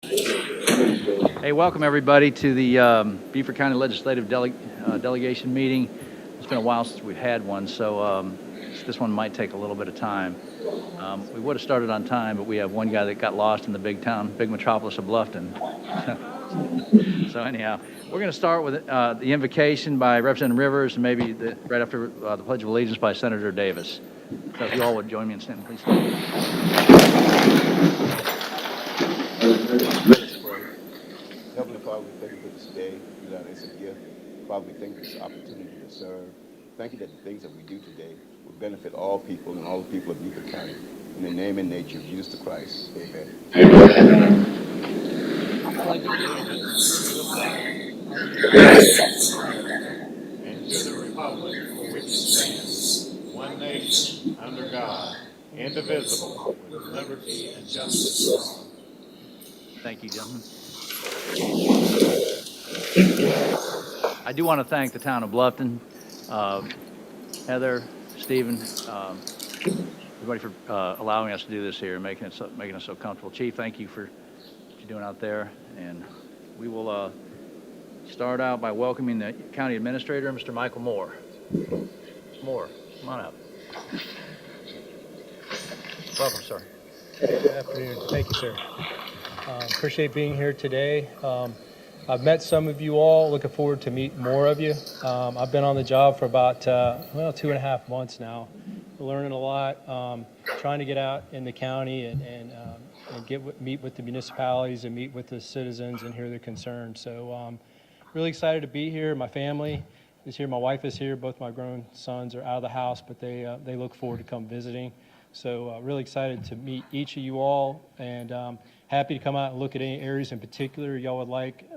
Hey, welcome everybody to the Beaufort County Legislative Delegation meeting. It's been a while since we've had one, so this one might take a little bit of time. We would have started on time, but we have one guy that got lost in the big metropolis of Bluffton. So anyhow, we're going to start with the invocation by Representative Rivers, and maybe right after the Pledge of Allegiance by Senator Davis. So if you all would join me in standing, please. Heavenly Father, we thank you for this day. You know, it's a gift. Father, we thank you for this opportunity to serve. Thank you that the things that we do today will benefit all people and all the people of Beaufort County. In the name and nature of Jesus Christ, amen. Pledge allegiance to the flag of the United States of America and to the republic for which it stands, one nation, under God, indivisible, with liberty and justice for all. Thank you, gentlemen. I do want to thank the town of Bluffton, Heather, Stephen, everybody for allowing us to do this here and making us so comfortable. Chief, thank you for what you're doing out there. And we will start out by welcoming the County Administrator, Mr. Michael Moore. Mr. Moore, come on up. Welcome, sir. Good afternoon. Thank you, sir. Appreciate being here today. I've met some of you all. Looking forward to meet more of you. I've been on the job for about 2.5 months now. Learning a lot, trying to get out in the county and meet with the municipalities and meet with the citizens and hear their concerns. So really excited to be here. My family is here. My wife is here. Both my grown sons are out of the house, but they look forward to come visiting. So really excited to meet each of you all, and happy to come out and look at any areas in particular y'all would like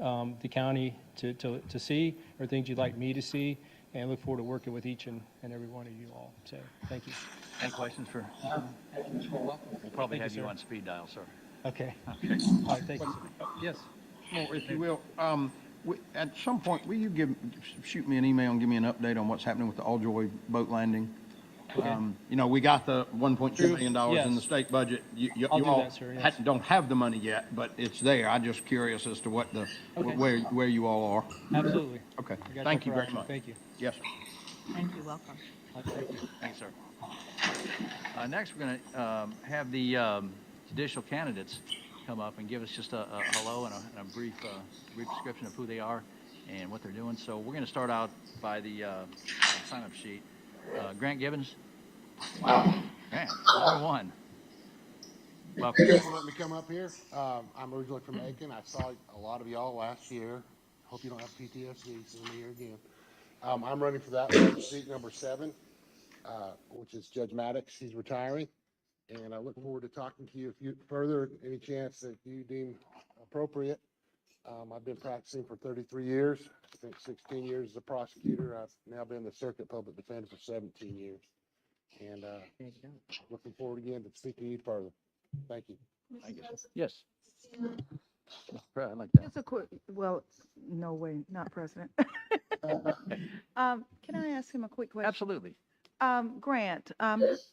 the county to see, or things you'd like me to see, and look forward to working with each and every one of you all. So thank you. Any questions for? We'll probably have you on speed dial, sir. Okay. Okay. All right, thank you. Yes, well, if you will, at some point, will you shoot me an email and give me an update on what's happening with the Alljoy boat landing? Okay. You know, we got the $1.2 million in the Yes. state budget. You I'll do all that, sir, yes. don't have the money yet, but it's there. I'm just curious as to what Okay. where you all are. Absolutely. Okay, I got thank your you very correction. much. Thank you. Yes, sir. Thank you, welcome. Thank you. Thanks, sir. Next, we're going to have the judicial candidates come up and give us just a hello and a brief description of who they are and what they're doing. So we're going to start out by the sign-up sheet. Grant Gibbons. Grant, number one. Welcome. Thanks for letting me come up here. I'm originally from Aiken. I saw a lot of y'all last year. Hope you don't have PTSD seeing me here again. I'm running for that one, seat number 7, which is Judge Maddox. He's retiring. And I look forward to talking to you if you further, any chance that you deem appropriate. I've been practicing for 33 years. I think 16 years as a prosecutor. I've now been the circuit public defender for 17 years. And looking forward again to speaking to you further. Thank you. Thank you. Yes. I'd like that. Just a quick, well, no way, not president. Can I ask him a quick question? Absolutely. Grant,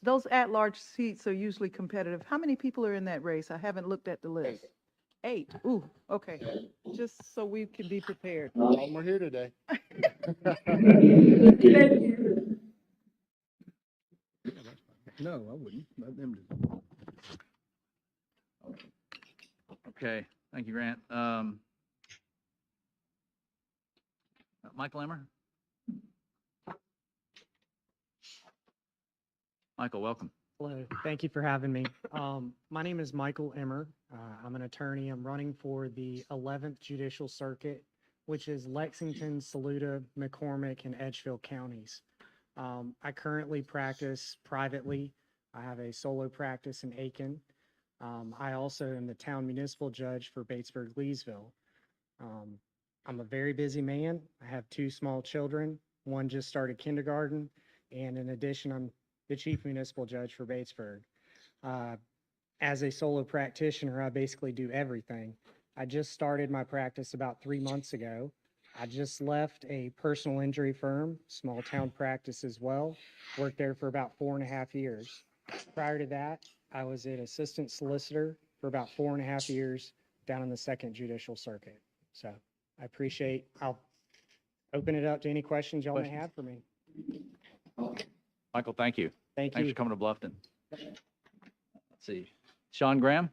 those at-large seats are usually competitive. How many people are in that race? I haven't looked at the list. 8. Ooh, okay. Just so we can be prepared. All of them are here today. No, I wouldn't. Let them do. Okay. Thank you, Grant. Michael Emmer. Michael, welcome. Hello, thank you for having me. My name is Michael Emmer. I'm an attorney. I'm running for the 11th Judicial Circuit, which is Lexington, Saluda, McCormick, and Edgefield counties. I currently practice privately. I have a solo practice in Aiken. I also am the town municipal judge for Batesburg-Leesville. I'm a very busy man. I have 2 small children. One just started kindergarten, and in addition, I'm the chief municipal judge for Batesburg. As a solo practitioner, I basically do everything. I just started my practice about 3 months ago. I just left a personal injury firm, small town practice as well. Worked there for about 4.5 years. Prior to that, I was an assistant solicitor for about 4.5 years, down in the 2nd Judicial Circuit. So I'll open it up to any questions y'all may have for me. Michael, thank you. Thank Thanks you. for coming to Bluffton. Let's see. Sean Graham?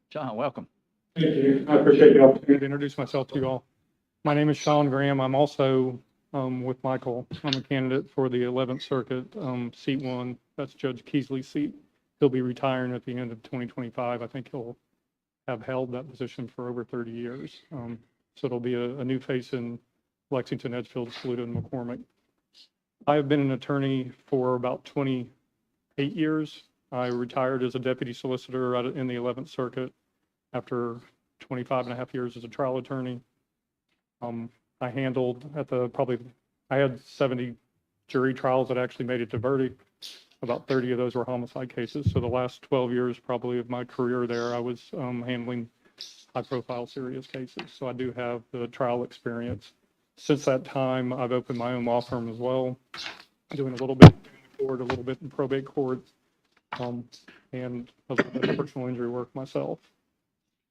Sean, welcome. Thank you. I appreciate the opportunity to introduce myself to you all. My name is Sean Graham. I'm also with Michael. I'm a candidate for the 11th Circuit, seat 1. That's Judge Keesley's seat. He'll be retiring at the end of 2025. I think he'll have held that position for over 30 years. So it'll be a new face in Lexington, Edgefield, Saluda, and McCormick. I have been an attorney for about 28 years. I retired as a deputy solicitor in the 11th Circuit after 25 and a half years as a trial attorney. I handled I had 70 jury trials that actually made it to verdict. About 30 of those were homicide cases. So the last 12 years probably of my career there, I was handling high profile serious cases. So I do have the trial experience. Since that time, I've opened my own law firm as well, doing a little bit in court, a little bit in probate court, and a little bit of personal injury work myself.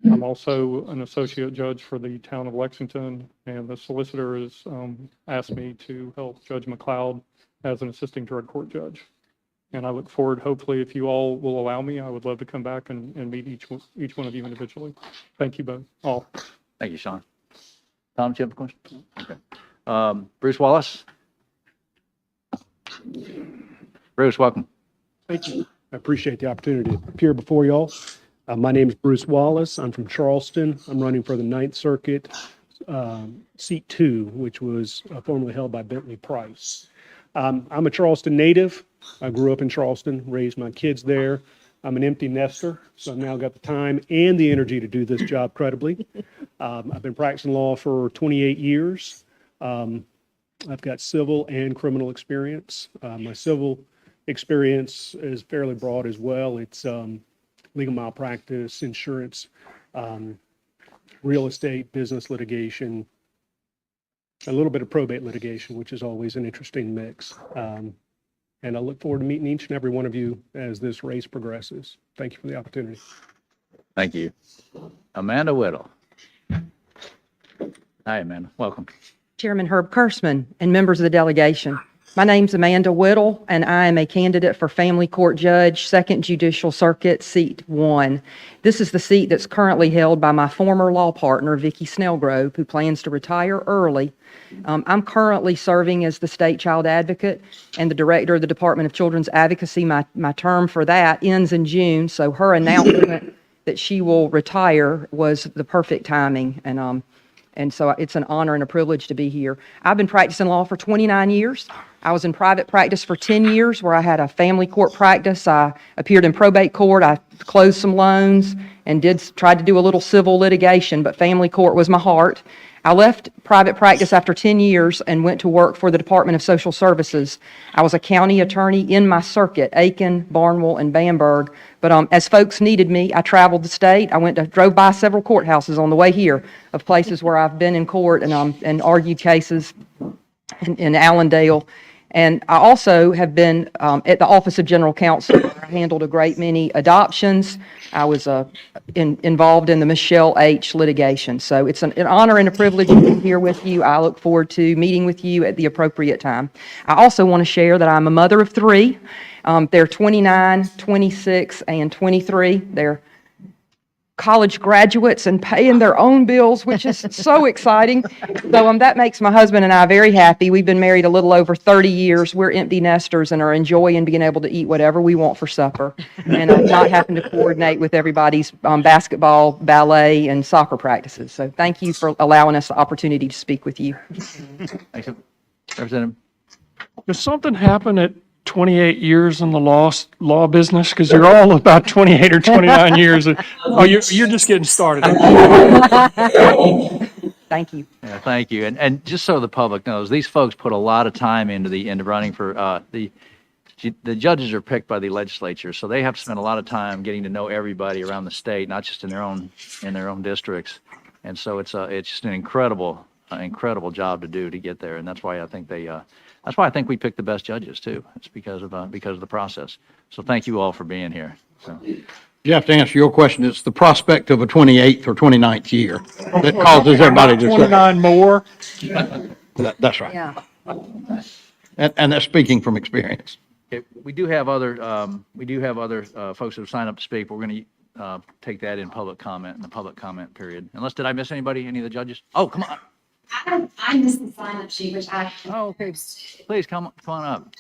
I'm also an associate judge for the town of Lexington, and the solicitor has asked me to help Judge McLeod as an assisting drug court judge. And I look forward, hopefully, if you all will allow me, I would love to come back and meet each one of you individually. Thank you both, all. Thank you, Sean. Tom, do you have a question? Okay. Bruce Wallace? Bruce, welcome. Thank you. I appreciate the opportunity to appear before y'all. My name is Bruce Wallace. I'm from Charleston. I'm running for the 9th Circuit, seat 2, which was formerly held by Bentley Price. I'm a Charleston native. I grew up in Charleston, raised my kids there. I'm an empty nester, so I've now got the time and the energy to do this job credibly. I've been practicing law for 28 years. I've got civil and criminal experience. My civil experience is fairly broad as well. It's legal malpractice, insurance, real estate, business litigation, a little bit of probate litigation, which is always an interesting mix. And I look forward to meeting each and every one of you as this race progresses. Thank you for the opportunity. Thank you. Amanda Whittle. Hi, Amanda. Welcome. Chairman Herb Kurtzman and members of the delegation. My name's Amanda Whittle, and I am a candidate for Family Court Judge, 2nd Judicial Circuit, Seat 1. This is the seat that's currently held by my former law partner, Vicki Snellgrove, who plans to retire early. I'm currently serving as the state child advocate and the director of the Department of Children's Advocacy. My term for that ends in June, so her announcement that she will retire was the perfect timing, and so it's an honor and a privilege to be here. I've been practicing law for 29 years. I was in private practice for 10 years where I had a family court practice. I appeared in probate court. I closed some loans and tried to do a little civil litigation, but family court was my heart. I left private practice after 10 years and went to work for the Department of Social Services. I was a county attorney in my circuit, Aiken, Barnwell, and Bamberg. But as folks needed me, I traveled the state. Drove by several courthouses on the way here of places where I've been in court and argued cases in Allendale. And I also have been at the Office of General Counsel. I handled a great many adoptions. I was involved in the Michelle H. litigation. So it's an honor and a privilege to be here with you. I look forward to meeting with you at the appropriate time. I also want to share that I'm a mother of 3. They're 29, 26, and 23. They're college graduates and paying their own bills, which is so exciting. So that makes my husband and I very happy. We've been married a little over 30 years. We're empty nesters and are enjoying being able to eat whatever we want for supper and not having to coordinate with everybody's basketball, ballet, and soccer practices. So thank you for allowing us the opportunity to speak with you. Thanks, Representative. Does something happen at 28 years in the law business? Because you're all about 28 or 29 years. Oh, you're just getting started. Thank you. Yeah, thank you. And just so the public knows, these folks put a lot of time into running for the judges are picked by the legislature, so they have to spend a lot of time getting to know everybody around the state, not just in their own districts. And so it's just an incredible job to do to get there. And that's why I think that's why I think we picked the best judges too. It's because of the process. So thank you all for being here. So, Jeff, to answer your question, it's the prospect of a 28th or 29th year that causes everybody to say. 29 more. That's right. Yeah. And that's speaking from experience. Okay, we do have other, folks that have signed up to speak. We're going to take that in public comment, in the public comment period. Unless, did I miss anybody, any of the judges? Oh, come on. I missed the sign-up sheet, which I. Oh, okay. Please come on up.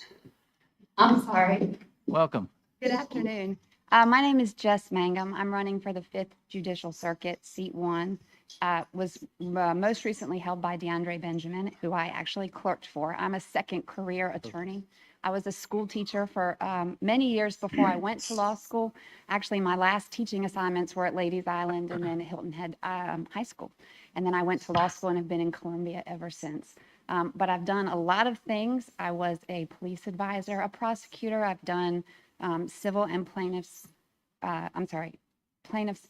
I'm sorry. Welcome. Good afternoon. My name is Jess Mangum. I'm running for the 5th Judicial Circuit, Seat 1. Was most recently held by DeAndre Benjamin, who I actually clerked for. I'm a second career attorney. I was a school teacher for many years before I went to law school. Actually, my last teaching assignments were at Ladies Island and then Hilton Head High School. And then I went to law school and have been in Columbia ever since. But I've done a lot of things. I was a police advisor, a prosecutor. I've done civil and plaintiffs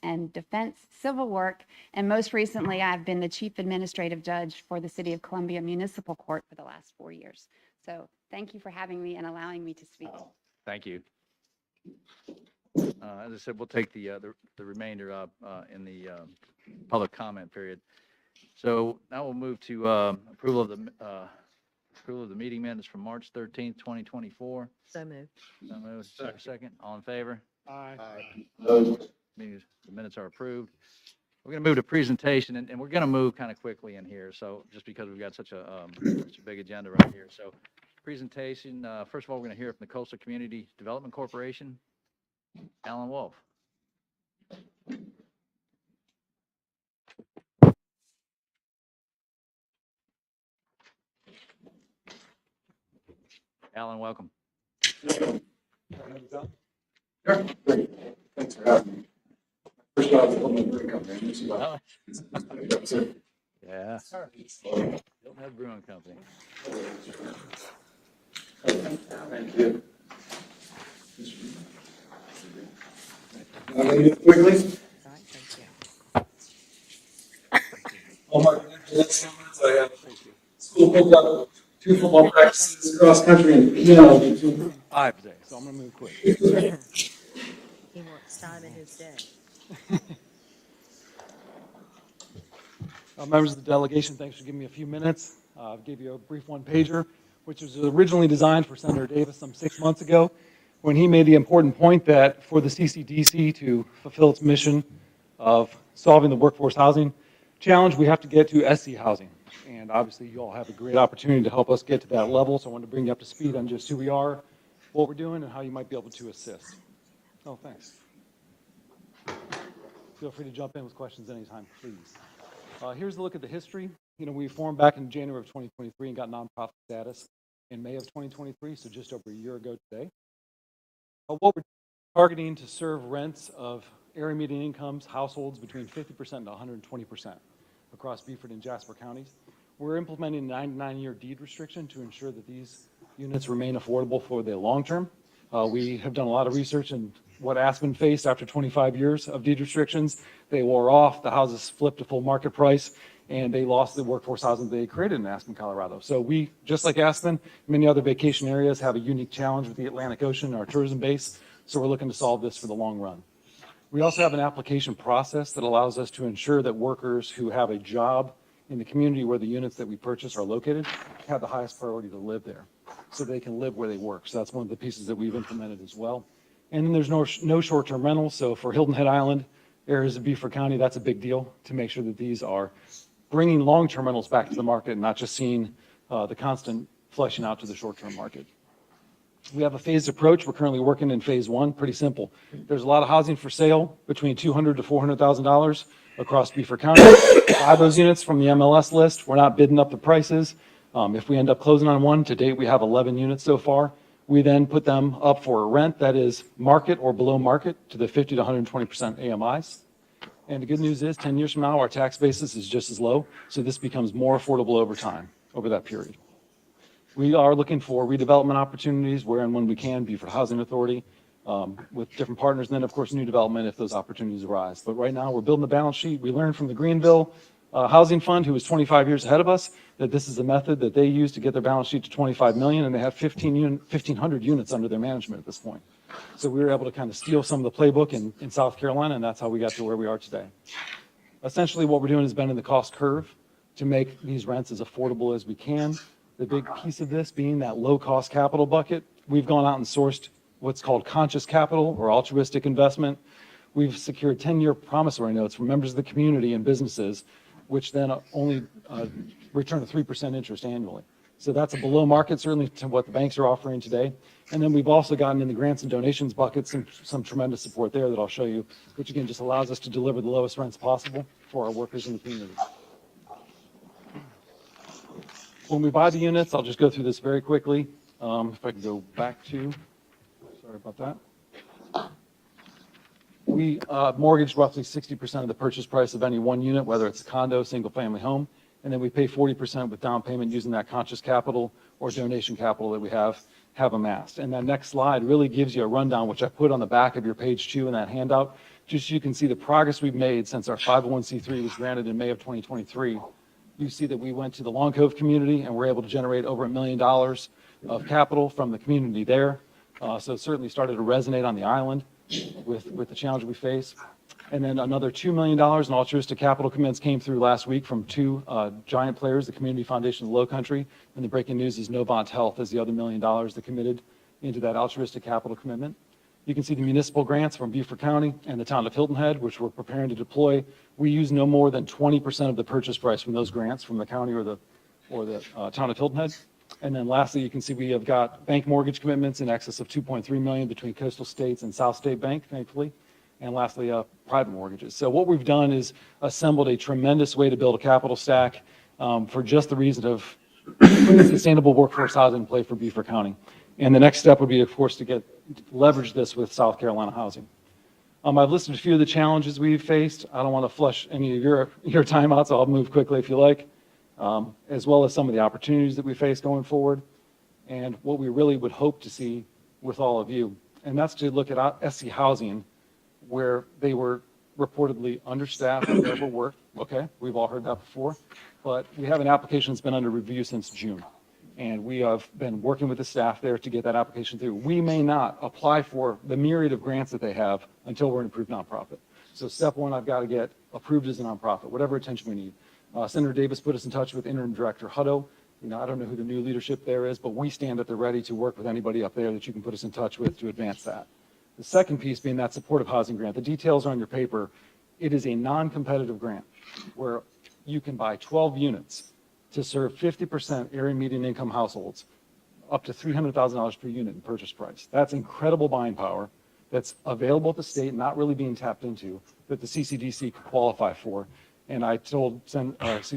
and defense civil work. And most recently, I've been the chief administrative judge for the City of Columbia Municipal Court for the last 4 years. So thank you for having me and allowing me to speak. Thank you. As I said, we'll take the remainder up in the public comment period. So now we'll move to approval of the meeting minutes from March 13th, 2024. So moved. So moved. Is there a second? All in favor? Aye. The minutes are approved. We're going to move to presentation, and we're going to move kind of quickly in here, so just because we've got such a big agenda right here. So presentation, first of all, we're going to hear from the Coastal Community Development Corporation. Alan Wolf. Alan, welcome. Thanks for having me. First off, I'm a brewing company. Yeah. Don't have brewing company. Thank you. Quickly. All my credentials, I have school picked up 2 football practices, cross country, and piano. 5 days, so I'm going to move quick. He wants time in his day. Members of the delegation, thanks for giving me a few minutes. I'll give you a brief one-pager, which was originally designed for Senator Davis some 6 months ago, when he made the important point that for the CCDC to fulfill its mission of solving the workforce housing challenge, we have to get to SC housing. And obviously, you all have a great opportunity to help us get to that level, so I wanted to bring you up to speed on just who we are, what we're doing, and how you might be able to assist. Oh, thanks. Feel free to jump in with questions anytime, please. Here's a look at the history. You know, we formed back in January of 2023 and got nonprofit status in May of 2023, so just over a year ago today. What we're targeting to serve rents of area median incomes, households between 50% and 120% across Beaufort and Jasper counties. We're implementing a 99-year deed restriction to ensure that these units remain affordable for the long term. We have done a lot of research in what Aspen faced after 25 years of deed restrictions. They wore off, the houses flipped to full market price, and they lost the workforce housing they created in Aspen, Colorado. So we, just like Aspen, many other vacation areas have a unique challenge with the Atlantic Ocean, our tourism base, so we're looking to solve this for the long run. We also have an application process that allows us to ensure that workers who have a job in the community where the units that we purchase are located have the highest priority to live there, so they can live where they work. So that's one of the pieces that we've implemented as well. And then there's no short-term rentals. So for Hilton Head Island, areas of Beaufort County, that's a big deal to make sure that these are bringing long-term rentals back to the market and not just seeing the constant flushing out to the short-term market. We have a phased approach. We're currently working in phase 1. Pretty simple. There's a lot of housing for sale between $200,000 to $400,000 across Beaufort County. Buy those units from the MLS list. We're not bidding up the prices. If we end up closing on one, to date we have 11 units so far. We then put them up for a rent that is market or below market to the 50 to 120% AMIs. And the good news is 10 years from now, our tax basis is just as low. So this becomes more affordable over time, over that period. We are looking for redevelopment opportunities where and when we can, Beaufort Housing Authority, with different partners, and then of course new development if those opportunities arise. But right now we're building the balance sheet. We learned from the Greenville Housing Fund, who was 25 years ahead of us, that this is a method that they use to get their balance sheet to 25 million, and they have 1,500 units under their management at this point. So we were able to kind of steal some of the playbook in South Carolina, and that's how we got to where we are today. Essentially, what we're doing is bending the cost curve to make these rents as affordable as we can. The big piece of this being that low-cost capital bucket. We've gone out and sourced what's called conscious capital or altruistic investment. We've secured 10-year promissory notes from members of the community and businesses, which then only return a 3% interest annually. So that's a below market, certainly to what the banks are offering today. And then we've also gotten in the grants and donations buckets and some tremendous support there that I'll show you, which again just allows us to deliver the lowest rents possible for our workers in the community. When we buy the units, I'll just go through this very quickly. If I can go back to, sorry about that. We mortgage roughly 60% of the purchase price of any one unit, whether it's a condo, single family home, and then we pay 40% with down payment using that conscious capital or donation capital that we have amassed. And that next slide really gives you a rundown, which I put on the back of your page 2 in that handout, just so you can see the progress we've made since our 501c3 was granted in May of 2023. You see that we went to the Long Cove community and were able to generate over $1 million of capital from the community there. So it certainly started to resonate on the island with the challenge we face. And then another $2 million in altruistic capital commitments came through last week from 2 giant players, the Community Foundation of the Low Country, and the breaking news is Novant Health is the other $1 million that committed into that altruistic capital commitment. You can see the municipal grants from Beaufort County and the town of Hilton Head, which we're preparing to deploy. We use no more than 20% of the purchase price from those grants from the county or the town of Hilton Head. And then lastly, you can see we have got bank mortgage commitments in excess of 2.3 million between Coastal States and South State Bank, thankfully. And lastly, private mortgages. So what we've done is assembled a tremendous way to build a capital stack for just the reason of putting sustainable workforce housing in play for Beaufort County. And the next step would be, of course, to leverage this with South Carolina housing. I've listed a few of the challenges we've faced. I don't want to flush any of your time out, so I'll move quickly if you like, as well as some of the opportunities that we face going forward and what we really would hope to see with all of you. And that's to look at SC Housing, where they were reportedly understaffed and overworked. Okay, we've all heard that before. But we have an application that's been under review since June. And we have been working with the staff there to get that application through. We may not apply for the myriad of grants that they have until we're an approved nonprofit. So step one, I've got to get approved as a nonprofit, whatever attention we need. Senator Davis put us in touch with Interim Director Hutto. I don't know who the new leadership there is, but we stand at the ready to work with anybody up there that you can put us in touch with to advance that. The second piece being that supportive housing grant. The details are on your paper. It is a non-competitive grant where you can buy 12 units to serve 50% area median income households, up to $300,000 per unit in purchase price. That's incredible buying power that's available at the state, not really being tapped into, that the CCDC could qualify for. And I told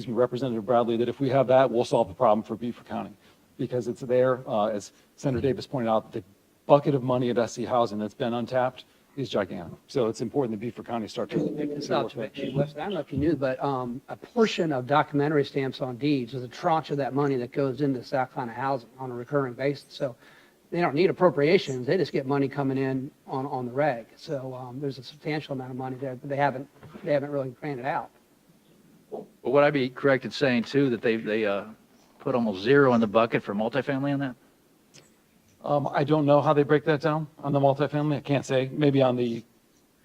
Representative Bradley that if we have that, we'll solve the problem for Beaufort County, because it's there, as Senator Davis pointed out, the bucket of money at SC Housing that's been untapped is gigantic. So it's important that Beaufort County start to Make this observation, Wes, I don't know if you knew, but a portion of documentary stamps on deeds is a tranche of that money that goes into South Carolina housing on a recurring basis. So they don't need appropriations; they just get money coming in on the reg. So there's a substantial amount of money there that they haven't really granted out. But would I be correct in saying too that they put almost zero in the bucket for multifamily on that? I don't know how they break that down on the multifamily. I can't say. Maybe on the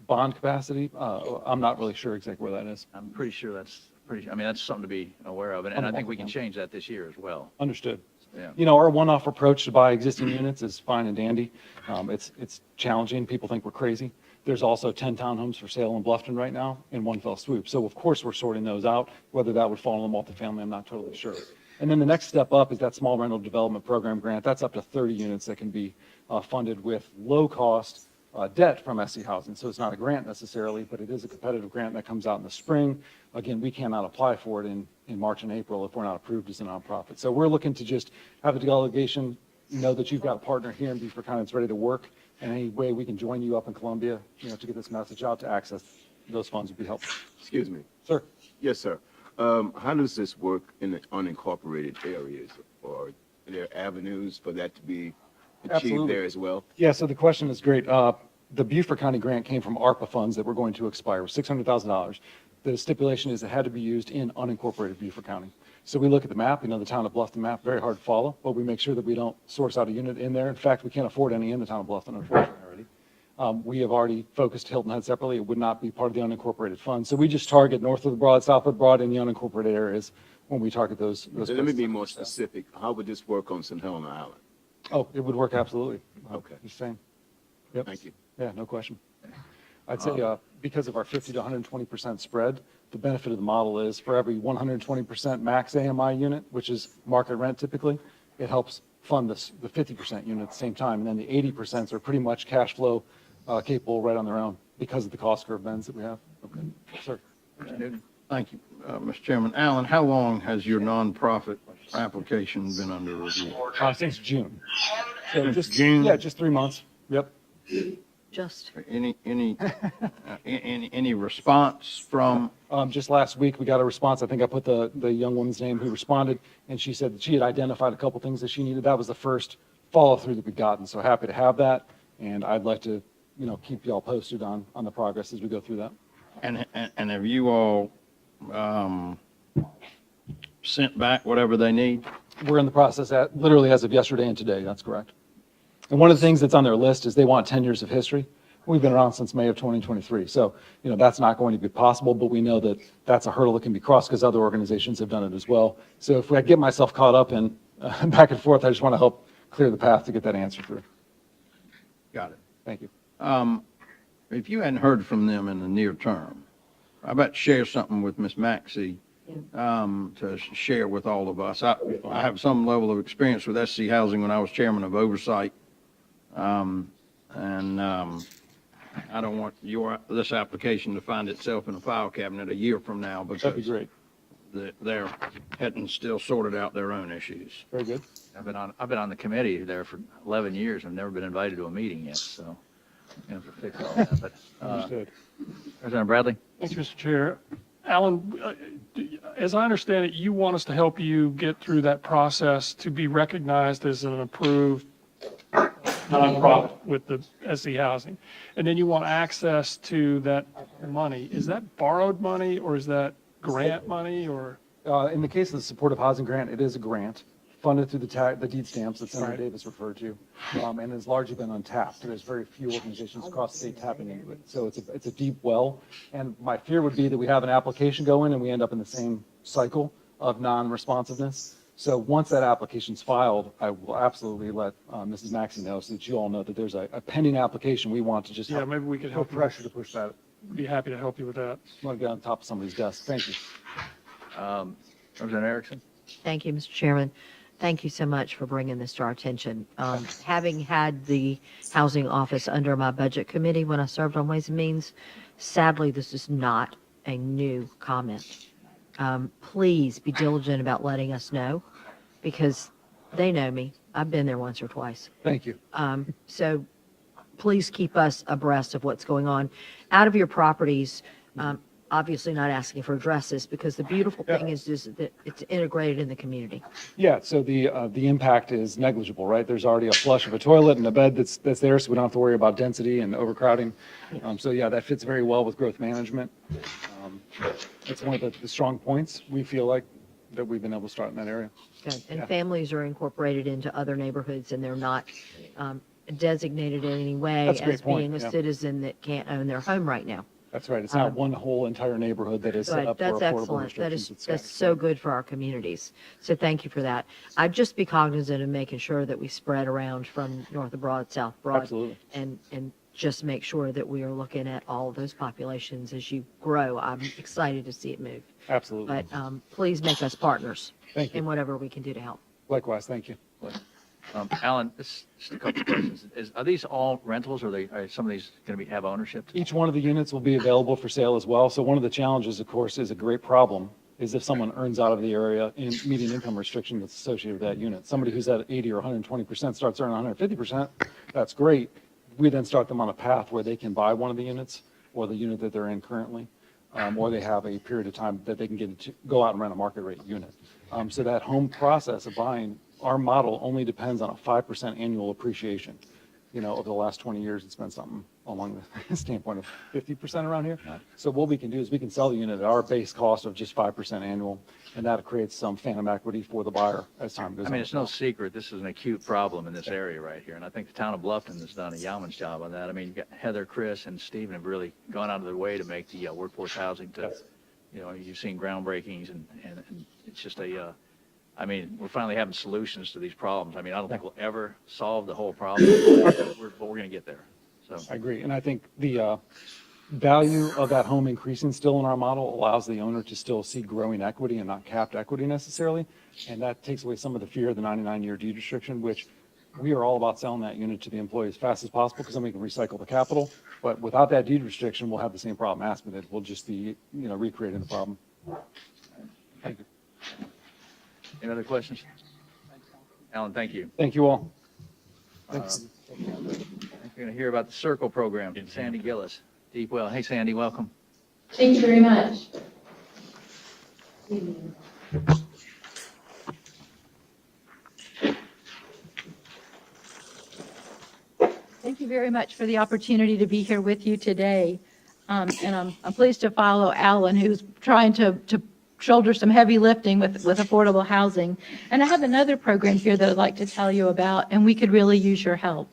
bond capacity. I'm not really sure exactly where that is. I'm pretty sure that's something to be aware of. And I think we can change that this year as well. Understood. Yeah. Our one-off approach to buy existing units is fine and dandy. It's challenging. People think we're crazy. There's also 10 townhomes for sale in Bluffton right now in one fell swoop. So of course we're sorting those out. Whether that would fall in the multifamily, I'm not totally sure. And then the next step up is that small rental development program grant. That's up to 30 units that can be funded with low-cost debt from SC Housing. So it's not a grant necessarily, but it is a competitive grant that comes out in the spring. Again, we cannot apply for it in March and April if we're not approved as a nonprofit. So we're looking to just have the delegation know that you've got a partner here in Beaufort County that's ready to work. And any way we can join you up in Columbia, to get this message out to access those funds would be helpful. Excuse me. Sir. Yes, sir. How does this work in the unincorporated areas? Or are there avenues for that to be achieved Absolutely. there as well? Yeah, so the question is great. The Beaufort County grant came from ARPA funds that were going to expire, $600,000. the stipulation is it had to be used in unincorporated Beaufort County. So we look at the map, the town of Bluffton map, very hard to follow, but we make sure that we don't source out a unit in there. In fact, we can't afford any in the town of Bluffton, unfortunately, already. We have already focused Hilton Head separately. It would not be part of the unincorporated fund. So we just target north of the Broad, south of the Broad, and the unincorporated areas when we target those. So let me be more specific. How would this work on St. Helena Island? Oh, it would work absolutely. Okay. The same. Yep. Thank you. Yeah, no question. I'd say because of our 50 to 120% spread, the benefit of the model is for every 120% max AMI unit, which is market rent typically, it helps fund the 50% unit at the same time. And then the 80% are pretty much cash flow capable right on their own because of the cost curve bends that we have. Okay. Sir. Thank you, Mr. Chairman. Alan, how long has your nonprofit application been under review? Since June. So Since just, June? Yeah, just 3 months. Yep. Just, Any response from? Just last week, we got a response. I think I put the young woman's name who responded, and she said that she had identified a couple things that she needed. That was the first follow-through that we've gotten. So happy to have that, and I'd like to, keep y'all posted on the progress as we go through that. And have you all sent back whatever they need? We're in the process literally as of yesterday and today. That's correct. And one of the things that's on their list is they want 10 years of history. We've been around since May of 2023. So, that's not going to be possible, but we know that that's a hurdle that can be crossed because other organizations have done it as well. So if I get myself caught up in back and forth, I just want to help clear the path to get that answer through. Got it. Thank you. If you hadn't heard from them in the near term, I bet share something with Ms. Maxey to share with all of us. I have some level of experience with SC Housing when I was chairman of oversight. I don't want this application to find itself in a file cabinet a year from now because That'd be great. They're hadn't still sorted out their own issues. Very good. I've been on the committee there for 11 years. I've never been invited to a meeting yet, so I'm going to have to fix all that. But Understood. Representative Bradley? Thank you, Mr. Chair. Alan, as I understand it, you want us to help you get through that process to be recognized as an approved nonprofit with the SC Housing. And then you want access to that money. Is that borrowed money or is that grant money or? In the case of the supportive housing grant, it is a grant funded through the deed stamps that Senator Right. Davis referred to, and has largely been untapped. There's very few organizations across the state tapping into it. So it's a deep well. And my fear would be that we have an application go in and we end up in the same cycle of non-responsiveness. So once that application's filed, I will absolutely let Mrs. Maxey know so that you all know that there's a pending application. We want to just Yeah, maybe we could help put you. pressure to push that. Be happy to help you with that. I want to get on top of somebody's desk. Thank you. Representative Erickson? Thank you, Mr. Chairman. Thank you so much for bringing this to our attention. Having had the housing office under my budget committee when I served on Ways and Means, sadly, this is not a new comment. Please be diligent about letting us know because they know me. I've been there once or twice. Thank you. So please keep us abreast of what's going on. Out of your properties, obviously not asking for addresses because the beautiful thing is that it's integrated in the community. Yeah, so the impact is negligible, right? There's already a flush of a toilet and a bed that's there, so we don't have to worry about density and overcrowding. So yeah, that fits very well with growth management. That's one of the strong points we feel like that we've been able to start in that area. Good. And Yeah. families are incorporated into other neighborhoods and they're not designated in any way That's a great as point, being a yeah. citizen that can't own their home right now. That's right. It's not one whole entire neighborhood that is set Good, up for that's affordable excellent. That restrictions. It's that's got- so good for our communities. So thank you for that. I'd just be cognizant of making sure that we spread around from north of Broad, south Broad. Absolutely. And just make sure that we are looking at all of those populations as you grow. I'm excited to see it move. Absolutely. But please make us partners Thank you. in whatever we can do to help. Likewise, thank you. Alan, just a couple of questions. Are these all rentals or are some of these going to have ownership? Each one of the units will be available for sale as well. So one of the challenges, of course, is a great problem, is if someone earns out of the area in meeting income restriction that's associated with that unit. Somebody who's at 80 or 120% starts earning 150%, that's great. We then start them on a path where they can buy one of the units or the unit that they're in currently, or they have a period of time that they can go out and rent a market rate unit. So that home process of buying, our model only depends on a 5% annual appreciation. over the last 20 years, it's been something along the standpoint of 50% around here. So what we can do is we can sell the unit at our base cost of just 5% annual, and that creates some phantom equity for the buyer as time goes on. I mean, it's no secret, this is an acute problem in this area right here, and I think the town of Bluffton has done a yeoman's job on that. I mean, you've got Heather, Chris, and Stephen have really gone out of their way to make the workforce housing to, you've seen groundbreakings, and it's just I mean, we're finally having solutions to these problems. I mean, I don't think we'll ever solve the whole problem, but we're going to get there, so. I agree, and I think the value of that home increasing still in our model allows the owner to still see growing equity and not capped equity necessarily, and that takes away some of the fear of the 99-year deed restriction, which we are all about selling that unit to the employee as fast as possible because then we can recycle the capital. But without that deed restriction, we'll have the same problem Aspen did. We'll just be, recreating the problem. Thank you. Any other questions? Alan, thank you. Thank you all. Thanks. You're going to hear about the Circle program from Sandy Gillis, Deep Well. Hey, Sandy, welcome. Thank you very much. Thank you very much for the opportunity to be here with you today. And I'm pleased to follow Alan, who's trying to shoulder some heavy lifting with affordable housing. And I have another program here that I'd like to tell you about, and we could really use your help.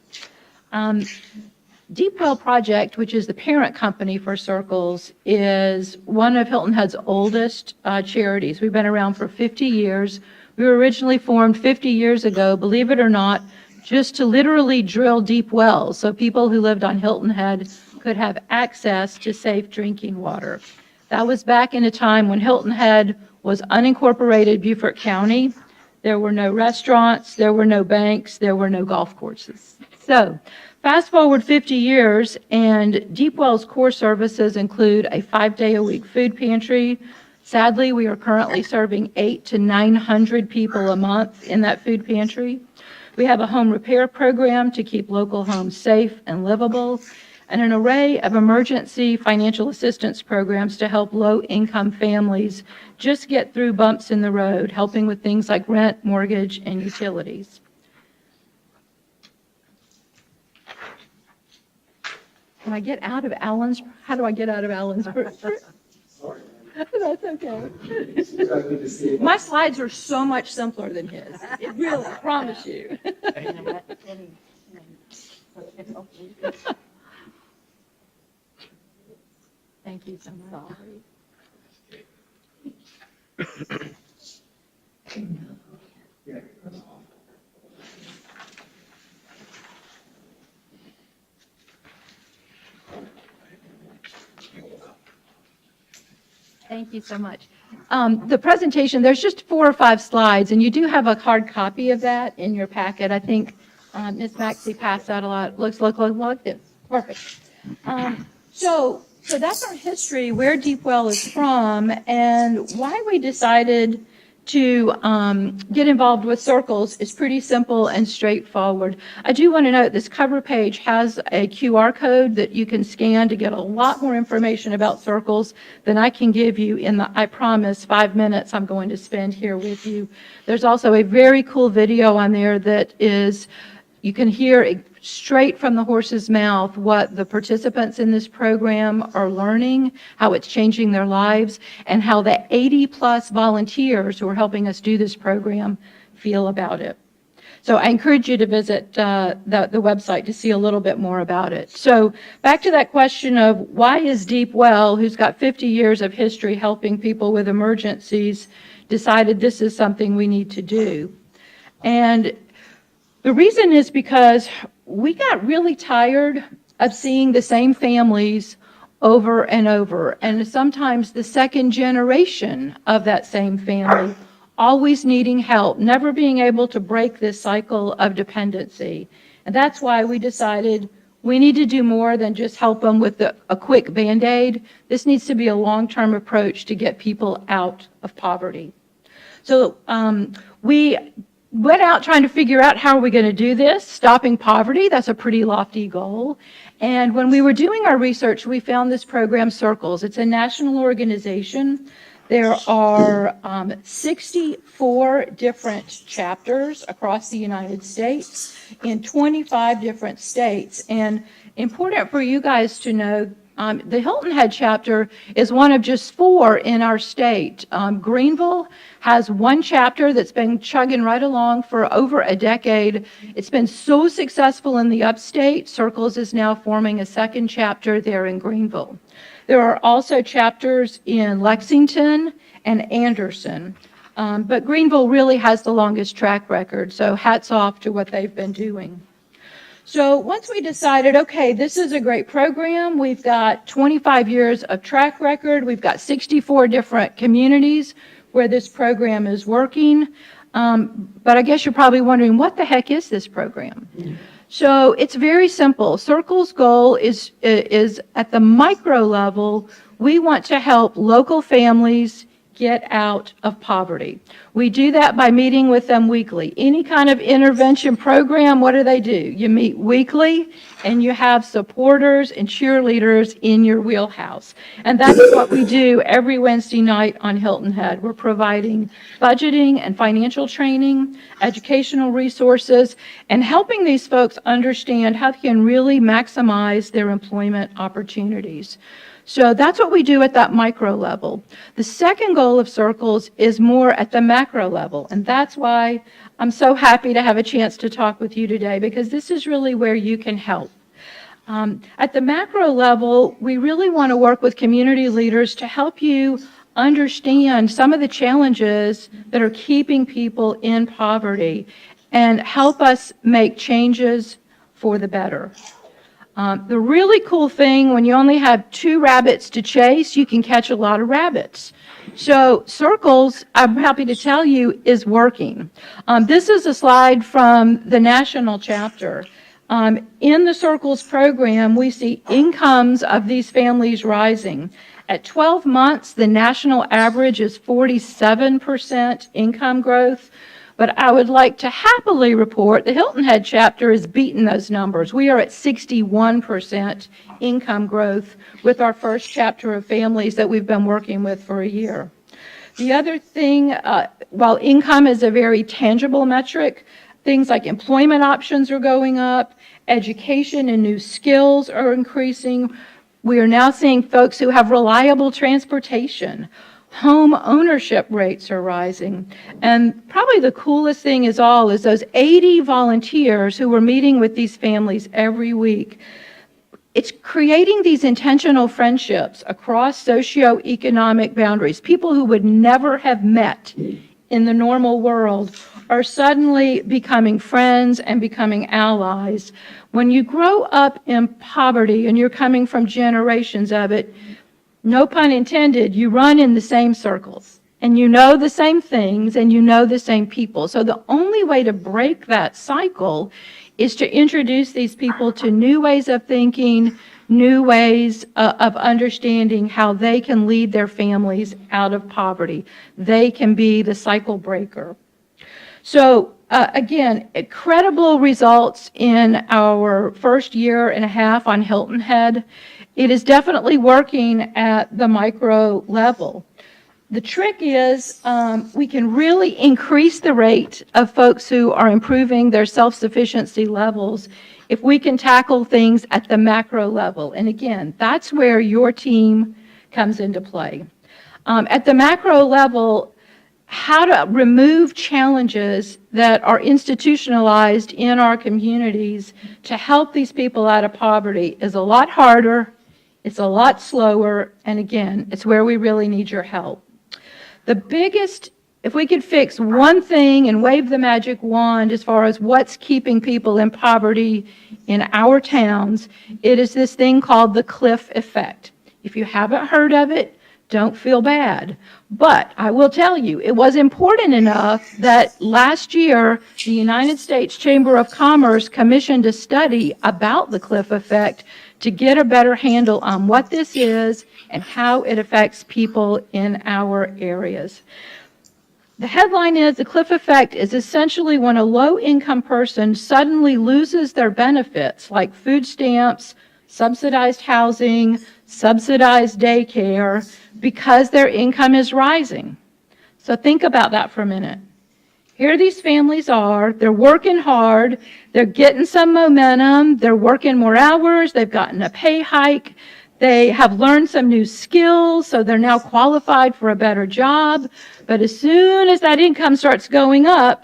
Deep Well Project, which is the parent company for Circles, is one of Hilton Head's oldest charities. We've been around for 50 years. We were originally formed 50 years ago, believe it or not, just to literally drill deep wells so people who lived on Hilton Head could have access to safe drinking water. That was back in a time when Hilton Head was unincorporated Beaufort County. There were no restaurants, there were no banks, there were no golf courses. So fast forward 50 years, and Deep Well's core services include a 5-day-a-week food pantry. Sadly, we are currently serving 800 to 900 people a month in that food pantry. We have a home repair program to keep local homes safe and livable, and an array of emergency financial assistance programs to help low-income families just get through bumps in the road, helping with things like rent, mortgage, and utilities. Can I get out of Alan's? How do I get out of Alan's? Sorry. That's okay. My slides are so much simpler than his. It really, I promise you. Thank you so much. Thank you so much. The presentation, there's just 4 or 5 slides, and you do have a hard copy of that in your packet. I think Ms. Maxey passed out a lot. Looks like this. Perfect. So that's our history, where Deep Well is from, and why we decided to get involved with Circles is pretty simple and straightforward. I do want to note this cover page has a QR code that you can scan to get a lot more information about Circles than I can give you in the, I promise, 5 minutes I'm going to spend here with you. There's also a very cool video on there that is, you can hear straight from the horse's mouth what the participants in this program are learning, how it's changing their lives, and how the 80-plus volunteers who are helping us do this program feel about it. So I encourage you to visit the website to see a little bit more about it. So back to that question of why is Deep Well, who's got 50 years of history helping people with emergencies, decided this is something we need to do. And the reason is because we got really tired of seeing the same families over and over, and sometimes the second generation of that same family always needing help, never being able to break this cycle of dependency. And that's why we decided we need to do more than just help them with a quick Band-Aid. This needs to be a long-term approach to get people out of poverty. So we went out trying to figure out how are we going to do this, stopping poverty. That's a pretty lofty goal. And when we were doing our research, we found this program, Circles. It's a national organization There are 64 different chapters across the United States in 25 different states. And important for you guys to know, the Hilton Head chapter is one of just 4 in our state. Greenville has one chapter that's been chugging right along for over a decade. It's been so successful in the upstate, Circles is now forming a second chapter there in Greenville. There are also chapters in Lexington and Anderson, but Greenville really has the longest track record, so hats off to what they've been doing. So once we decided, okay, this is a great program, we've got 25 years of track record, we've got 64 different communities where this program is working, but I guess you're probably wondering, what the heck is this program? So it's very simple. Circle's goal is at the micro level, we want to help local families get out of poverty. We do that by meeting with them weekly. Any kind of intervention program, what do? You meet weekly and you have supporters and cheerleaders in your wheelhouse. And that's what we do every Wednesday night on Hilton Head. We're providing budgeting and financial training, educational resources, and helping these folks understand how they can really maximize their employment opportunities. So that's what we do at that micro level. The second goal of Circles is more at the macro level, and that's why I'm so happy to have a chance to talk with you today, because this is really where you can help. At the macro level, we really want to work with community leaders to help you understand some of the challenges that are keeping people in poverty and help us make changes for the better. The really cool thing, when you only have 2 rabbits to chase, you can catch a lot of rabbits. So Circles, I'm happy to tell you, is working. This is a slide from the national chapter. In the Circles program, we see incomes of these families rising. At 12 months, the national average is 47% income growth. But I would like to happily report the Hilton Head chapter has beaten those numbers. We are at 61% income growth with our first chapter of families that we've been working with for a year. The other thing, while income is a very tangible metric, things like employment options are going up, education and new skills are increasing. We are now seeing folks who have reliable transportation. Home ownership rates are rising. And probably the coolest thing is those 80 volunteers who were meeting with these families every week. It's creating these intentional friendships across socioeconomic boundaries. People who would never have met in the normal world are suddenly becoming friends and becoming allies. When you grow up in poverty and you're coming from generations of it, no pun intended, you run in the same circles and you know the same things and you know the same people. So the only way to break that cycle is to introduce these people to new ways of thinking, new ways of understanding how they can lead their families out of poverty. They can be the cycle breaker. So again, incredible results in our first year and a half on Hilton Head. It is definitely working at the micro level. The trick is we can really increase the rate of folks who are improving their self-sufficiency levels if we can tackle things at the macro level. And again, that's where your team comes into play. At the macro level, how to remove challenges that are institutionalized in our communities to help these people out of poverty is a lot harder, it's a lot slower, and again, it's where we really need your help. The biggest, if we could fix one thing and wave the magic wand as far as what's keeping people in poverty in our towns, it is this thing called the cliff effect. If you haven't heard of it, don't feel bad. But I will tell you, it was important enough that last year, the United States Chamber of Commerce commissioned a study about the cliff effect to get a better handle on what this is and how it affects people in our areas. The headline is, the cliff effect is essentially when a low-income person suddenly loses their benefits like food stamps, subsidized housing, subsidized daycare, because their income is rising. So think about that for a minute. Here these families are, they're working hard, they're getting some momentum, they're working more hours, they've gotten a pay hike, they have learned some new skills, so they're now qualified for a better job. But as soon as that income starts going up,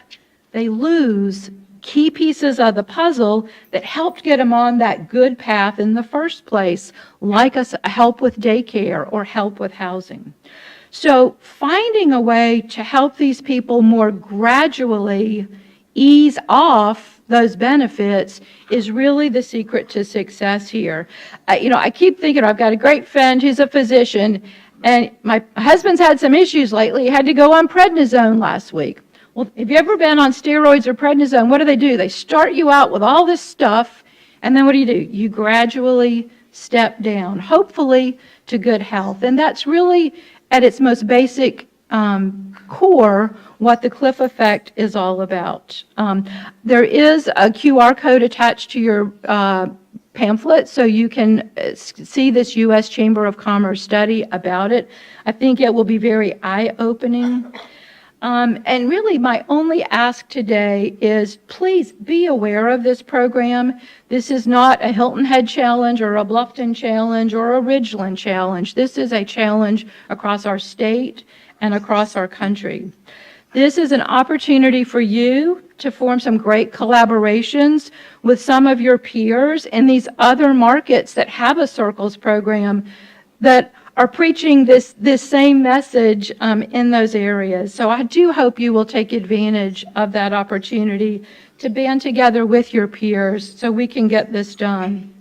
they lose key pieces of the puzzle that helped get them on that good path in the first place, like help with daycare or help with housing. So finding a way to help these people more gradually ease off those benefits is really the secret to success here. I keep thinking, I've got a great friend who's a physician, and my husband's had some issues lately. He had to go on prednisone last week. Well, have you ever been on steroids or prednisone? What do? They start you out with all this stuff, and then what do? You gradually step down, hopefully to good health. And that's really, at its most basic core, what the cliff effect is all about. There is a QR code attached to your pamphlet, so you can see this U.S. Chamber of Commerce study about it. I think it will be very eye-opening. And really, my only ask today is please be aware of this program. This is not a Hilton Head Challenge or a Bluffton Challenge or a Ridgeland Challenge. This is a challenge across our state and across our country. This is an opportunity for you to form some great collaborations with some of your peers in these other markets that have a Circles program that are preaching this same message in those areas. So I do hope you will take advantage of that opportunity to band together with your peers so we can get this done.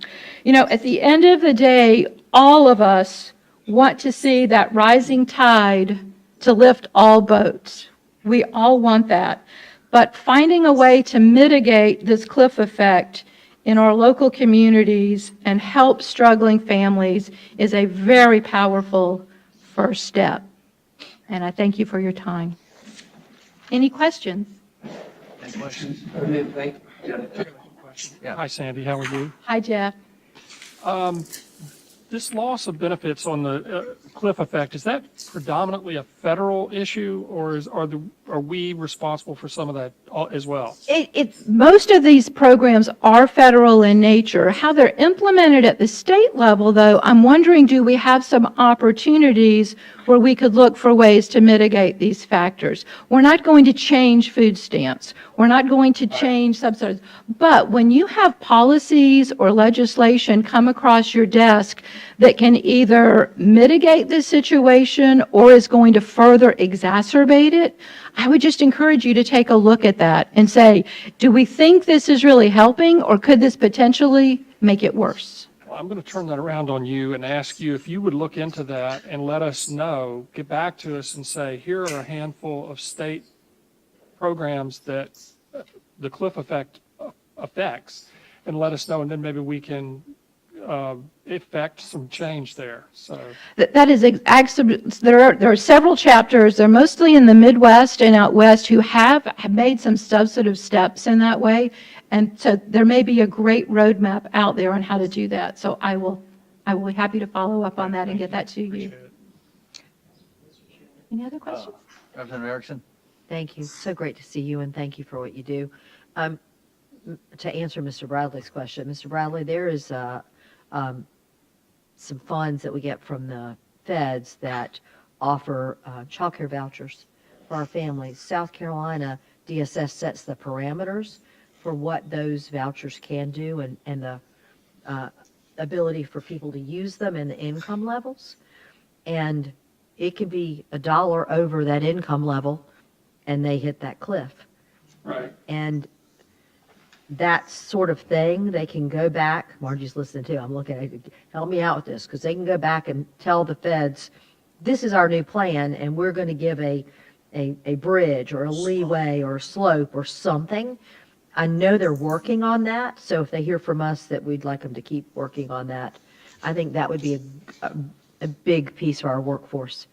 At the end of the day, all of us want to see that rising tide to lift all boats. We all want that. But finding a way to mitigate this cliff effect in our local communities and help struggling families is a very powerful first step. And I thank you for your time. Any questions? Any questions? Yeah. Hi, Sandy. How are you? Hi, Jeff. This loss of benefits on the cliff effect, is that predominantly a federal issue, or are we responsible for some of that as well? Most of these programs are federal in nature. How they're implemented at the state level, though, I'm wondering, do we have some opportunities where we could look for ways to mitigate these factors? We're not going to change food stamps. We're not going to change subsidies. But when you have policies or legislation come across your desk that can either mitigate this situation or is going to further exacerbate it, I would just encourage you to take a look at that and say, do we think this is really helping, or could this potentially make it worse? Well, I'm going to turn that around on you and ask you if you would look into that and let us know, get back to us and say, here are a handful of state programs that the cliff effect affects, and let us know, and then maybe we can effect some change there. So That is there are several chapters. They're mostly in the Midwest and out west who have made some substantive steps in that way, and so there may be a great roadmap out there on how to do that. So I will be happy to follow up on that and get that to you. Any other questions? Representative Erickson? Thank you. So great to see you, and thank you for what you do. To answer Mr. Bradley's question, Mr. Bradley, there is some funds that we get from the feds that offer childcare vouchers for our families. South Carolina DSS sets the parameters for what those vouchers can do, and the ability for people to use them and the income levels. And it can be $1 over that income level, and they hit that cliff. right. And that sort of thing, they can go back, Margie's listening too, I'm looking at, help me out with this, because they can go back and tell the feds, this is our new plan, and we're going to give a bridge or a leeway or a slope or something. I know they're working on that, so if they hear from us that we'd like them to keep working on that, I think that would be a big piece of our workforce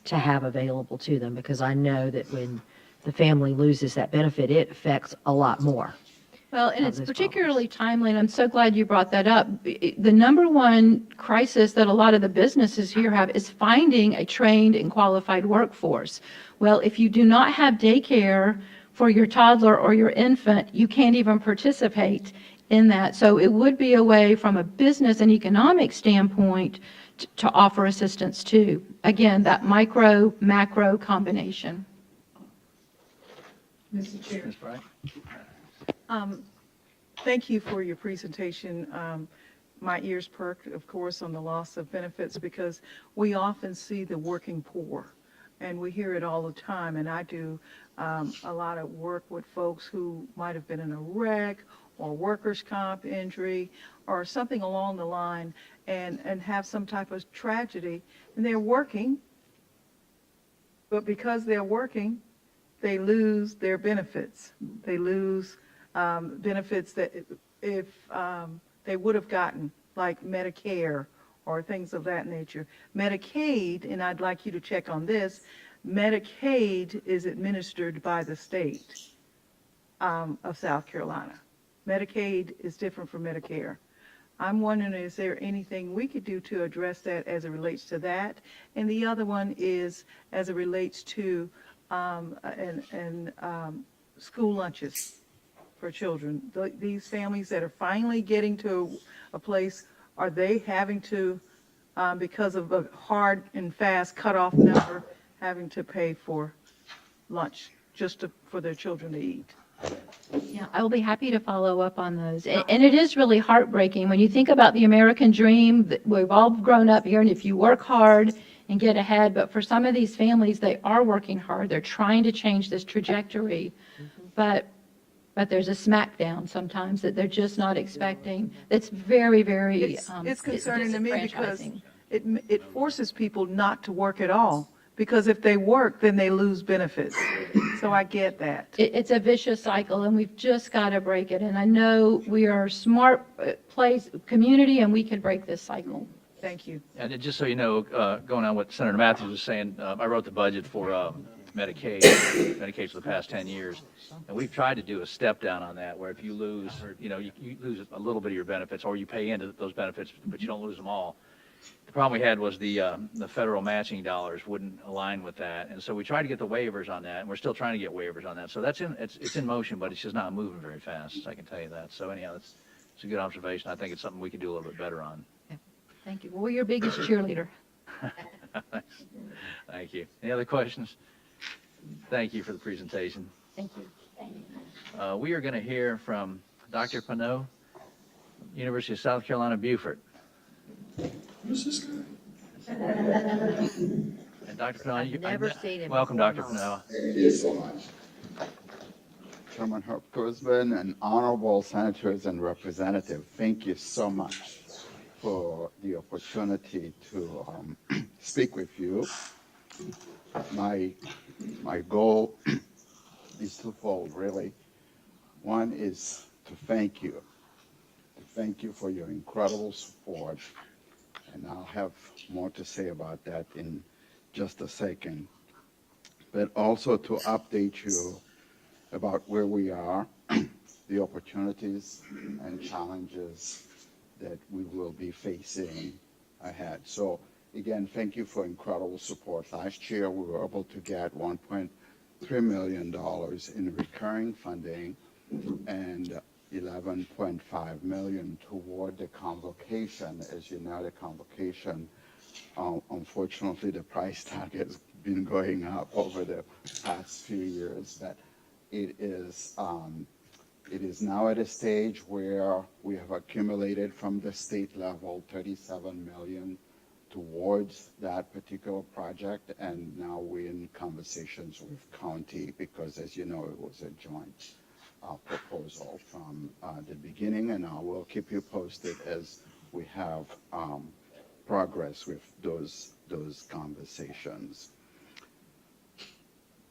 to have available to them, because I know that when the family loses that benefit, it affects a lot more. Well, and of it's those particularly timely, and I'm so glad you brought that up. The number one crisis that a lot of the businesses here have is finding a trained and qualified workforce. Well, if you do not have daycare for your toddler or your infant, you can't even participate in that. So it would be a way from a business and economic standpoint to offer assistance too. Again, that micro, macro combination. Mr. Chair. Ms. Bright? Thank you for your presentation. My ears perked, of course, on the loss of benefits because we often see the working poor, and we hear it all the time. And I do a lot of work with folks who might have been in a wreck or workers' comp injury or something along the line and have some type of tragedy, and they're working, but because they're working, they lose their benefits. They lose benefits that if they would have gotten, like Medicare or things of that nature. Medicaid, and I'd like you to check on this, Medicaid is administered by the state of South Carolina. Medicaid is different from Medicare. I'm wondering, is there anything we could do to address that as it relates to that? And the other one is as it relates to school lunches for children. These families that are finally getting to a place, are they having to, because of a hard and fast cutoff number, having to pay for lunch for their children to eat? Yeah, I will be happy to follow up on those. And it is really heartbreaking when you think about the American dream, that we've all grown up here, and if you work hard and get ahead, but for some of these families, they are working hard. They're trying to change this trajectory, but there's a smackdown sometimes that they're just not expecting. That's very, very It's concerning to me because disenfranchising. it forces people not to work at all. Because if they work, then they lose benefits. So I get that. It's a vicious cycle, and we've just got to break it. And I know we are a smart community, and we can break this cycle. Thank you. And just so you know, going on what Senator Matthews was saying, I wrote the budget for Medicaid for the past 10 years. And we've tried to do a step down on that, where if you lose, you lose a little bit of your benefits, or you pay into those benefits, but you don't lose them all. The problem we had was the federal matching dollars wouldn't align with that. And so we tried to get the waivers on that, and we're still trying to get waivers on that. So it's in motion, but it's just not moving very fast, I can tell you that. So anyhow, it's a good observation. I think it's something we could do a little bit better on. Thank you. Well, we're your biggest cheerleader. Thank you. Any other questions? Thank you for the presentation. Thank you. We are going to hear from Dr. Pinot, University of South Carolina, Beaufort. Who's this guy? And Dr. Pinot, I've never seen him welcome, before. Dr. Pinot. Thank you so much. Chairman Herb Kurzban and honorable senators and representatives, thank you so much for the opportunity to speak with you. My goal is twofold, really. One is to thank you for your incredible support, and I'll have more to say about that in just a second. But also to update you about where we are, the opportunities and challenges that we will be facing ahead. So again, thank you for incredible support. Last year, we were able to get $1.3 million in recurring funding and $11.5 million toward the convocation. As you know, the convocation, unfortunately, the price tag has been going up over the past few years, but it is now at a stage where we have accumulated from the state level $37 million towards that particular project, and now we're in conversations with county because, as you know, it was a joint proposal from the beginning, and I will keep you posted as we have progress with those conversations.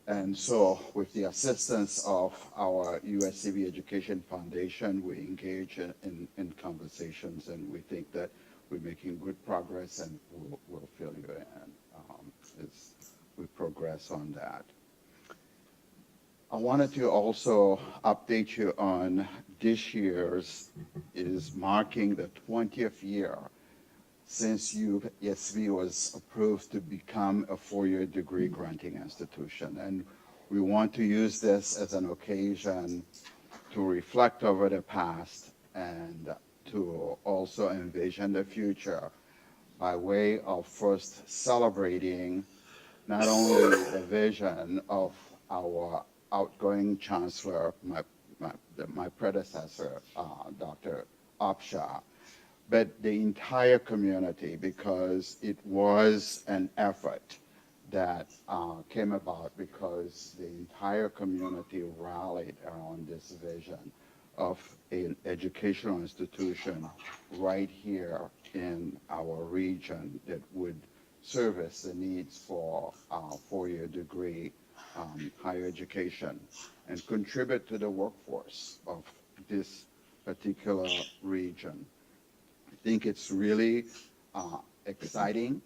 And so with the assistance of our USCB Education Foundation, we engage in conversations, and we think that we're making good progress, and we'll fill you in as we progress on that. I wanted to also update you on this year's is marking the 20th year since USV was approved to become a four-year degree granting institution. And we want to use this as an occasion to reflect over the past and to also envision the future by way of first celebrating not only the vision of our outgoing chancellor, my predecessor, Dr. Upshaw, but the entire community, because it was an effort that came about because the entire community rallied around this vision of an educational institution right here in our region that would service the needs for four-year degree higher education and contribute to the workforce of this particular region. I think it's really exciting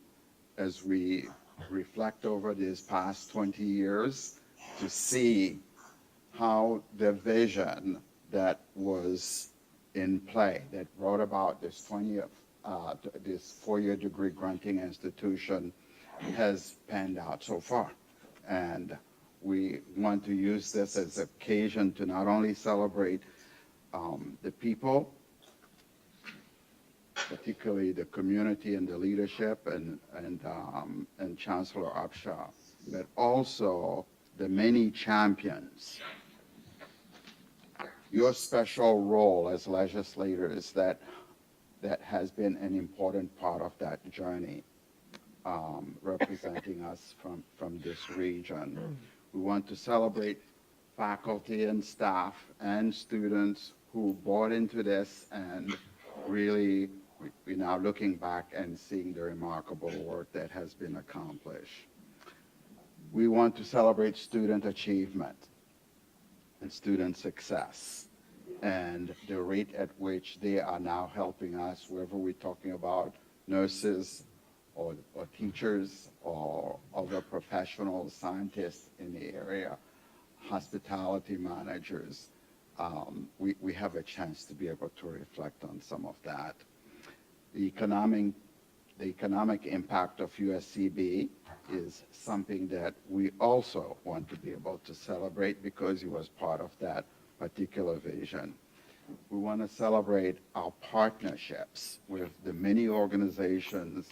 as we reflect over these past 20 years to see how the vision that was in play that brought about this this four-year degree granting institution has panned out so far. And we want to use this as an occasion to not only celebrate the people, particularly the community and the leadership and Chancellor Upshaw, but also the many champions. Your special role as legislators that has been an important part of that journey, representing us from this region. We want to celebrate faculty and staff and students who bought into this and really we're now looking back and seeing the remarkable work that has been accomplished. We want to celebrate student achievement and student success and the rate at which they are now helping us, whether we're talking about nurses or teachers or other professionals, scientists in the area, hospitality managers. We have a chance to be able to reflect on some of that. The economic impact of USCB is something that we also want to be able to celebrate because it was part of that particular vision. We want to celebrate our partnerships with the many organizations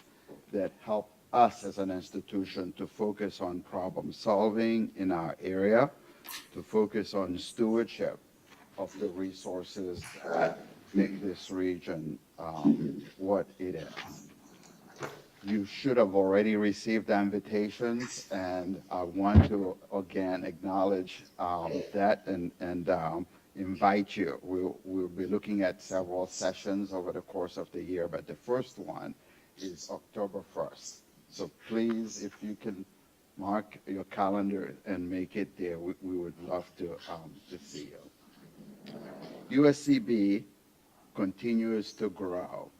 that help us as an institution to focus on problem solving in our area, to focus on stewardship of the resources that make this region what it is. You should have already received the invitations, and I want to again acknowledge that and invite you. We'll be looking at several sessions over the course of the year, but the first one is October 1st. So please, if you can mark your calendar and make it there, we would love to see you. USCB continues to grow.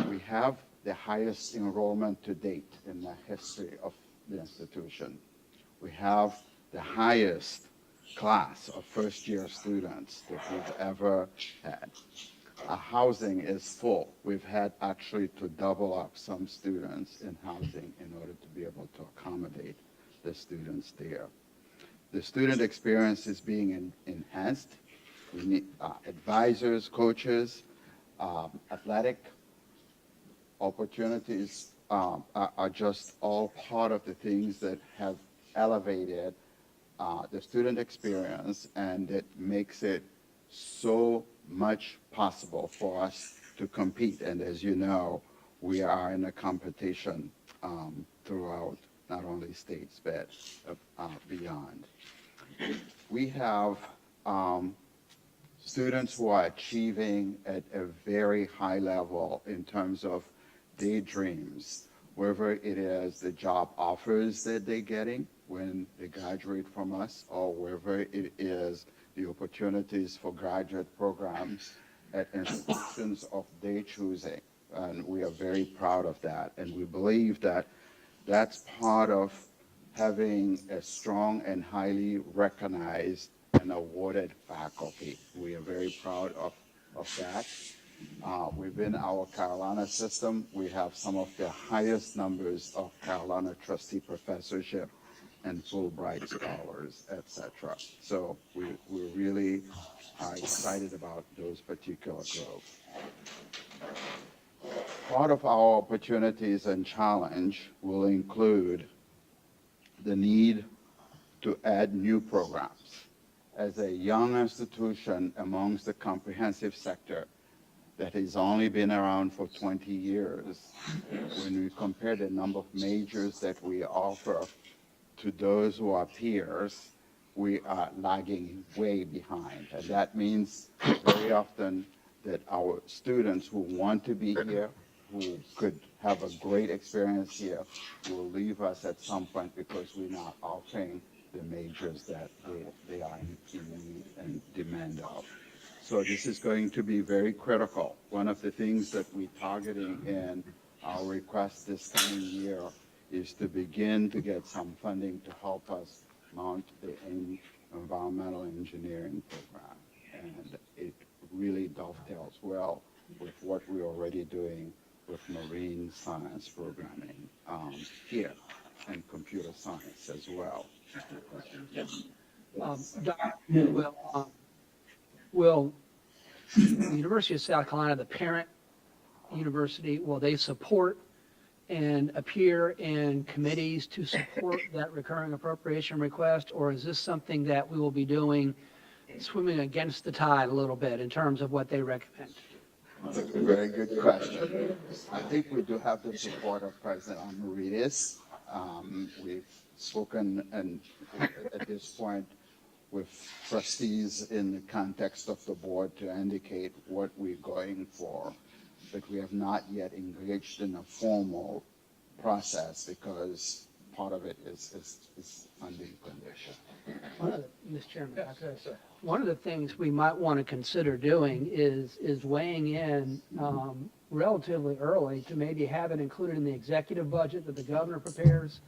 We have the highest enrollment to date in the history of the institution. We have the highest class of first-year students that we've ever had. Our housing is full. We've had actually to double up some students in housing in order to be able to accommodate the students there. The student experience is being enhanced. We need advisors, coaches, athletic opportunities are just all part of the things that have elevated the student experience, and it makes it so much possible for us to compete. And as you know, we are in a competition throughout not only states but beyond. We have students who are achieving at a very high level in terms of their dreams, whether it is the job offers that they're getting when they graduate from us, or whether it is the opportunities for graduate programs at institutions of their choosing. And we are very proud of that. And we believe that that's part of having a strong and highly recognized and awarded faculty. We are very proud of that. Within our Carolina system, we have some of the highest numbers of Carolina trustee professorship and Fulbright scholars, etc. So we really are excited about those particular growth. Part of our opportunities and challenge will include the need to add new programs. As a young institution amongst the comprehensive sector that has only been around for 20 years, when we compare the number of majors that we offer to those who are peers, we are lagging way behind. And that means very often that our students who want to be here, who could have a great experience here, will leave us at some point because we're not offering the majors that they are in need and demand of. So this is going to be very critical. One of the things that we're targeting in our request this coming year is to begin to get some funding to help us mount the environmental engineering program. And it really dovetails well with what we're already doing with marine science programming here and computer science as well. Will the University of South Carolina, the parent university, will they support and appear in committees to support that recurring appropriation request? Or is this something that we will be doing, swimming against the tide a little bit in terms of what they recommend? That's a very good question. I think we do have the support of President Amaritis. We've spoken and at this point with trustees in the context of the board to indicate what we're going for, but we have not yet engaged in a formal process because part of it is funding condition. Mr. Chairman, one of the things we might want to consider doing is weighing in relatively early to maybe have it included in the executive budget that the governor prepares,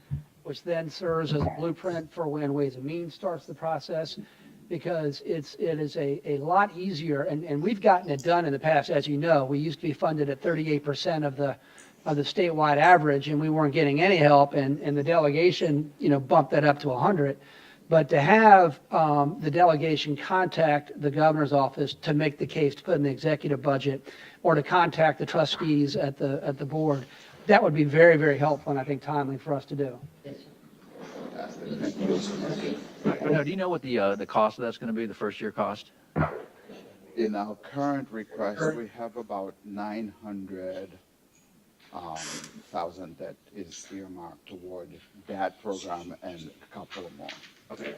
which then serves as a blueprint for when Ways and Means starts the process, because it is a lot easier, and we've gotten it done in the past. As you know, we used to be funded at 38% of the statewide average, and we weren't getting any help, and the delegation, bumped that up to 100. But to have the delegation contact the governor's office to make the case to put in the executive budget, or to contact the trustees at the board, that would be very, very helpful and I think timely for us to do. Do you know what the cost of that's going to be, the first year cost? In our current request, we have about 900,000 that is earmarked toward that program and a couple more. Okay.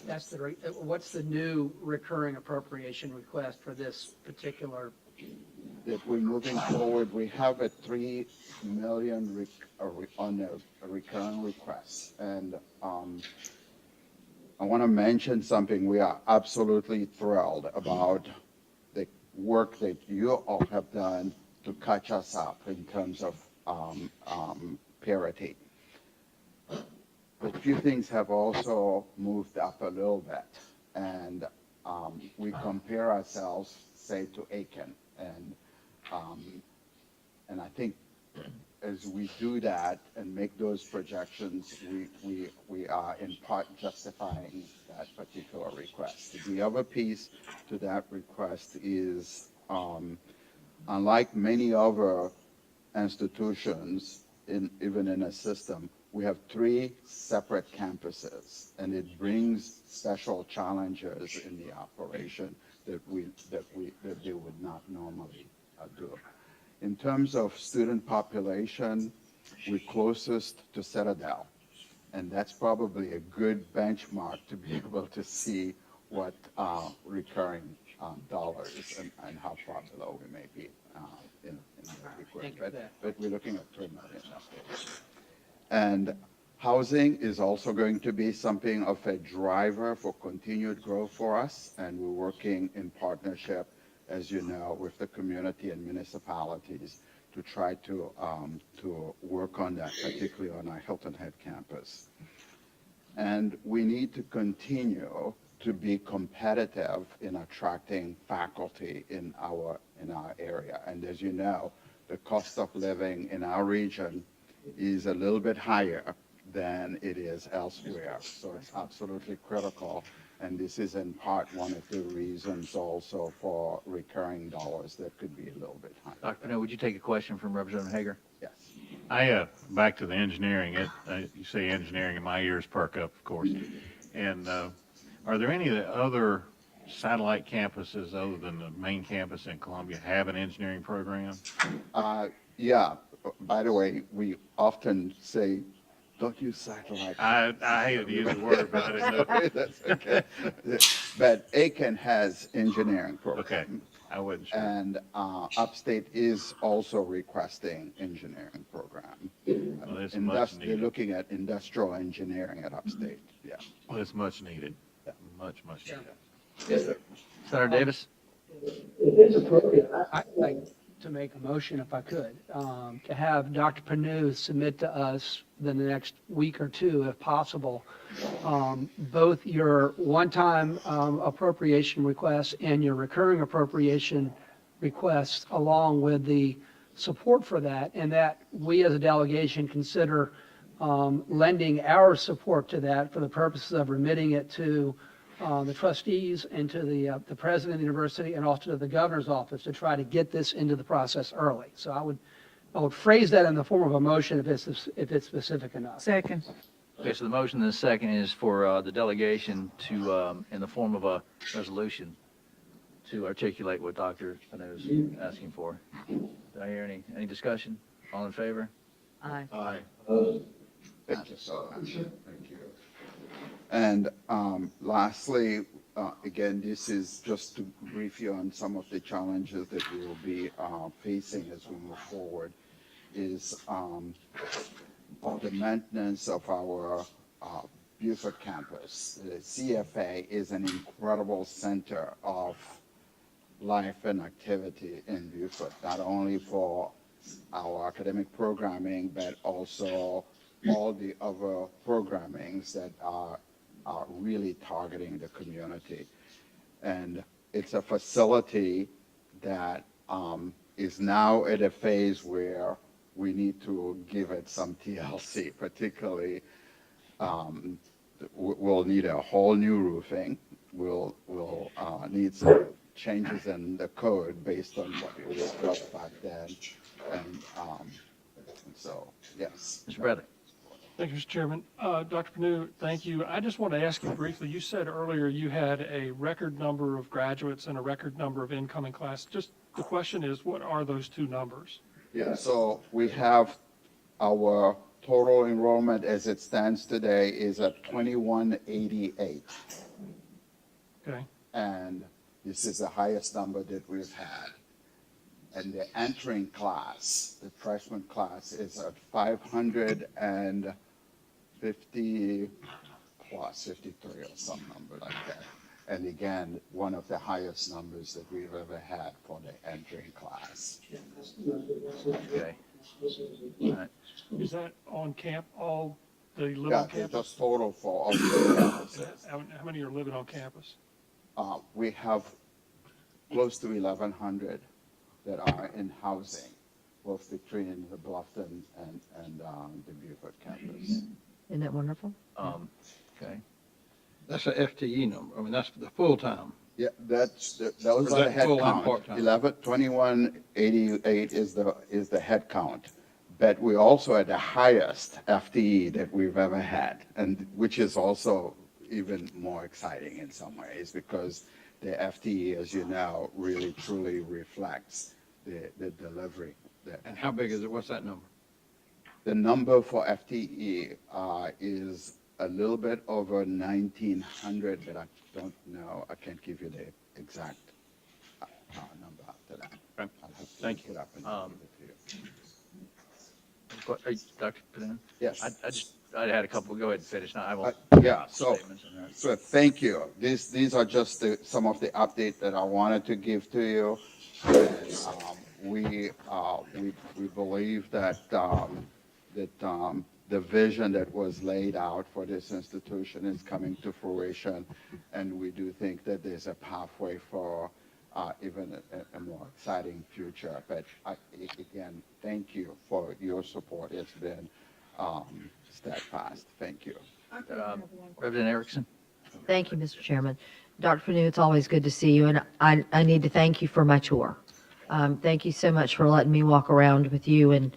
That's what's the new recurring appropriation request for this particular? That we're moving forward, we have a $3 million on a recurring request. And I want to mention something. We are absolutely thrilled about the work that you all have done to catch us up in terms of parity. But a few things have also moved up a little bit. And we compare ourselves, say, to Aiken. And I think as we do that and make those projections, we are in part justifying that particular request. The other piece to that request is, unlike many other institutions, even in a system, we have 3 separate campuses, and it brings special challenges in the operation that they would not normally do. In terms of student population, we're closest to Citadel, and that's probably a good benchmark to be able to see what recurring dollars and how far below we may be in the request. But we're looking at $3 million. And housing is also going to be something of a driver for continued growth for us, and we're working in partnership, as you know, with the community and municipalities to try to work on that, particularly on our Hilton Head campus. And we need to continue to be competitive in attracting faculty in our area. And as you know, the cost of living in our region is a little bit higher than it is elsewhere. So it's absolutely critical. And this is in part one of the reasons also for recurring dollars that could be a little bit higher. Dr. Pano, would you take a question from Representative Hager? Yes. Back to the engineering, you say engineering and my ears perk up, of course. And, are there any of the other satellite campuses other than the main campus in Columbia have an engineering program? Yeah, by the way, we often say, don't use satellite. I hated to use the word, but I didn't know. That's okay. But Aiken has engineering Okay, program. I wasn't sure. And Upstate is also requesting engineering program. Well, it's much They're needed. looking at industrial engineering at Upstate, yeah. Well, it's much needed, much needed. Yes, sir. Senator Davis? If it's appropriate, I'd like to make a motion, if I could, to have Dr. Panu submit to us within the next week or two, if possible, both your one-time appropriation requests and your recurring appropriation requests, along with the support for that, and that we as a delegation consider lending our support to that for the purposes of remitting it to the trustees and to the president of the university and also to the governor's office to try to get this into the process early. So I would phrase that in the form of a motion if it's specific enough. Second. Okay, so the motion and the second is for the delegation to, in the form of a resolution, to articulate what Dr. Pano is asking for. Did I hear any discussion? All in favor? Aye. Aye. Thank you so much. Thank you. And lastly, again, this is just to brief you on some of the challenges that we will be facing as we move forward, is the maintenance of our Beaufort campus. The CFA is an incredible center of life and activity in Beaufort, not only for our academic programming, but also all the other programmings that are really targeting the community. And it's a facility that is now at a phase where we need to give it some TLC, particularly we'll need a whole new roofing. We'll need some changes in the code based on what we discussed back then. And so, yes. Mr. Bradley? Thank you, Mr. Chairman. Dr. Panu, thank you. I just want to ask you briefly, you said earlier you had a record number of graduates and a record number of incoming class. Just the question is, what are those two numbers? Yeah, so we have our total enrollment as it stands today is at 2188. Okay. And this is the highest number that we've had. And the entering class, the freshman class, is at 550 plus 53 or some number like that. And again, one of the highest numbers that we've ever had for the entering class. Okay. All right. Is that on all the live Yeah, on campus? just total for all the campuses. How many are living on campus? We have close to 1,100 that are in housing, both between the Bluffton and the Beaufort campus. Isn't that wonderful? Okay. That's a FTE number. I mean, that's for the full-time. Yeah, those Or are is the that head full-time, count. part-time? 2188 is the head count. But we also at the highest FTE that we've ever had, and which is also even more exciting in some ways because the FTE, as you know, really truly reflects the delivery. And how big is it? What's that number? The number for FTE is a little bit over 1,900, but I don't know. I can't give you the exact number after that. Okay. I'll have to Thank look it up and give it to you. Dr. Panu? Yes. I had a couple. Go ahead and finish. Now I will. Yeah, so thank you. These are just some of the updates that I wanted to give to you. We believe that the vision that was laid out for this institution is coming to fruition, and we do think that there's a pathway for even a more exciting future. But again, thank you for your support. It's been steadfast. Thank you. Reverend Erickson? Thank you, Mr. Chairman. Dr. Panu, it's always good to see you, and I need to thank you for my tour. Thank you so much for letting me walk around with you and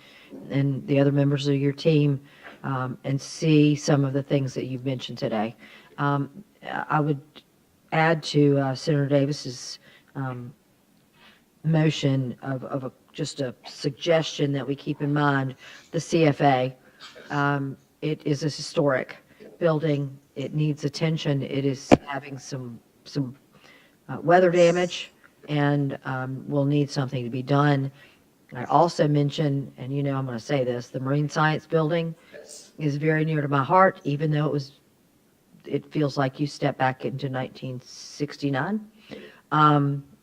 the other members of your team and see some of the things that you've mentioned today. I would add to Senator Davis's motion of just a suggestion that we keep in mind the CFA. It is a historic building. It needs attention. It is having some weather damage and will need something to be done. I also mentioned, and you know I'm going to say this, the Marine Science Building is very near to my heart, even though it feels like you step back into 1969.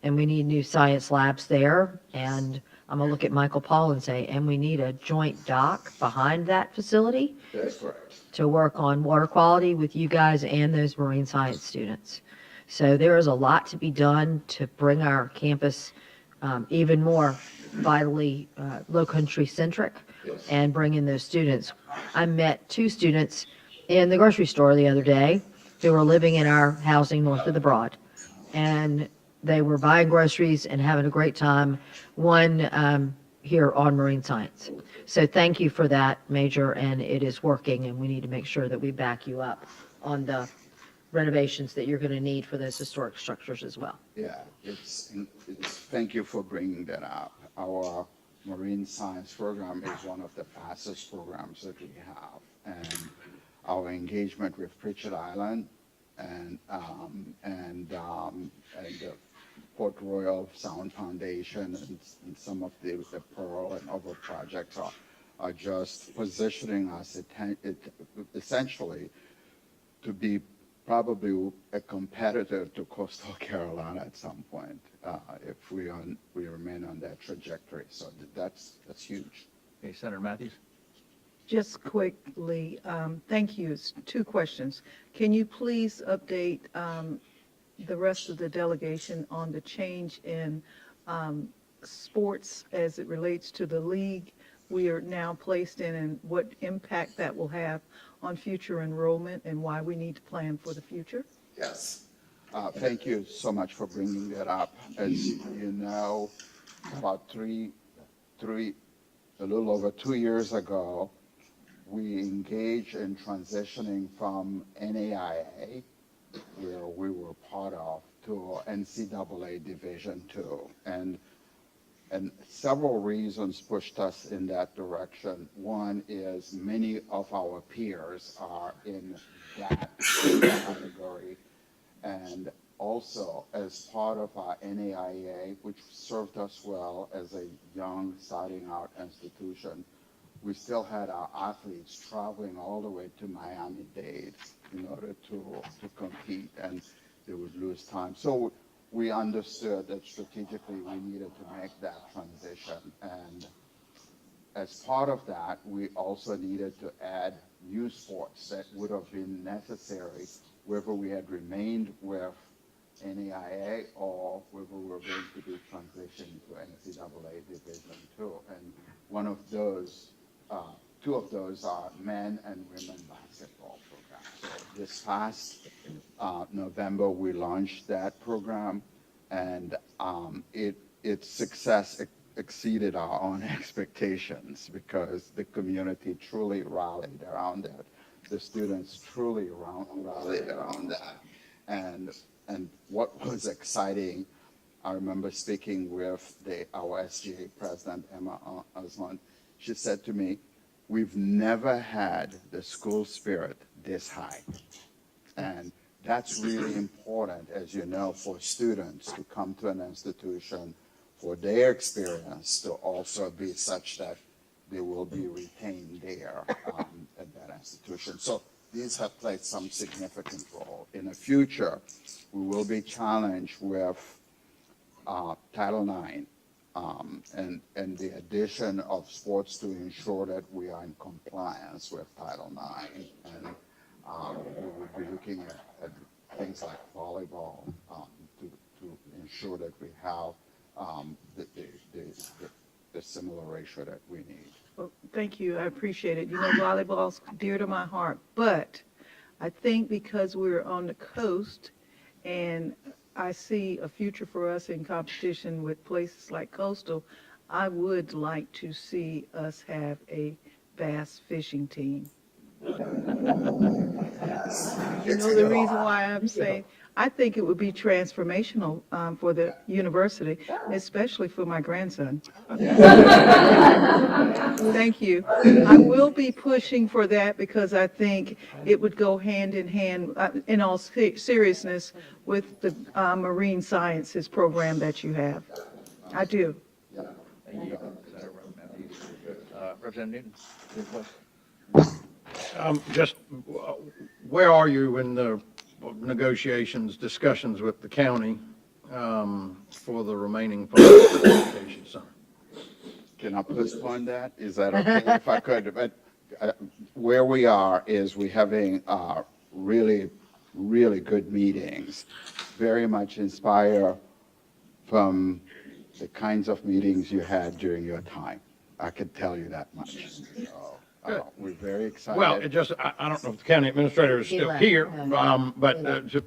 And we need new science labs there. And I'm going to look at Michael Paul and say, and we need a joint dock behind that facility That's correct. to work on water quality with you guys and those marine science students. So there is a lot to be done to bring our campus even more vitally low country centric and bring in those students. I met 2 students in the grocery store the other day who were living in our housing north of the Broad. And they were buying groceries and having a great time. One here on marine science. So thank you for that, Major, and it is working, and we need to make sure that we back you up on the renovations that you're going to need for those historic structures as well. Yeah, thank you for bringing that up. Our marine science program is one of the fastest programs that we have, and our engagement with Pritchard Island and the Port Royal Sound Foundation and some of the Pearl and other projects are just positioning us essentially to be probably a competitor to Coastal Carolina at some point if we remain on that trajectory. So that's huge. Okay, Senator Matthews? Just quickly, thank you. It's 2 questions. Can you please update the rest of the delegation on the change in sports as it relates to the league we are now placed in and what impact that will have on future enrollment and why we need to plan for the future? Yes. Thank you so much for bringing that up. As you know, about a little over 2 years ago, we engaged in transitioning from NAIA, where we were part of, to NCAA Division II. And several reasons pushed us in that direction. One is many of our peers are in that category. And also, as part of our NAIA, which served us well as a young, starting out institution, we still had our athletes traveling all the way to Miami-Dade in order to compete, and they would lose time. So we understood that strategically we needed to make that transition. And as part of that, we also needed to add new sports that would have been necessary whether we had remained with NAIA or whether we were going to be transitioning to NCAA Division II. And one of those, 2 of those are men and women basketball programs. So this past November, we launched that program, and its success exceeded our own expectations because the community truly rallied around it. The students truly rallied around that. And what was exciting, I remember speaking with our SGA president, Emma Osmond. She said to me, "We've never had the school spirit this high." And that's really important, as you know, for students to come to an institution, for their experience to also be such that they will be retained there at that institution. So these have played some significant role. In the future, we will be challenged with Title IX and the addition of sports to ensure that we are in compliance with Title IX. And we would be looking at things like volleyball to ensure that we have the similar ratio that we need. Well, thank you. I appreciate it. You know, volleyball's dear to my heart, but I think because we're on the coast and I see a future for us in competition with places like Coastal, I would like to see us have a bass fishing team. You know the reason why I'm saying, I think it would be transformational for the university, especially for my grandson. Thank you. I will be pushing for that because I think it would go hand in hand, in all seriousness, with the marine sciences program that you have. I do. Thank you, Senator Matthews. Representative Newton, your question? Just, where are you in the negotiations, discussions with the county for the remaining funds for the education center? Can I postpone that? Is that okay if I could? But where we are is we're having really, really good meetings, very much inspired from the kinds of meetings you had during your time. I can tell you that much. So, we're very excited. Well, it just, I don't know if the county administrator is still here, but,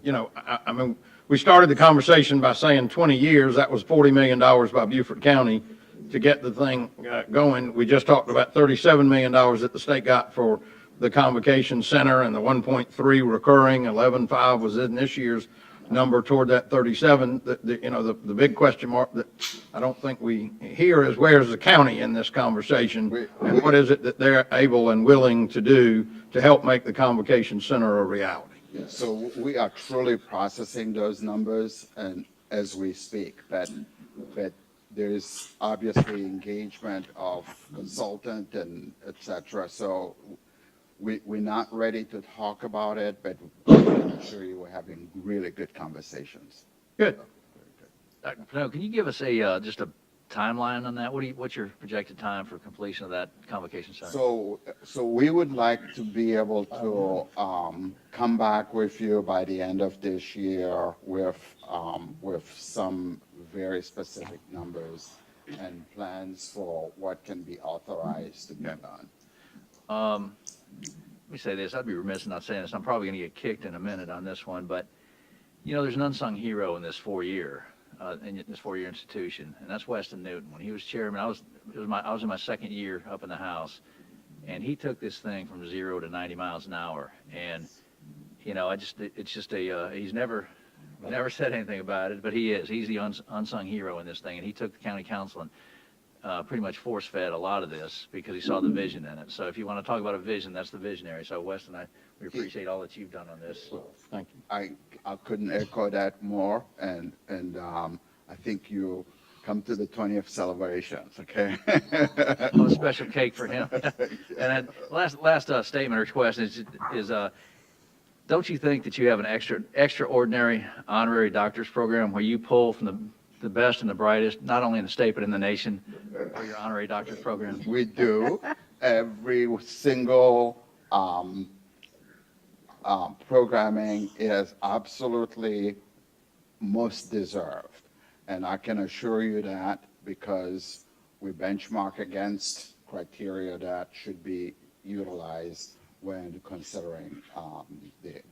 you know, I mean, we started the conversation by saying 20 years, that was $40 million by Beaufort County to get the thing going. We just talked about $37 million that the state got for the convocation center and the 1.3 recurring, 11.5 was in this year's number toward that 37. You know, the big question mark that I don't think we hear is where's the county in this conversation? And what is it that they're able and willing to do to help make the convocation center a reality? So we are truly processing those numbers and as we speak, but there is obviously engagement of consultant and et cetera. So we're not ready to talk about it, but I can assure you we're having really good conversations. Good. Dr. Pino, can you give us a, just a timeline on that? What's your projected time for completion of that convocation center? So we would like to be able to come back with you by the end of this year with some very specific numbers and plans for what can be authorized to be done. Let me say this, I'd be remiss in not saying this, I'm probably going to get kicked in a minute on this one, but, you know, there's an unsung hero in this four-year institution, and that's Weston Newton. When he was chairman, I was in my second year up in the House, and he took this thing from 0 to 90 miles an hour, and, you know, he's never said anything about it, but he's the unsung hero in this thing, and he took the county council and pretty much force-fed a lot of this because he saw the vision in it. So if you want to talk about a vision, that's the visionary. So Weston, we appreciate all that you've done on this. Thank you. I couldn't echo that more, and I think you come to the 20th celebrations, okay? A special cake for him. And then last statement or question is don't you think that you have an extraordinary honorary doctor's program where you pull from the best and the brightest, not only in the state but in the nation, for your honorary doctor's program? We do. Every single programming is absolutely most deserved. And I can assure you that because we benchmark against criteria that should be utilized when considering the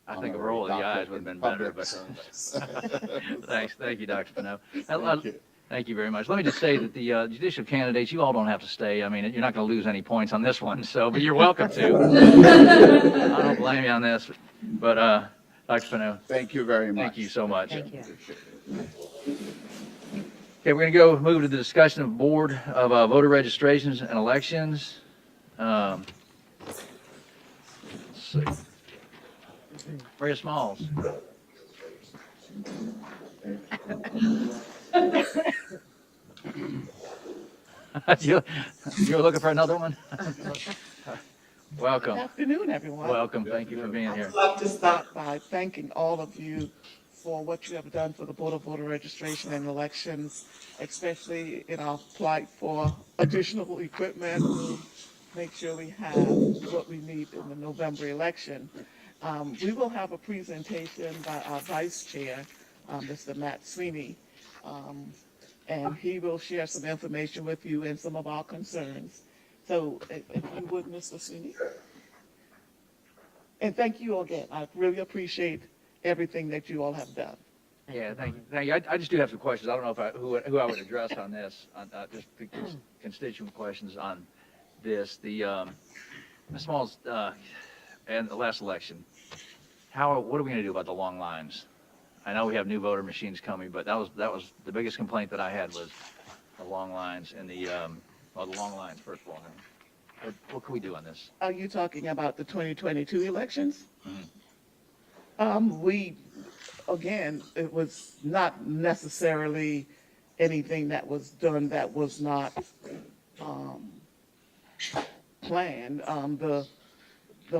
I think a roll of the eyes would have been better, but thanks. Thank you, Dr. Pino. Thank you very much. Let me just say that the judicial candidates, you all don't have to stay. I mean, you're not going to lose any points on this one, but you're welcome to. I don't blame you on this, but Dr. Pino. Thank you very much. Thank you so much. Thank you. Okay, we're going to move to the discussion of board of voter registrations and elections. Let's see. Maria Smalls. You're looking for another one? Welcome. Good afternoon, everyone. Welcome. Thank you for being here. I'd like to start by thanking all of you for what you have done for the Board of Voter Registration and Elections, especially in our plight for additional equipment to make sure we have what we need in the November election. We will have a presentation by our Vice Chair, Mr. Matt Sweeney, and he will share some information with you and some of our concerns. So if you would, Mr. Sweeney. And thank you again. I really appreciate everything that you all have done. Yeah, thank you. Thank you. I just do have some questions. I don't know if who I would address on this, just the constituent questions on this. Ms. Smalls, and the last election, what are we going to do about the long lines? I know we have new voter machines coming, but that was the biggest complaint that I had was the long lines and the long lines, first of all. What can we do on this? Are you talking about the 2022 elections? Mm-hmm. Again, it was not necessarily anything that was done that was not planned. The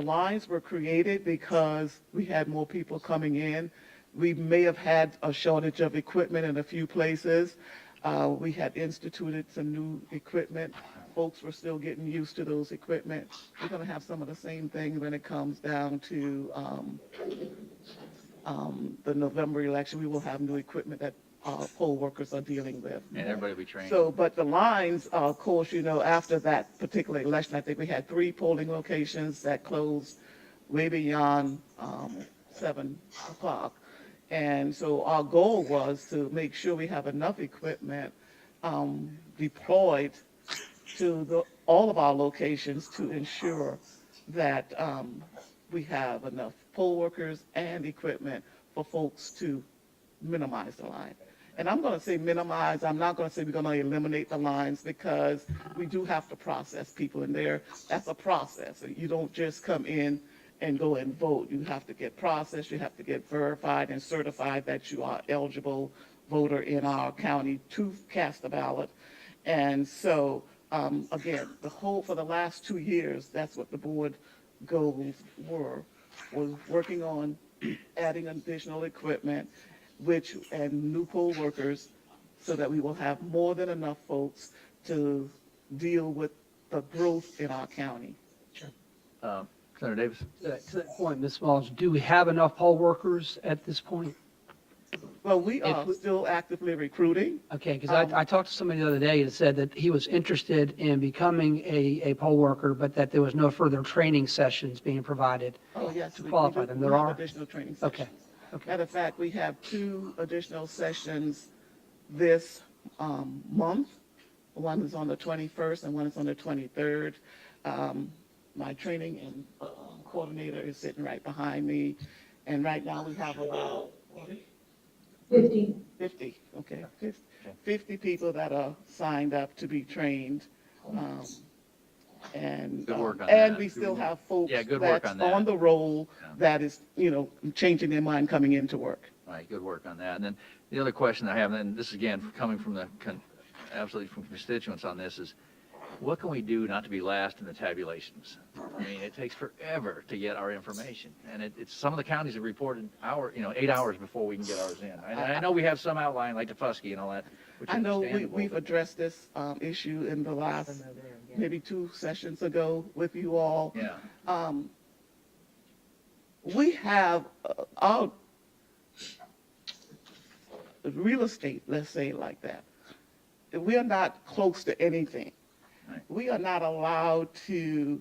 lines were created because we had more people coming in. We may have had a shortage of equipment in a few places. We had instituted some new equipment. Folks were still getting used to those equipment. We're going to have some of the same things when it comes down to the November election. We will have new equipment that poll workers are dealing with. And everybody will be trained. So, but the lines, of course, after that particular election, I think we had 3 polling locations that closed way beyond 7 o'clock. And so our goal was to make sure we have enough equipment deployed to all of our locations to ensure that we have enough poll workers and equipment for folks to minimize the line. And I'm going to say minimize. I'm not going to say we're going to eliminate the lines because we do have to process people in there. That's a process. You don't just come in and go and vote. You have to get processed. You have to get verified and certified that you are eligible voter in our county to cast a ballot. And so, again, for the last 2 years, that's what the board goals was working on adding additional equipment, and new poll workers, so that we will have more than enough folks to deal with the growth in our county. Senator Davis? To that point, Ms. Smalls, do we have enough poll workers at this point? Well, we are still actively recruiting. Okay, because I talked to somebody the other day that said that he was interested in becoming a poll worker, but that there was no further training sessions being provided to qualify them. There are additional training sessions. Okay. Matter of fact, we have 2 additional sessions this month. One is on the 21st and one is on the 23rd. My training and coordinator is sitting right behind me. And right now we have about 50, okay. 50 people that are signed up to be trained. And Good work on and that. we still have folks good work that's on that. on the roll that is, changing their mind coming into work. All right, good work on that. And then the other question I have, and this is again coming from absolutely from constituents on this, is what can we do not to be last in the tabulations? I mean, it takes forever to get our information, and it's some of the counties have reported 8 hours before we can get ours in. I know we have some outlying like Tufusky and all that, which is I know understandable, we've addressed this issue in the last maybe 2 sessions ago with you all. Yeah. We have our real estate, let's say it like that. We are not close to anything. Right. We are not allowed to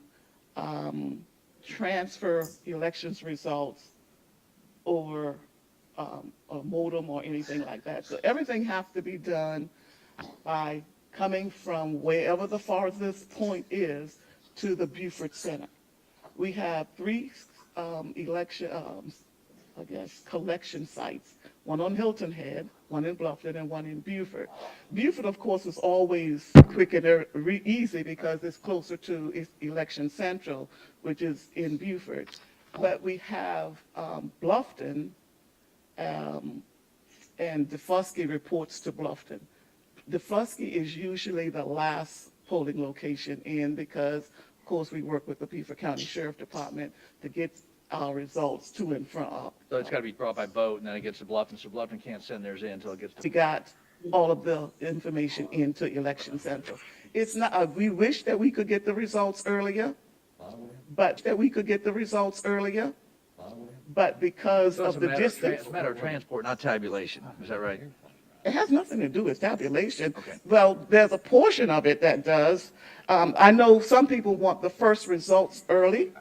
transfer elections results over a modem or anything like that. So everything has to be done by coming from wherever the farthest point is to the Beaufort Center. We have 3 collection sites, one on Hilton Head, one in Bluffton, and one in Beaufort. Beaufort, of course, is always quick and easy because it's closer to Election Central, which is in Beaufort. But we have Bluffton, and Tufusky reports to Bluffton. Tufusky is usually the last polling location in because, of course, we work with the Beaufort County Sheriff Department to get our results to and from. So it's got to be brought by boat, and then it gets to Bluffton, so Bluffton can't send theirs in until it gets to. We got all of the information into Election Central. It's not, we wish that we could get the results earlier, but because So it's of a the matter of, distance. it's a matter of transport, not tabulation. Is that right? It has nothing to do with tabulation. Okay. Well, there's a portion of it that does. I know some people want the first results early,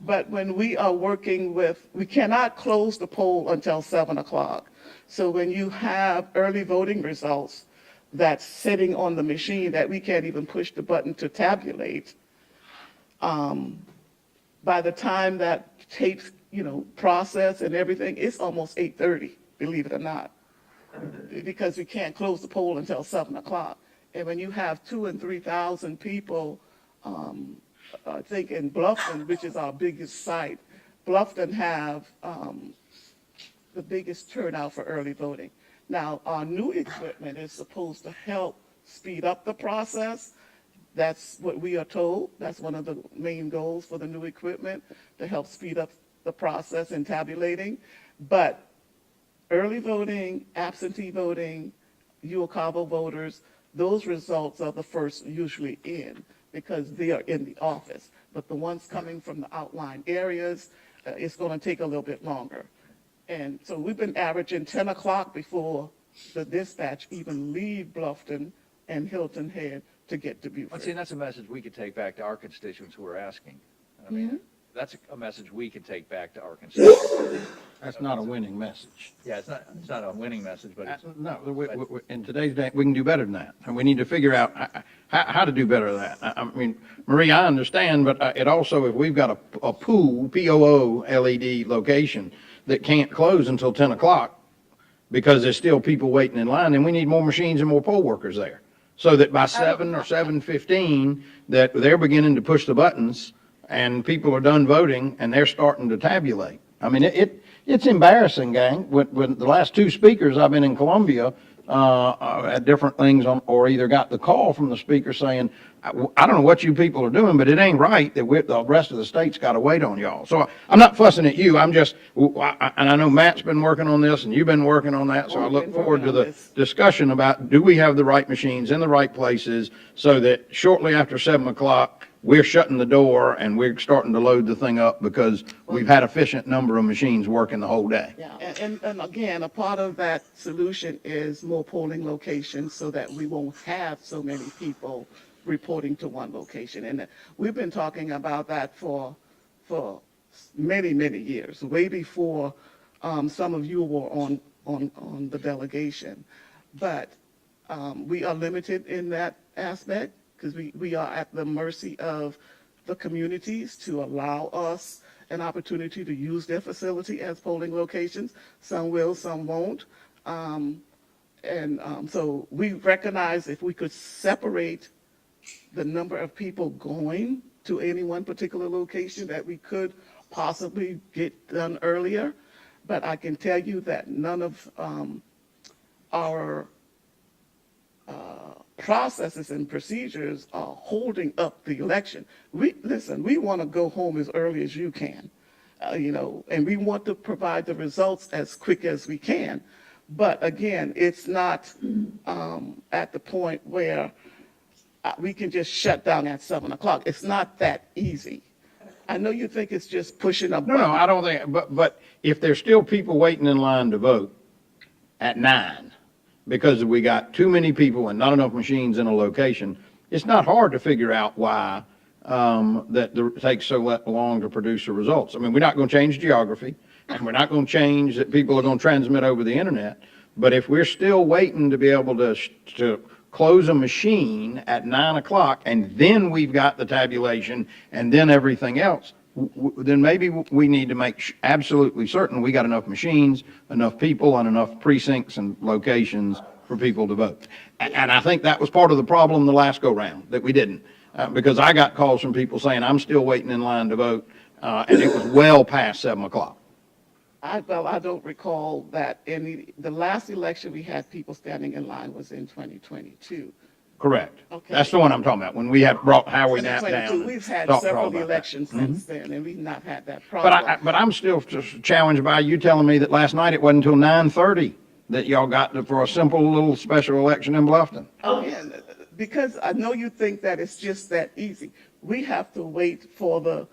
but when we are working with, we cannot close the poll until 7 o'clock. So when you have early voting results that's sitting on the machine that we can't even push the button to tabulate, by the time that tapes, process and everything, it's almost 8:30, believe it or not, because we can't close the poll until 7 o'clock. And when you have 2,000 and 3,000 people, I think in Bluffton, which is our biggest site, Bluffton have the biggest turnout for early voting. Now, our new equipment is supposed to help speed up the process. That's what we are told. That's one of the main goals for the new equipment, to help speed up the process in tabulating. But early voting, absentee voting, UOCAVO voters, those results are the first usually in because they are in the office. But the ones coming from the outlying areas, it's going to take a little bit longer. And so we've been averaging 10 o'clock before the dispatch even leave Bluffton and Hilton Head to get to Beaufort. Well, see, that's a message we could take back to our constituents who are asking. I mean, that's a message we could take back to our constituents. That's not a winning message. Yeah, it's not a winning message, but it's. No, in today's day, we can do better than that. And we need to figure out how to do better than that. I mean, Marie, I understand, but it also, if we've got a pool, POO LED location that can't close until 10 o'clock because there's still people waiting in line, then we need more machines and more poll workers there. So that by 7 or 7:15, that they're beginning to push the buttons and people are done voting and they're starting to tabulate. I mean, it's embarrassing, gang. When the last two speakers, I've been in Columbia at different things or either got the call from the speaker saying, I don't know what you people are doing, but it ain't right that the rest of the state's got to wait on y'all. So I'm not fussing at you. I'm just, and I know Matt's been working on this and you've been working on that. So I look forward to the discussion about, do we have the right machines in the right places so that shortly after 7 o'clock, we're shutting the door and we're starting to load the thing up because we've had efficient number of machines working the whole day. Yeah, and again, a part of that solution is more polling locations so that we won't have so many people reporting to one location. And we've been talking about that for many, many years, way before some of you were on the delegation. But we are limited in that aspect because we are at the mercy of the communities to allow us an opportunity to use their facility as polling locations. Some will, some won't. So we recognize if we could separate the number of people going to any one particular location, that we could possibly get done earlier. But I can tell you that none of our processes and procedures are holding up the election. We want to go home as early as you can, and we want to provide the results as quick as we can. But again, it's not at the point where we can just shut down at 7 o'clock. It's not that easy. I know you think it's just pushing a button. No, I don't think, but if there's still people waiting in line to vote at 9, because we got too many people and not enough machines in a location, it's not hard to figure out why it takes so long to produce the results. I mean, we're not going to change geography, and we're not going to change that people are going to transmit over the internet. But if we're still waiting to be able to close a machine at 9 o'clock, and then we've got the tabulation, and then everything else, then maybe we need to make absolutely certain we got enough machines, enough people, and enough precincts and locations for people to vote. And I think that was part of the problem the last go-round, that we didn't. Because I got calls from people saying, I'm still waiting in line to vote, and it was well past 7 o'clock. I don't recall that the last election we had people standing in line was in 2022. Correct. Okay. That's the one I'm talking about, when we had brought Howie Knapp 2022, down. we've and had talked all several about that. elections Mhm. since then, and we've not had that But problem. but I'm still just challenged by you telling me that last night it wasn't until 9:30 that y'all got for a simple little special election in Bluffton. Again, because I know you think that it's just that easy. We have to wait for the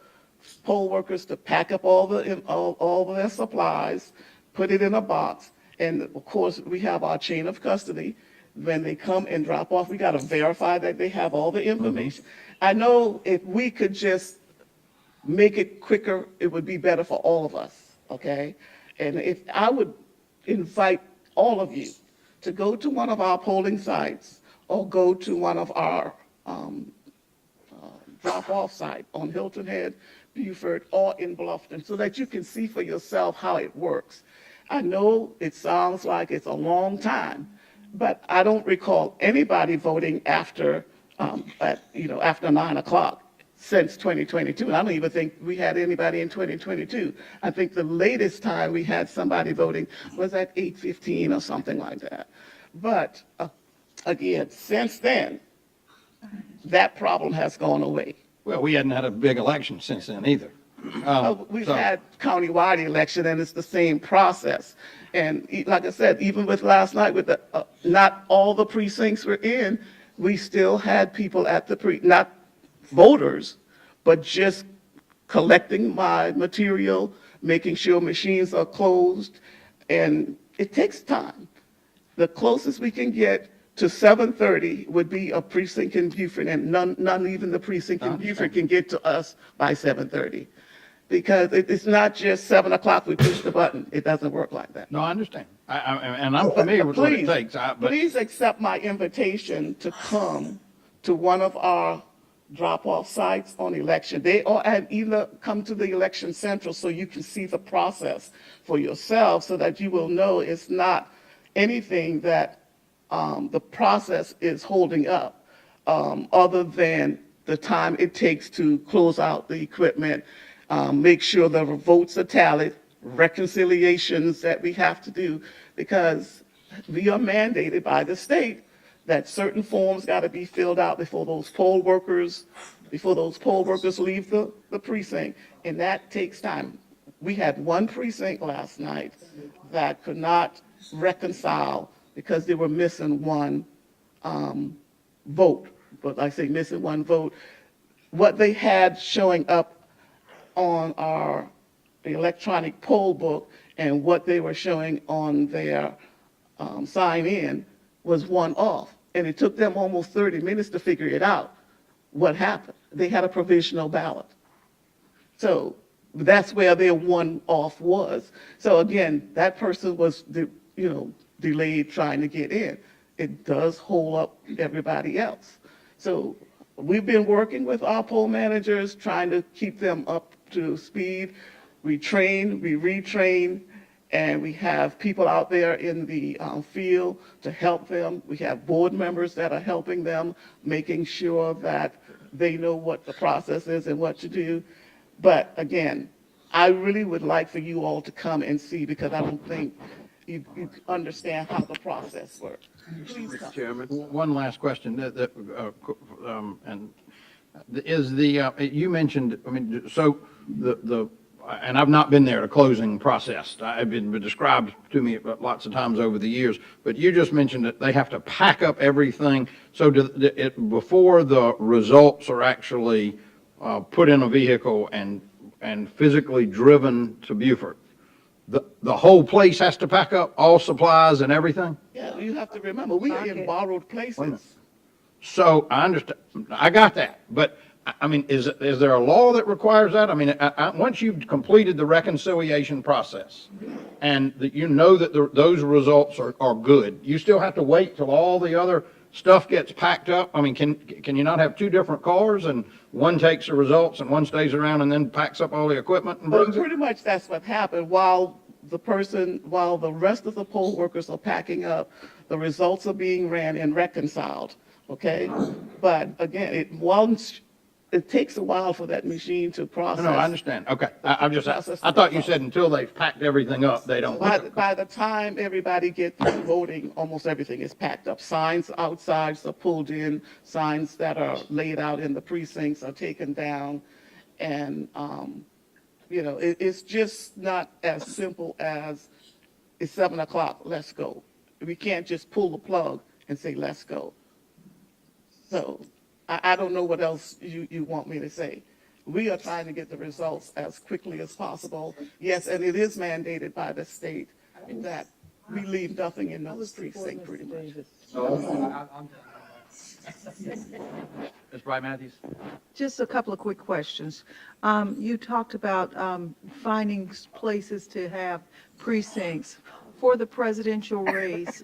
poll workers to pack up all of their supplies, put it in a box, and of course, we have our chain of custody. When they come and drop off, we got to verify that they have all the information. I know if we could just make it quicker, it would be better for all of us, okay? And if I would invite all of you to go to one of our polling sites or go to one of our drop-off site on Hilton Head, Beaufort, or in Bluffton, so that you can see for yourself how it works. I know it sounds like it's a long time, but I don't recall anybody voting after, after 9 o'clock since 2022. I don't even think we had anybody in 2022. I think the latest time we had somebody voting was at 8:15 or something like that. But again, since then, that problem has gone away. Well, we hadn't had a big election since then either. We've So- had countywide election, and it's the same process. And like I said, even with last night, with the, not all the precincts were in, we still had people at the not voters, but just collecting my material, making sure machines are closed, and it takes time. The closest we can get to 7:30 would be a precinct in Beaufort, and none even the precinct in Beaufort can get to us by 7:30. Because it's not just 7 o'clock, we push the button. It doesn't work like that. No, I understand. And I'm familiar with what it Please, takes. Please accept my invitation to come to one of our drop-off sites on election day, and either come to the election central so you can see the process for yourself, so that you will know it's not anything that the process is holding up, other than the time it takes to close out the equipment, make sure the votes are tallied, reconciliations that we have to do, because we are mandated by the state that certain forms got to be filled out before those poll workers leave the precinct, and that takes time. We had one precinct last night that could not reconcile because they were missing one vote. But I say missing one vote. What they had showing up on our electronic poll book and what they were showing on their sign-in was one off. And it took them almost 30 minutes to figure it out. What happened? They had a provisional ballot. So that's where their one off was. So again, that person was, delayed trying to get in. It does hold up everybody else. So we've been working with our poll managers, trying to keep them up to speed. We train, we retrain, and we have people out there in the field to help them. We have board members that are helping them, making sure that they know what the process is and what to do. But again, I really would like for you all to come and see, because I don't think you understand how the process works. Please come. Chairman. One last question, and is you mentioned, so and I've not been there to closing process. I've been described to me lots of times over the years, but you just mentioned that they have to pack up everything. So before the results are actually put in a vehicle and physically driven to Beaufort, the whole place has to pack up all supplies and everything? Yeah, you have to remember, we are in borrowed places. So I understand, I got that, but is there a law that requires that? Once you've completed the reconciliation process and that that those results are good, you still have to wait till all the other stuff gets packed up? Can you not have two different cars and one takes the results and one stays around and then packs up all the equipment and But brings it? pretty much that's what happened. While the rest of the poll workers are packing up, the results are being ran and reconciled, okay? But again, it takes a while for that machine to process. No, I understand. Okay. I'm just, Process I the thought you vote. said until they've packed everything up, they don't. By the time everybody gets through voting, almost everything is packed up. Signs outside are pulled in, signs that are laid out in the precincts are taken down. And, it's just not as simple as it's 7 o'clock, let's go. We can't just pull the plug and say, let's go. So I don't know what else you want me to say. We are trying to get the results as quickly as possible. Yes, and it is mandated by the state that we leave nothing in those precincts pretty much. Ms. Bright Matthews? Just a couple of quick questions. You talked about finding places to have precincts for the presidential race.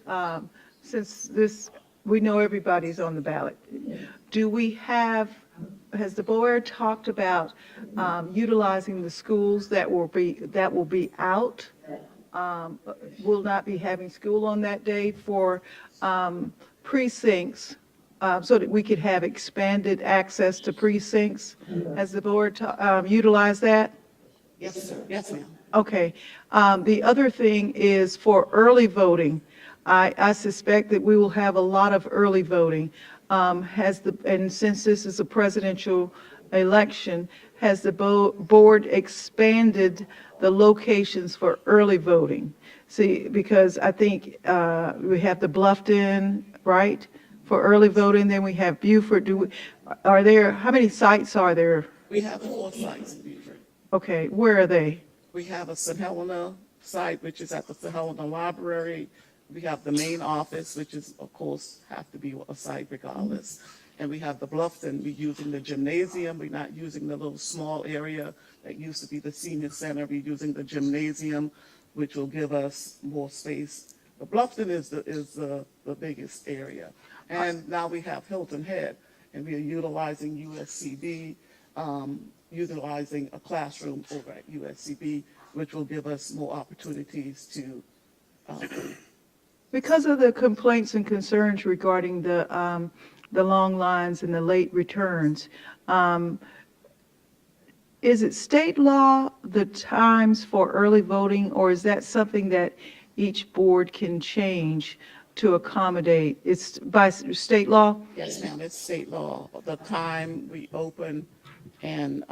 Since we know everybody's on the ballot. Do we have, has the board talked about utilizing the schools that will be out? Will not be having school on that day for precincts, so that we could have expanded access to precincts? Has the board utilized that? Yes, sir. Yes, ma'am. Okay. The other thing is for early voting. I suspect that we will have a lot of early voting. And since this is a presidential election, has the board expanded the locations for early voting? See, because I think we have the Bluffton, right, for early voting. Then we have Beaufort. How many sites are there? We have 4 sites in Beaufort. Okay, where are they? We have a St. Helena site, which is at the St. Helena Library. We have the main office, which is, of course, have to be a site regardless. And we have the Bluffton. We're using the gymnasium. We're not using the little small area that used to be the senior center. We're using the gymnasium, which will give us more space. The Bluffton is the biggest area. And now we have Hilton Head, and we are utilizing USCB, utilizing a classroom over at USCB, which will give us more opportunities to Because of the complaints and concerns regarding the long lines and the late returns, is it state law, the times for early voting, or is that something that each board can change to accommodate? It's by state law? Yes, ma'am, it's state law. The time we open, and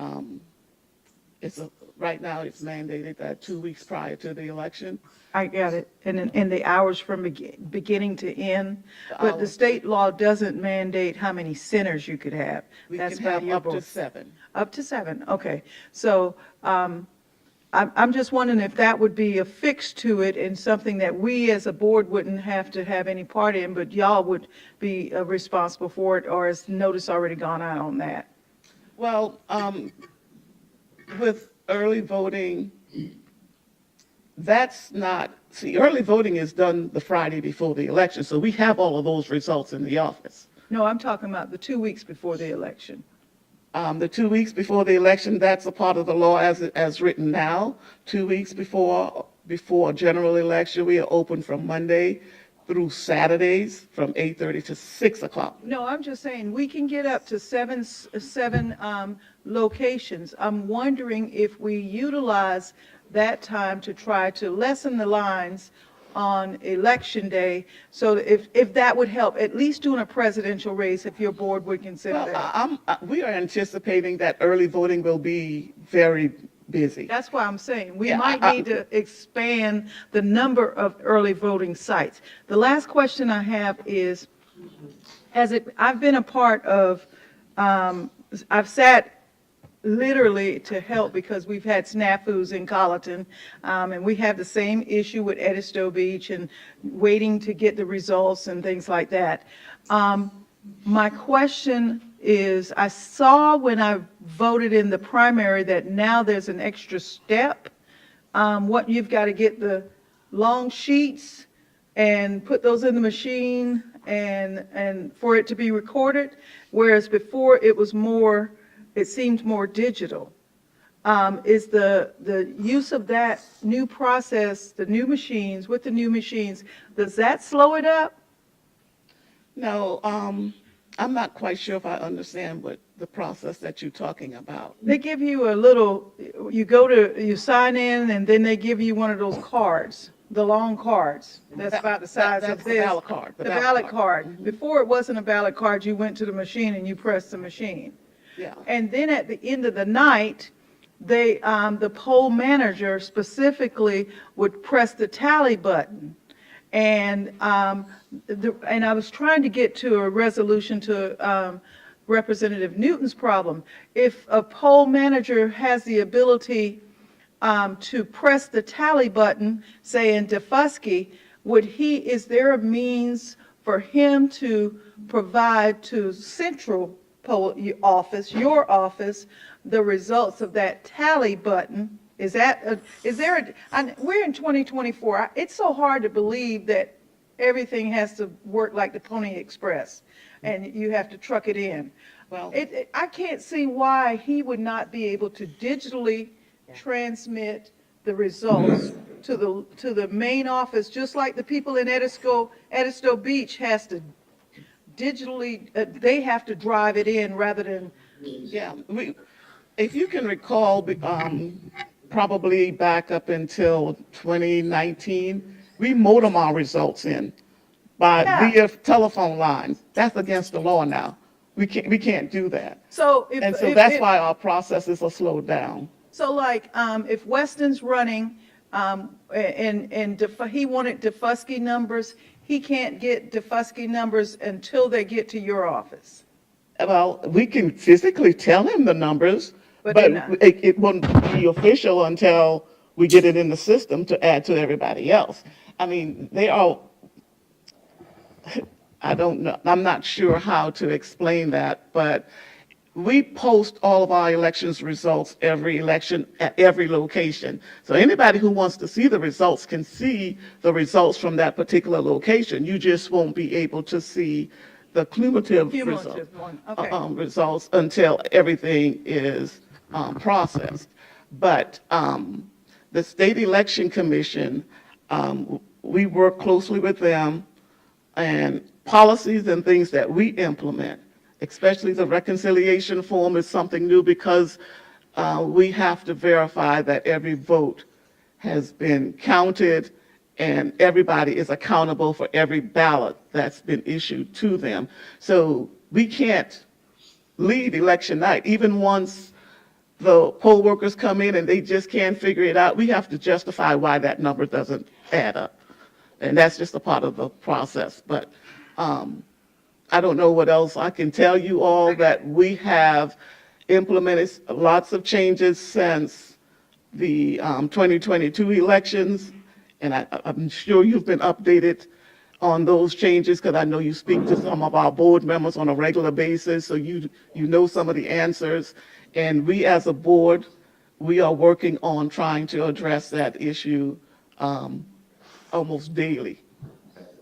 right now it's mandated that 2 weeks prior to the election. I got it. And the hours from beginning to end? But the state law doesn't mandate how many centers you could have. We That's can by have your up to board. 7. Up to 7, okay. So I'm just wondering if that would be a fix to it and something that we as a board wouldn't have to have any part in, but y'all would be responsible for it, or has notice already gone out on that? Well, with early voting, early voting is done the Friday before the election, so we have all of those results in the office. No, I'm talking about the 2 weeks before the election. The 2 weeks before the election, that's a part of the law as written now. 2 weeks before a general election, we are open from Monday through Saturdays from 8:30 to 6 o'clock. No, I'm just saying, we can get up to seven locations. I'm wondering if we utilize that time to try to lessen the lines on election day, so if that would help, at least doing a presidential race, if your board would consider that. We are anticipating that early voting will be very busy. That's why I'm saying, we Yeah, might need to expand the number of early voting sites. The last question I have is, I've been a part of, I've sat literally to help because we've had snafus in Colleton, and we have the same issue with Edisto Beach and waiting to get the results and things like that. My question is, I saw when I voted in the primary that now there's an extra step. What you've got to get the long sheets and put those in the machine and for it to be recorded, whereas before it seemed more digital. Is the use of that new process, the new machines, does that slow it up? No, I'm not quite sure if I understand what the process that you're talking about. They give you you sign in, and then they give you one of those cards, the long cards. That's about the size That's of the this. ballot card. The ballot card. Before it wasn't a ballot card, you went to the machine and you pressed the machine. Yeah. And then at the end of the night, the poll manager specifically would press the tally button. And, and I was trying to get to a resolution to Representative Newton's problem. If a poll manager has the ability to press the tally button, say in Defusky, is there a means for him to provide to central poll office, your office, the results of that tally button? We're in 2024. It's so hard to believe that everything has to work like the Pony Express and you have to truck it in. Well, I can't see why he would not be able to digitally transmit the results to the main office, just like the people in Edisto Beach has to digitally, they have to drive it in rather than. yeah, if you can recall, probably back up until 2019, we modem our results in via telephone line. That's against the law now. We can't do that. So that's why our processes are slowed down. So like, if Weston's running, he wanted Defusky numbers, he can't get Defusky numbers until they get to your office. Well, we can physically tell him the numbers, But but they're not. it won't be official until we get it in the system to add to everybody else. I mean, I don't know, I'm not sure how to explain that, but we post all of our elections results every election at every location. So anybody who wants to see the results can see the results from that particular location. You just won't be able to see the cumulative one, okay. results until everything is processed. But the State Election Commission, we work closely with them, and policies and things that we implement, especially the reconciliation form, is something new because we have to verify that every vote has been counted and everybody is accountable for every ballot that's been issued to them. So we can't leave election night. Even once the poll workers come in and they just can't figure it out, we have to justify why that number doesn't add up. And that's just a part of the process. But I don't know what else I can tell you all, that we have implemented lots of changes since the 2022 elections. And I'm sure you've been updated on those changes because I know you speak to some of our board members on a regular basis, so you know some of the answers. And we as a board, we are working on trying to address that issue almost daily.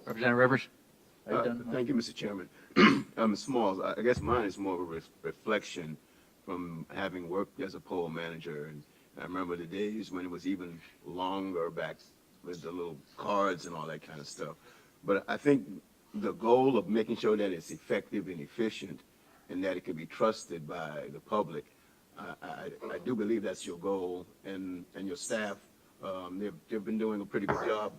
Representative Rivers? Thank you, Mr. Chairman. Ms. Smalls, I guess mine is more of a reflection from having worked as a poll manager. And I remember the days when it was even longer back with the little cards and all that kind of stuff. But I think the goal of making sure that it's effective and efficient and that it can be trusted by the public, I do believe that's your goal, and your staff, they've been doing a pretty good job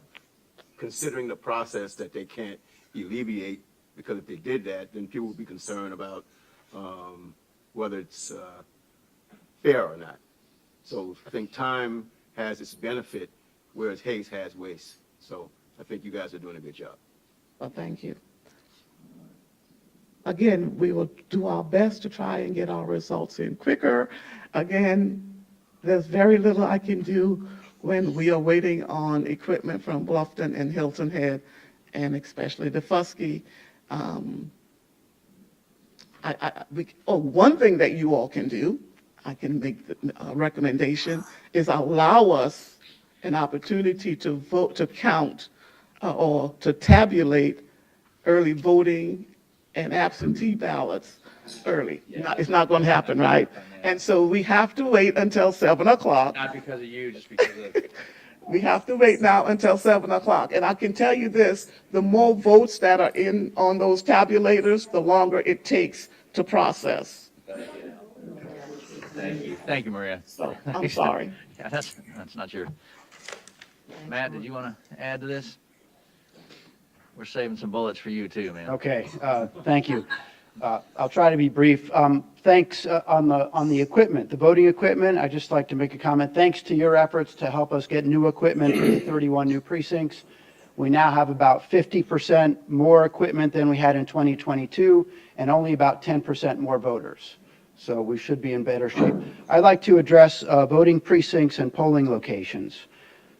considering the process that they can't alleviate, because if they did that, then people would be concerned about whether it's fair or not. So I think time has its benefit, whereas haste has waste. So I think you guys are doing a good job. Well, thank you. Again, we will do our best to try and get our results in quicker. Again, there's very little I can do when we are waiting on equipment from Bluffton and Hilton Head, and especially Defusky. One thing that you all can do, I can make a recommendation, is allow us an opportunity to vote, to count, or to tabulate early voting and absentee ballots early. It's not going to happen, right? And so we have to wait until 7 o'clock. Not because of you, just because of. We have to wait now until 7 o'clock. And I can tell you this, the more votes that are in on those tabulators, the longer it takes to process. Thank you. Thank you, Maria. So I'm sorry. Yeah, that's not your. Matt, did you want to add to this? We're saving some bullets for you too, man. Okay, thank you. I'll try to be brief. Thanks on the equipment, the voting equipment. I'd just like to make a comment. Thanks to your efforts to help us get new equipment for the 31 new precincts. We now have about 50% more equipment than we had in 2022 and only about 10% more voters. So we should be in better shape. I'd like to address voting precincts and polling locations.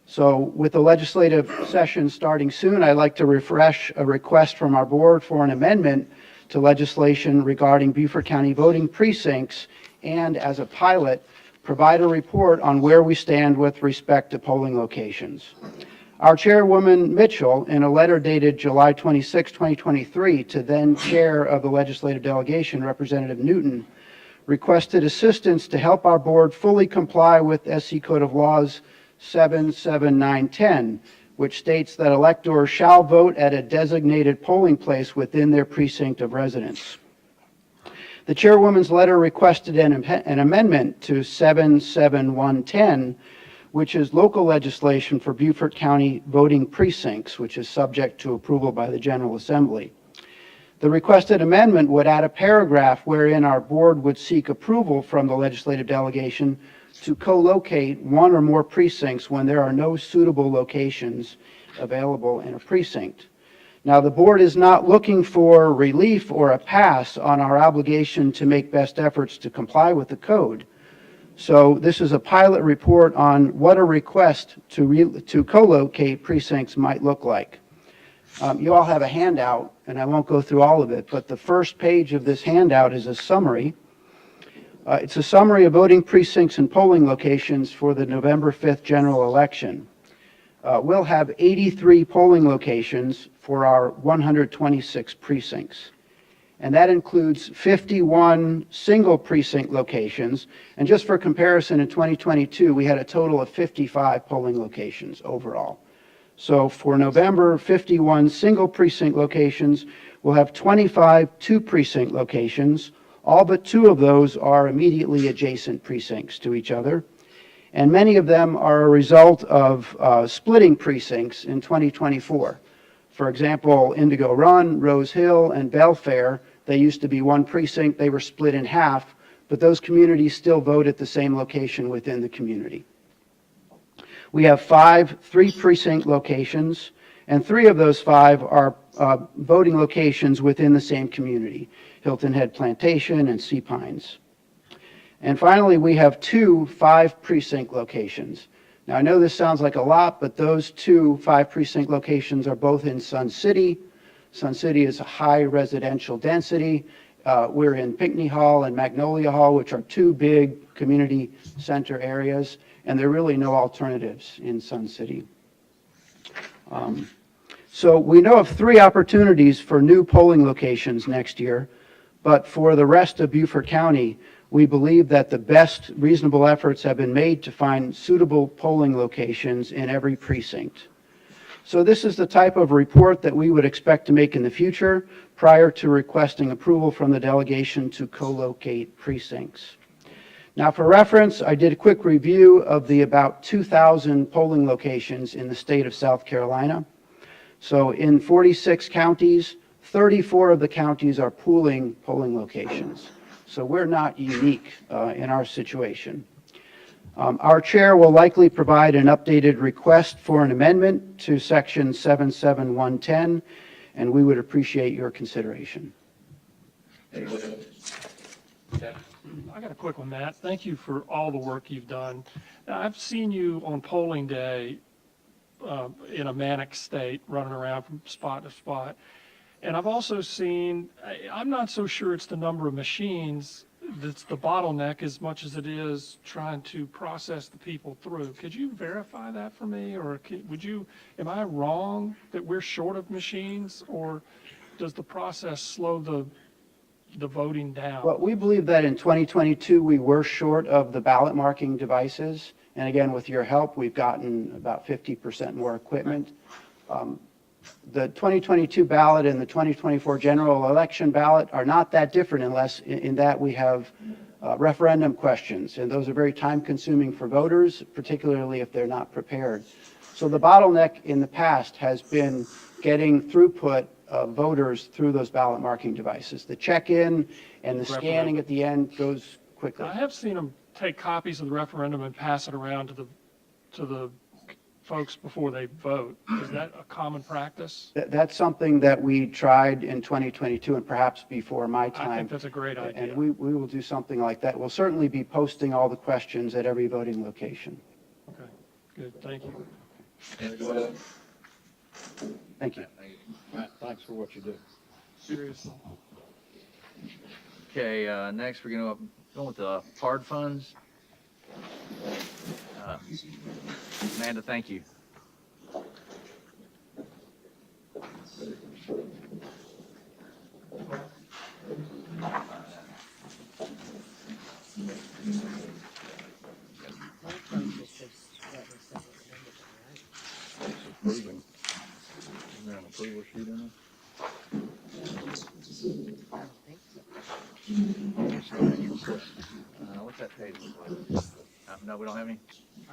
So with the legislative session starting soon, I'd like to refresh a request from our board for an amendment to legislation regarding Beaufort County voting precincts and, as a pilot, provide a report on where we stand with respect to polling locations. Our chairwoman Mitchell, in a letter dated July 26, 2023, to then chair of the legislative delegation, Representative Newton, requested assistance to help our board fully comply with SC Code of Laws 77910, which states that electors shall vote at a designated polling place within their precinct of residence. The chairwoman's letter requested an amendment to 77110, which is local legislation for Beaufort County voting precincts, which is subject to approval by the General Assembly. The requested amendment would add a paragraph wherein our board would seek approval from the legislative delegation to co-locate one or more precincts when there are no suitable locations available in a precinct. Now, the board is not looking for relief or a pass on our obligation to make best efforts to comply with the code. So this is a pilot report on what a request to co-locate precincts might look like. You all have a handout, and I won't go through all of it, but the first page of this handout is a summary. It's a summary of voting precincts and polling locations for the November 5th general election. We'll have 83 polling locations for our 126 precincts. And that includes 51 single precinct locations. And just for comparison, in 2022, we had a total of 55 polling locations overall. So for November, 51 single precinct locations. We'll have 25 two-precinct locations. All but 2 of those are immediately adjacent precincts to each other. And many of them are a result of splitting precincts in 2024. For example, Indigo Run, Rose Hill, and Belfair, they used to be one precinct. They were split in half, but those communities still vote at the same location within the community. We have 5 3-precinct locations, and 3 of those 5 are voting locations within the same community, Hilton Head Plantation and Sea Pines. And finally, we have 2 5-precinct locations. Now, I know this sounds like a lot, but those 2 5-precinct locations are both in Sun City. Sun City is a high residential density. We're in Pinckney Hall and Magnolia Hall, which are 2 big community center areas, and there are really no alternatives in Sun City. So we know of 3 opportunities for new polling locations next year, but for the rest of Beaufort County, we believe that the best reasonable efforts have been made to find suitable polling locations in every precinct. So this is the type of report that we would expect to make in the future prior to requesting approval from the delegation to co-locate precincts. Now, for reference, I did a quick review of the about 2,000 polling locations in the state of South Carolina. So in 46 counties, 34 of the counties are pooling polling locations. So we're not unique in our situation. Our chair will likely provide an updated request for an amendment to section 77110, and we would appreciate your consideration. I got a quick one, Matt. Thank you for all the work you've done. I've seen you on polling day in a manic state, running around from spot to spot. And I've also seen, I'm not so sure it's the number of machines that's the bottleneck as much as it is trying to process the people through. Could you verify that for me? Or am I wrong that we're short of machines, or does the process slow the voting down? Well, we believe that in 2022, we were short of the ballot marking devices, And again, with your help, we've gotten about 50% more equipment. The 2022 ballot and the 2024 general election ballot are not that different unless in that we have referendum questions, and those are very time-consuming for voters, particularly if they're not prepared. So the bottleneck in the past has been getting throughput of voters through those ballot marking devices. The check-in and the scanning at the end goes quickly. I have seen them take copies of the referendum and pass it around to the folks before they vote. Is that a common practice? That's something that we tried in 2022 and perhaps before my time. I think that's a great idea. And we will do something like that. We'll certainly be posting all the questions at every voting location. Okay, good, thank you. Thank you. Matt, thanks for what you do. Seriously. Okay, next we're going to go with the PARD funds. Amanda, thank you. Approving. Is there an approval sheet in there? What's that page look like? No, we don't have any?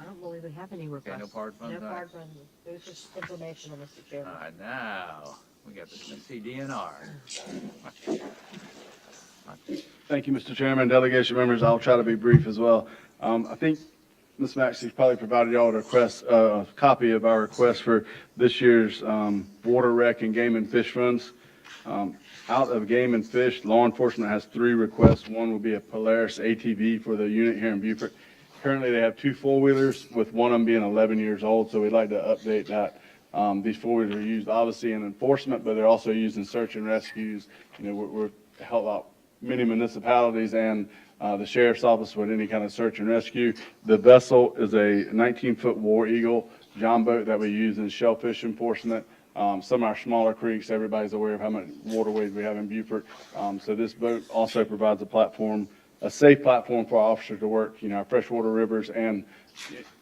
I don't believe we have any requests. Okay, no PARD funds? No All right. PARD funds. There's just information, Mr. Chairman. All right, now, we got the CDNR. Thank you, Mr. Chairman, delegation members. I'll try to be brief as well. I think Ms. Maxey's probably provided y'all a copy of our request for this year's water rec and game and fish funds. Out of game and fish, law enforcement has 3 requests. One will be a Polaris ATV for the unit here in Beaufort. Currently, they have 2 four-wheelers, with one of them being 11 years old, so we'd like to update that. These four-wheelers are used obviously in enforcement, but they're also used in search and rescues. You know, we're help out many municipalities and the sheriff's office with any kind of search and rescue. The vessel is a 19-foot War Eagle John boat that we use in shellfish enforcement. Some of our smaller creeks, everybody's aware of how much waterways we have in Beaufort. So this boat also provides a platform, a safe platform for our officers to work, you know, our freshwater rivers and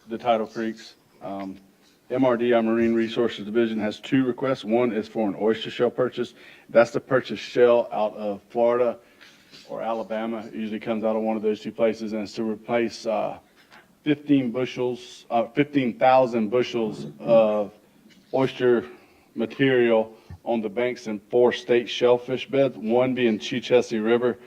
the tidal creeks. MRD, our Marine Resources Division, has 2 requests. One is for an oyster shell purchase. That's to purchase shell out of Florida or Alabama. It usually comes out of one of those 2 places, and it's to replace 15,000 bushels of oyster material on the banks in 4 state shellfish beds, one being Cheechesee River,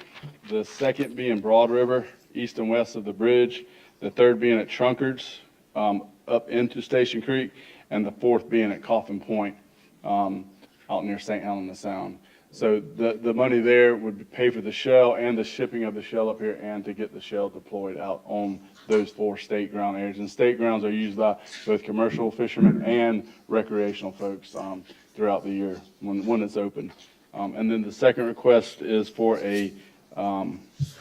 the second being Broad River, east and west of the bridge, the third being at Trunkards, up into Station Creek, and the fourth being at Coffin Point, out near St. Helena Sound. So the money there would pay for the shell and the shipping of the shell up here and to get the shell deployed out on those 4 state ground areas. And state grounds are used by both commercial fishermen and recreational folks throughout the year when it's open. And then the second request is for a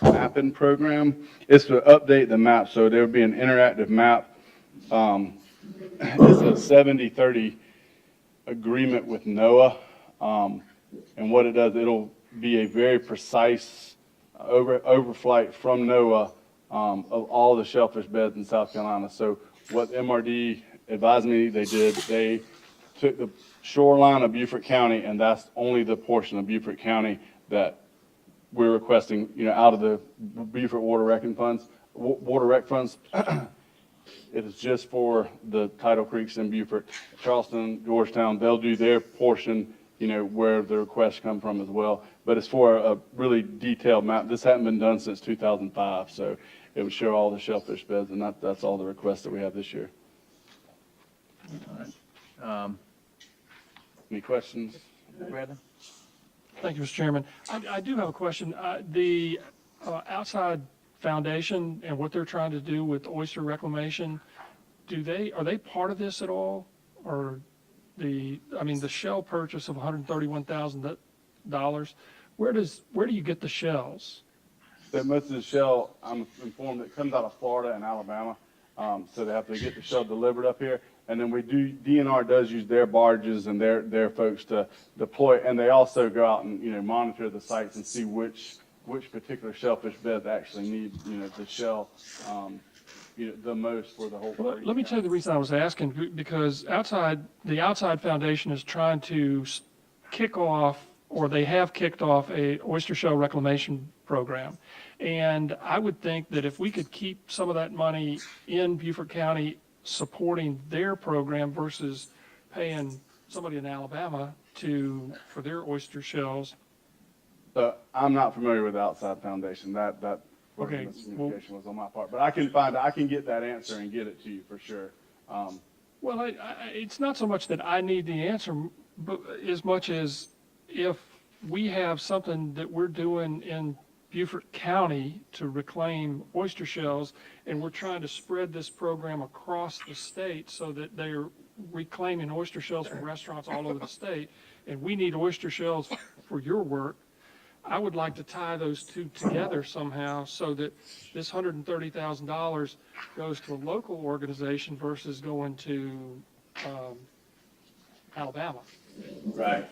mapping program. It's to update the map, so there would be an interactive map. It's a 70-30 agreement with NOAA. And what it does, it'll be a very precise overflight from NOAA of all the shellfish beds in South Carolina. So what MRD advised me they did, they took the shoreline of Beaufort County, and that's only the portion of Beaufort County that we're requesting, you know, out of the Beaufort water rec funds. It is just for the tidal creeks in Beaufort. Charleston, Georgetown, they'll do their portion, you know, where the requests come from as well. But it's for a really detailed map. This hadn't been done since 2005, so it would show all the shellfish beds, and that's all the requests that we have this year. All right. Any questions? Brandon? Thank you, Mr. Chairman. I do have a question. The outside foundation and what they're trying to do with oyster reclamation, are they part of this at all? Or the shell purchase of $131,000, where do you get the shells? So most of the shell, I'm informed, it comes out of Florida and Alabama. So they have to get the shell delivered up here. And then DNR does use their barges and their folks to deploy, and they also go out and, you know, monitor the sites and see which particular shellfish beds actually need, you know, the shell, the most for the whole. Well, let me tell you the reason I was asking, because the outside foundation is trying to kick off, or they have kicked off a oyster shell reclamation program. And I would think that if we could keep some of that money in Beaufort County supporting their program versus paying somebody in Alabama for their oyster shells. So I'm not familiar with the outside foundation. That Okay, miscommunication was on my part, but I can get that answer and get it to you for sure. Well, it's not so much that I need the answer, but as much as if we have something that we're doing in Beaufort County to reclaim oyster shells, and we're trying to spread this program across the state so that they're reclaiming oyster shells from restaurants all over the state, and we need oyster shells for your work, I would like to tie those two together somehow so that this $130,000 goes to a local organization versus going to Alabama. Right.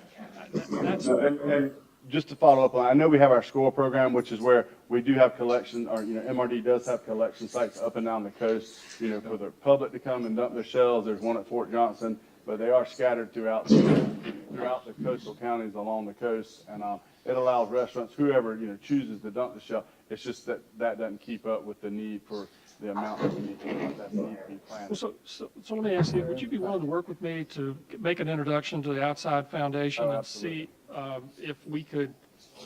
That's, And just to follow up on, I know we have our SCORE program, which is where we do have collection, or, MRD does have collection sites up and down the coast, for the public to come and dump their shells. There's one at Fort Johnson, but they are scattered throughout the coastal counties along the coast. And it allows restaurants, whoever, chooses to dump the shell. It's just that doesn't keep up with the need for the amount that we need to be planted. so let me ask you, would you be willing to work with me to make an introduction to the outside foundation Oh, and absolutely. see if we could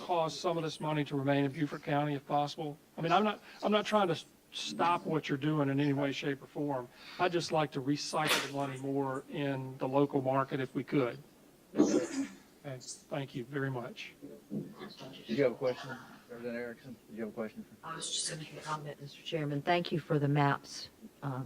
cause some of this money to remain in Beaufort County if possible? I mean, I'm not trying to stop what you're doing in any way, shape, or form. I'd just like to recycle the money more in the local market if we could. Okay, thank you very much. Did you have a question, Representative Erickson? Did you have a question? I was just going to make a comment, Mr. Chairman. Thank you for the maps,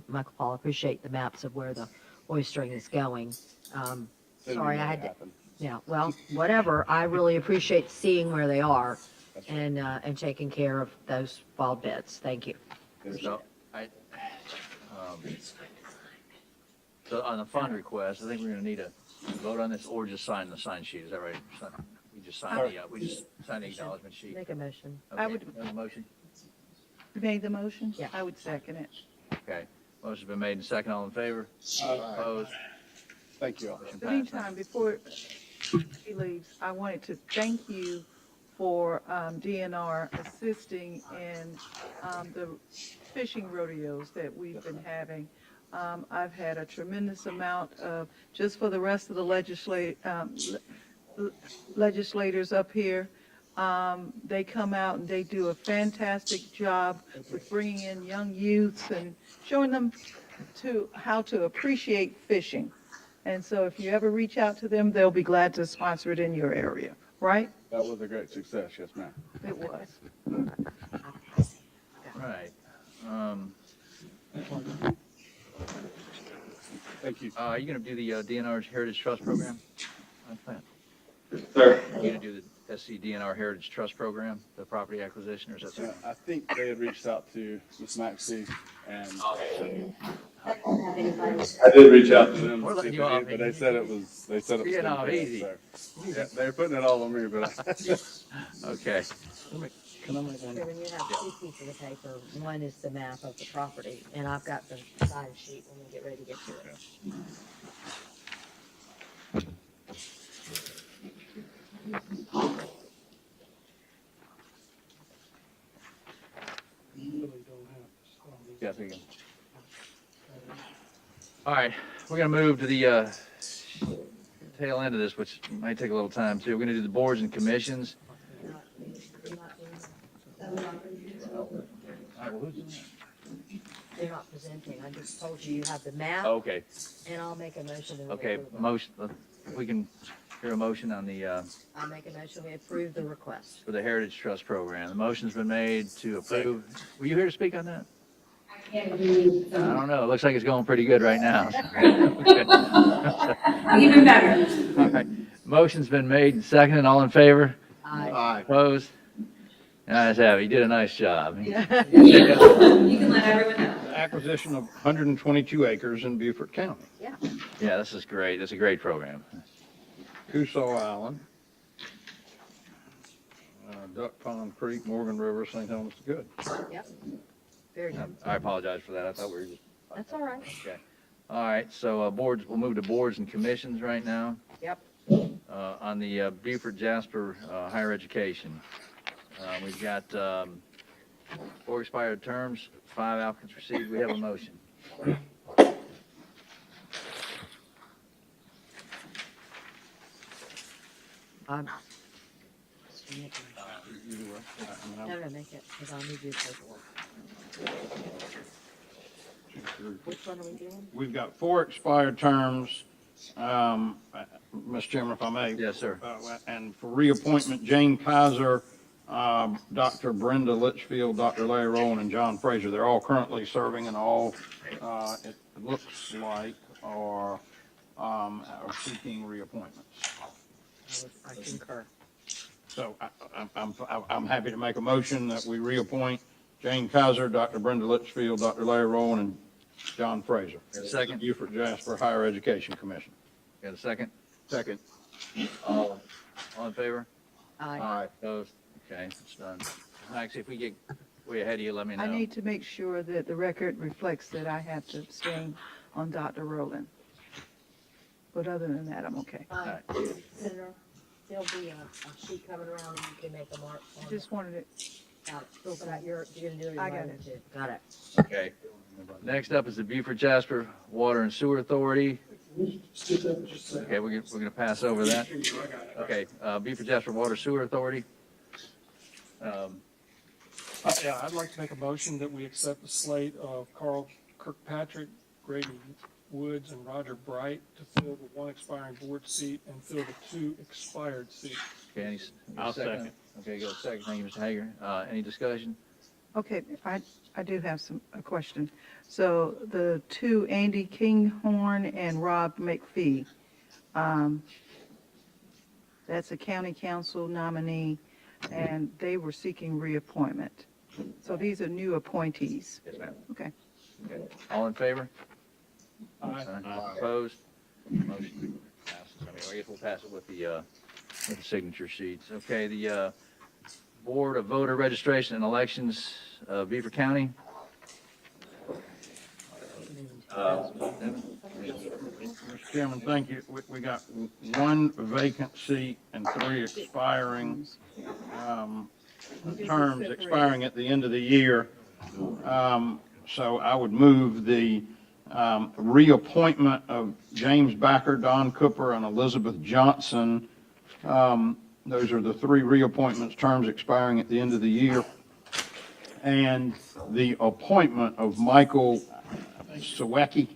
Michael Paul. I appreciate the maps of where the oystering is going. Sorry, I had to, yeah, well, whatever. I really appreciate seeing where they are and taking care of those wild beds. Thank you. So, so on the fund request, I think we're gonna need a vote on this or just sign the sign sheet. Is that right? We just sign the acknowledgement sheet. Make a motion. Okay. I would- Have a motion? You made the motion? Yeah. I would second it. Okay. Motion's been made and second. All in favor? Opposed? Thank you all. Motion In the passed. meantime, before he leaves, I wanted to thank you for DNR assisting in the fishing rodeos that we've been having. I've had a tremendous amount of, just for the rest of the legislators up here, they come out and they do a fantastic job with bringing in young youths and showing them how to appreciate fishing. And so if you ever reach out to them, they'll be glad to sponsor it in your area, right? That was a great success, yes, ma'am. It was. Right. Thank you. Are you gonna do the DNR's Heritage Trust Program? Sir. Are you gonna do the SC DNR Heritage Trust Program, the property acquisition, or is that something? I think they had reached out to Ms. Maxey, and I did reach out to them, We're to see letting if you off but they said it was You're taken not care of, easy. so. Yeah, they're putting it all on me, but Okay. Can I make one? Chairman, you have two pieces of paper. One is the map of the property, and I've got the sign sheet when we get ready to get to it. Yes, we can. All right, we're gonna move to the tail end of this, which might take a little time too. We're gonna do the boards and commissions. All right, well, who's? They're not presenting. I just told you you have the map, Okay, and I'll make a motion. and we okay, approve it. motion, we can hear a motion on the, I'll make a motion. We approve the request. for the Heritage Trust Program. The motion's been made to approve. Were you here to speak on that? I don't know. It looks like it's going pretty good right now. Even better. All right. Motion's been made and seconded. All in favor? Aye. Opposed? Ayes have it. You did a nice job. You can let everyone know. Acquisition of 122 acres in Beaufort County. Yeah. Yeah, this is great. This is a great program. Cusau Island, Duck Pond Creek, Morgan River, St. Helens, good. Yep. Very good. I apologize for that. I thought we were just. That's all right. Okay. All right, so boards, we'll move to boards and commissions right now. Yep. On the Beaufort Jasper Higher Education. We've got 4 expired terms, 5 applicants received. We have a motion. No, make it, because I'll need you to paperwork. Which one are we doing? We've got 4 expired terms, Mr. Chairman, if I may. Yes, sir. And for reappointment, Jane Kaiser, Dr. Brenda Litchfield, Dr. Larry Rowland, and John Fraser. They're all currently serving and all, it looks like, are seeking reappointments. I concur. So I'm happy to make a motion that we reappoint Jane Kaiser, Dr. Brenda Litchfield, Dr. Larry Rowland, and John Fraser. Second. Beaufort Jasper Higher Education Commission. Got a second? Second. All in favor? Aye. Opposed? Okay, it's done. Actually, if we get way ahead of you, let me know. I need to make sure that the record reflects that I have to abstain on Dr. Rowland. But other than that, I'm okay. Senator, there'll be a sheet coming around and you can make a mark on I it. just wanted it, Got it. You're gonna do it. I got right it. Got it. Okay. Next up is the Beaufort Jasper Water and Sewer Authority. Okay, we're gonna pass over that. Okay, Beaufort Jasper Water Sewer Authority. Yeah, I'd like to make a motion that we accept the slate of Carl Kirkpatrick, Grady Woods, and Roger Bright to fill the 1 expiring board seat and fill the 2 expired seats. Okay, I'll second. Okay, go second. Thank you, Mr. Hager. Any discussion? okay, I do have a question. So the 2, Andy Kinghorn and Rob McPhee, that's a county council nominee, and they were seeking reappointment. So these are new appointees. Yes, ma'am. Okay. Okay. All in favor? Aye. Opposed? Motion passes. I mean, I guess we'll pass it with the signature sheets. Okay, the Board of Voter Registration and Elections, Beaufort County. Mr. Chairman, thank you. We got 1 vacant seat and 3 expiring, terms expiring at the end of the year. So I would move the reappointment of James Backer, Don Cooper, and Elizabeth Johnson. Those are the 3 reappointments, terms expiring at the end of the year. And the appointment of Michael Sawicki.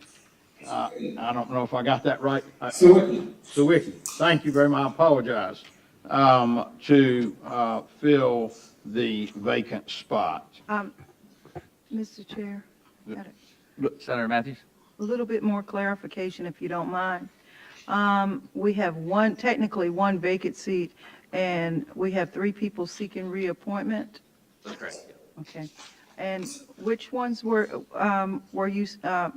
I don't know if I got that right. Sawicki. Thank you very much. I apologize. To fill the vacant spot. Mr. Chair, got it. Senator Matthews? A little bit more clarification, if you don't mind. We have technically one vacant seat, and we have 3 people seeking reappointment. That's correct. Okay. And which ones were you, the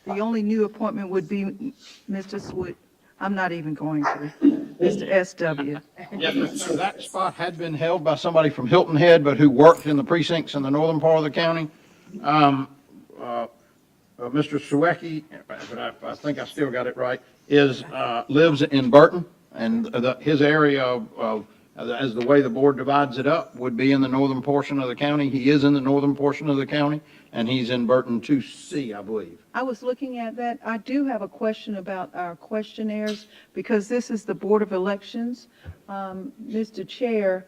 only new appointment would be Mr. Sweet, I'm not even going to, Mr. SW. Yes, so that spot had been held by somebody from Hilton Head, but who worked in the precincts in the northern part of the county. Mr. Sawicki, but I think I still got it right, lives in Burton, and his area of as the way the board divides it up would be in the northern portion of the county. He is in the northern portion of the county, and he's in Burton 2C, I believe. I was looking at that. I do have a question about our questionnaires, because this is the Board of Elections. Mr. Chair,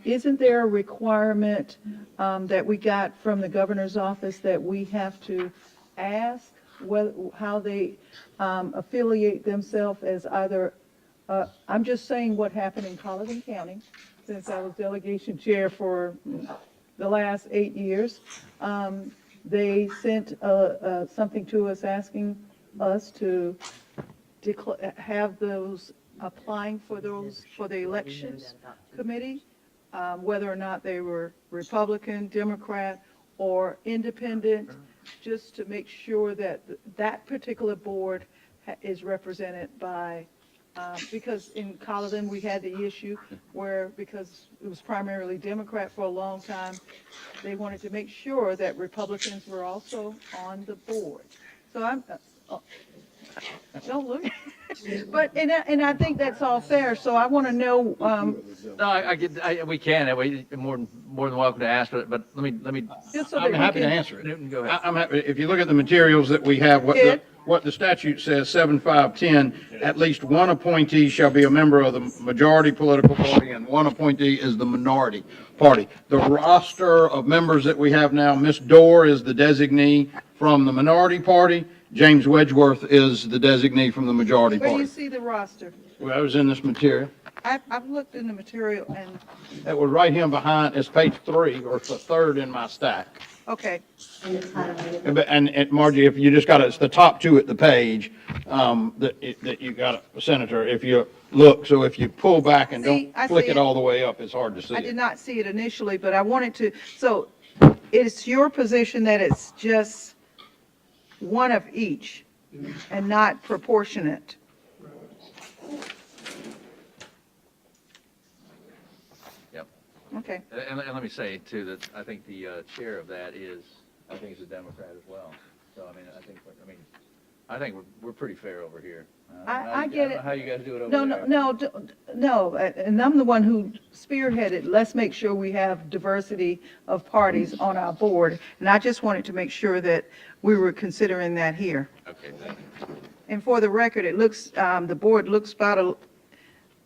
isn't there a requirement that we got from the governor's office that we have to ask how they affiliate themselves as either, I'm just saying what happened in Colleton County, since I was delegation chair for the last 8 years. They sent something to us asking us to have those applying for the elections committee, whether or not they were Republican, Democrat, or independent, just to make sure that that particular board is represented by Because in Colleton, we had the issue where, because it was primarily Democrat for a long time, they wanted to make sure that Republicans were also on the board. So don't look. But, and I think that's all fair, so I want to know, No, we can, more than welcome to ask, but let me, just so that I'm we happy to can. answer it. Newton, go ahead. I'm happy, if you look at the materials that we have, Ed? what the statute says, 7510, at least one appointee shall be a member of the majority political party and one appointee is the minority party. The roster of members that we have now, Ms. Dorr is the designee from the minority party. James Wedgeworth is the designee from the majority Where do you party. see the roster? Well, that was in this material. I've looked in the material and, That was right here behind, it's page 3, or it's the third in my stack. okay, And Margie, if you just got it, it's the top two at the page, that you got a senator, if you look, so if you pull back and See, don't I flick see it it. all the way up, it's hard to see I did it. not see it initially, but I wanted to, so it's your position that it's just one of each and not proportionate? Yep. Okay. And let me say too, that I think the chair of that is a Democrat as well. So, I think we're pretty fair over here. I get don't know it. how you guys do it over No, there. no, and I'm the one who spearheaded, let's make sure we have diversity of parties on our board. And I just wanted to make sure that we were considering that here. Okay, thank you. And for the record, it looks, the board looks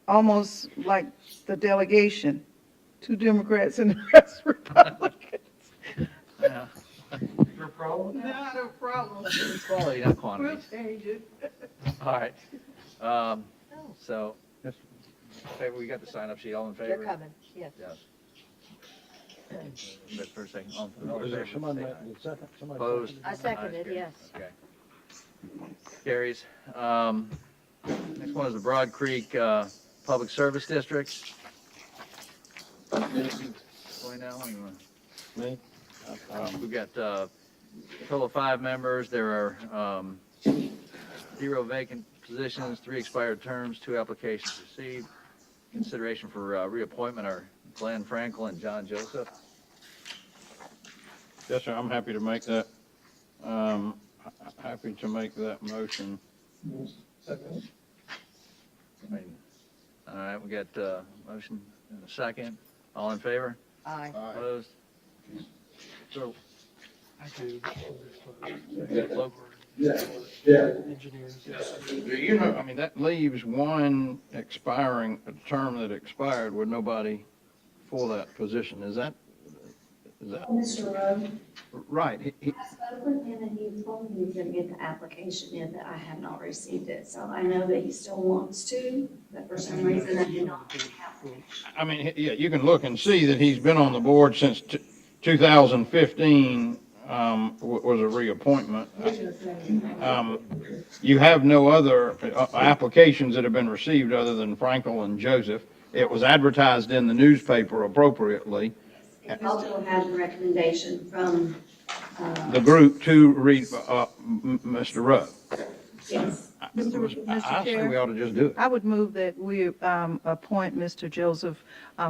almost like the delegation, 2 Democrats and the rest Republicans. Yeah. Your problem? Not a problem. Quality, not quantity. We'll change it. All right. So, favor, we got the sign-up sheet, all in favor? They're coming, yes. Yes. But for a second, all in Is there favor, somebody say that- aye. second- somebody- Opposed? I seconded, Ayes, yes. Okay. Carries. Next one is the Broad Creek Public Service District. Going now, or you want- Me? We've got a total of 5 members. There are 0 vacant positions, 3 expired terms, 2 applications received. Consideration for reappointment are Glenn Frankel and John Joseph. Yes, sir, I'm happy to make that, happy to make that motion. All right, we got a motion and a second. All in favor? Aye. Opposed? So, Engineers, yes. You know, that leaves one expiring, a term that expired with nobody for that position. Is that? Mr. Rowe, Right. I spoke with him and he told me he was gonna get the application in, but I have not received it. So I know that he still wants to, but for some reason I did not get the application. Yeah, you can look and see that he's been on the board since 2015, was a reappointment. You have no other applications that have been received other than Frankel and Joseph. It was advertised in the newspaper appropriately. It also has a recommendation from, The group to read, Mr. Rowe. yes. Mr. I say Chair? we ought to just do it. I would move that we appoint Mr. Joseph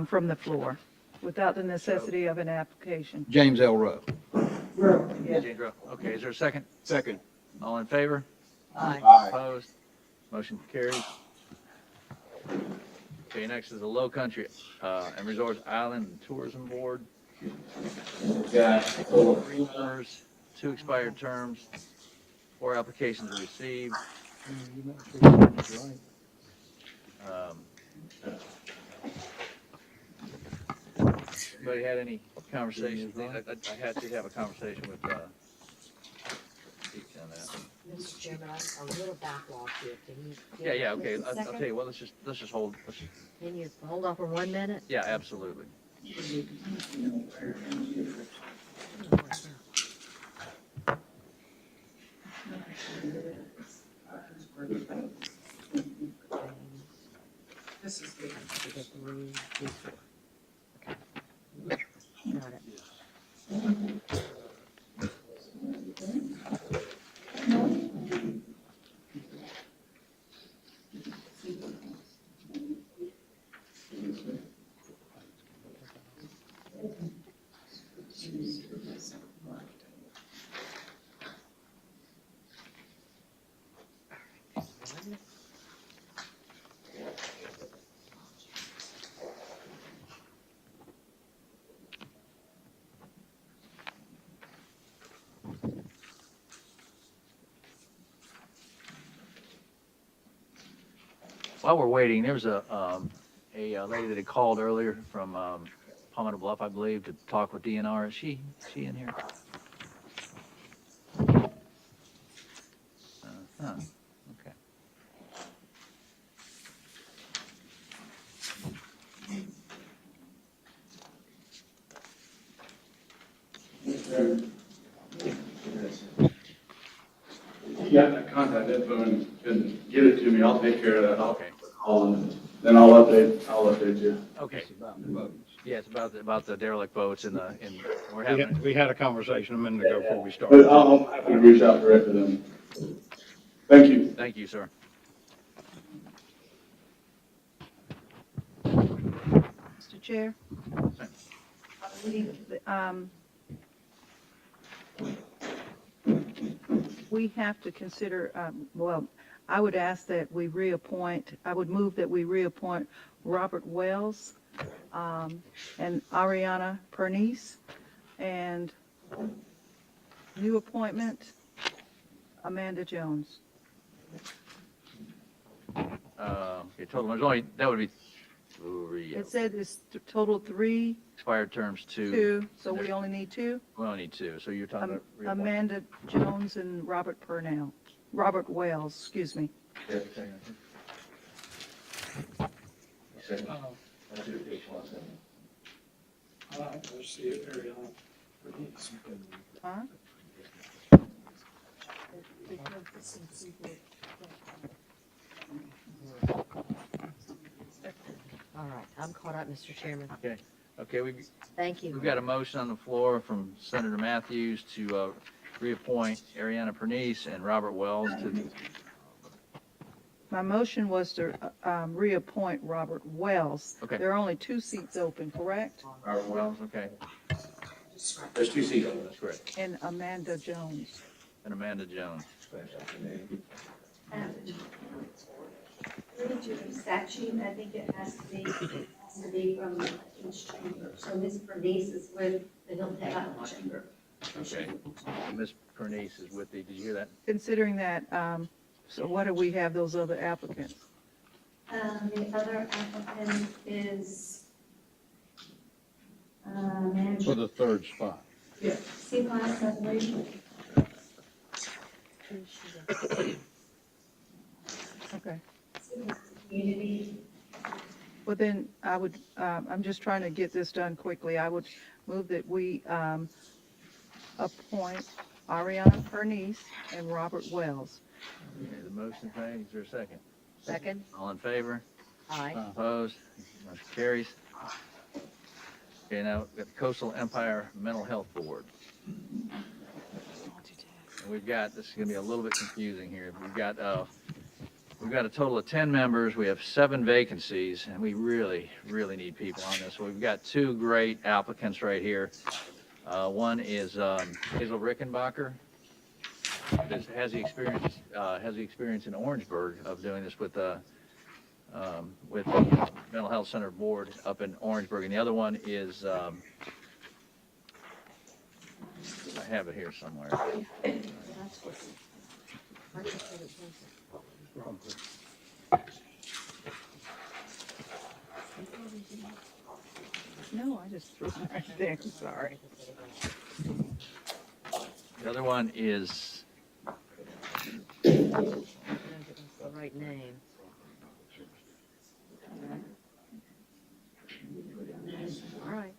from the floor without the necessity of an application. James L. Rowe. James Rowe. Okay, is there a second? Second. All in favor? Aye. Opposed? Motion carries. Okay, next is the Low Country and Resorts Island and Tourism Board. We've got 3 members, 2 expired terms, 4 applications received. Anybody had any conversations? I had to have a conversation with Pete on that. Mr. Chairman, I'm a little backlogged here. Can you? Yeah, okay. I'll tell you what, let's just hold. Can you hold on for 1 minute? Yeah, absolutely. This is good. Got it. While we're waiting, there was a lady that had called earlier from Palmetto Bluff, I believe, to talk with DNR. Is she in here? Okay. You got that contact info and get it to me, I'll take care of that. Okay. Call and then I'll update you. Okay. Yeah, it's about the derelict boats and we're having. We had a conversation a minute ago before we But started. I'm happy to reach out directly to them. Thank you. Thank you, sir. Mr. Chair? We have to consider, well, I would ask that we reappoint, I would move that we reappoint Robert Wells and Ariana Pernice, and new appointment, Amanda Jones. Okay, total, that would be three. It said it's total 3, Expired terms 2. 2, so we only need 2? We only need 2, so you're talking about. reappointment. Amanda Jones and Robert Wells, excuse me. Huh? All right, I'm caught up, Mr. Chairman. Okay, Thank you. we've got a motion on the floor from Senator Matthews to reappoint Ariana Pernice and Robert Wells to the. My motion was to reappoint Robert Wells. Okay. There are only 2 seats open, correct? Robert Wells, okay. There's 2 seats open, that's correct. And Amanda Jones. And Amanda Jones. Through to statute, I think it has to be from each chamber. So Ms. Bernice is with the Hilltop Island Chamber. Okay. Ms. Pernice is with the, did you hear that? Considering that, so what do we have those other applicants? The other applicant is, manager. For the third spot. C-class, I believe. Okay. Community. Well, then I would, I'm just trying to get this done quickly. I would move that we appoint Ariana Pernice and Robert Wells. Okay, the motion thing, is there a second? Second? All in favor? Aye. Opposed? Motion carries. Okay, now we've got the Coastal Empire Mental Health Board. And we've got, this is gonna be a little bit confusing here. We've got a total of 10 members. We have 7 vacancies, and we really, really need people on this. We've got 2 great applicants right here. One is Hazel Rickenbacher. Has the experience in Orangeburg of doing this with the Mental Health Center Board up in Orangeburg. And the other one is, I have it here somewhere. No, I just threw it right there, sorry. The other one is, The right name. All right.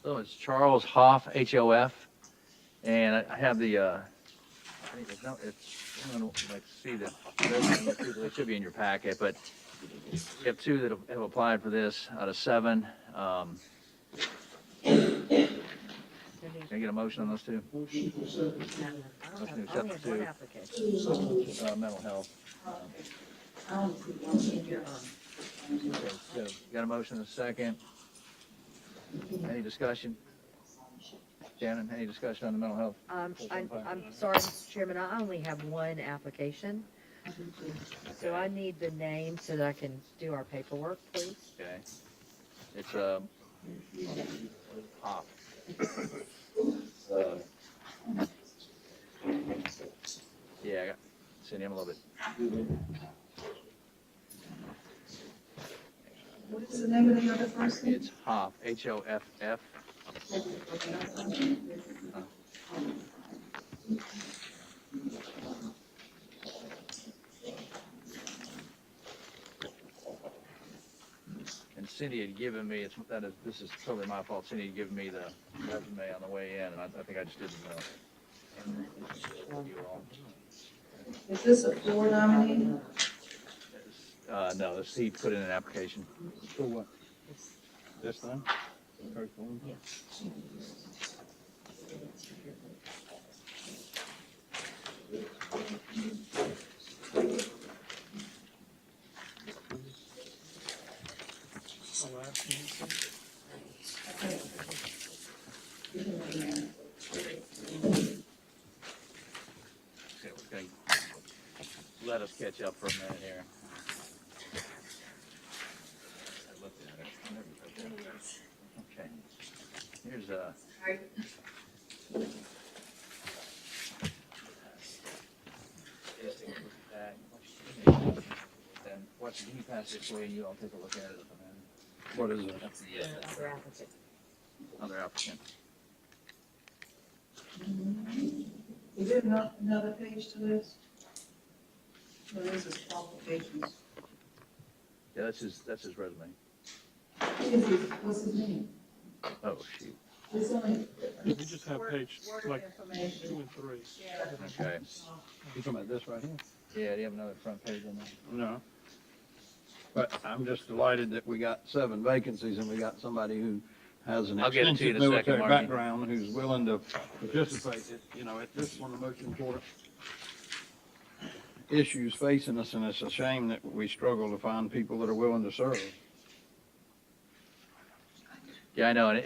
so it's Charles Hoff, H-O-F. And I have the, I think it's, no, it's, I don't like to see that. It should be in your packet, but we have 2 that have applied for this out of 7. Can I get a motion on those 2? Motion to accept the 2. Mental health. Okay, so got a motion and a second. Any discussion? Shannon, any discussion on the mental health? I'm sorry, Mr. Chairman, I only have 1 application. So I need the name so that I can do our paperwork, please. Okay. It's Hoff. Yeah, I got, send him a little bit. What is the name of the other person? It's Hoff, Hoff. And Cindy had given me, this is totally my fault, Cindy had given me the resume on the way in, and I think I just didn't know. You all. Is this a floor nominee? No, he put in an application. For what? This thing? First one? Yeah. Okay, we're gonna let us catch up for a minute here. I looked at it. Okay. Here's then what, can you pass this way, you all take a look at it. What is it? That's the, Other applicant. other applicant. Is there another page to this? No, this is qualifications. Yeah, that's his resume. What's his name? Oh, shoot. It's only. We just have page like Information. 2 and 3. Okay. You talking about this right here? Yeah, do you have another front page on that? No. But I'm just delighted that we got 7 vacancies and we got somebody who has an I'll get it to you extensive in a second, military Margie. background who's willing to participate. This is one of the most important issues facing us, and it's a shame that we struggle to find people that are willing to serve. Yeah, I know, and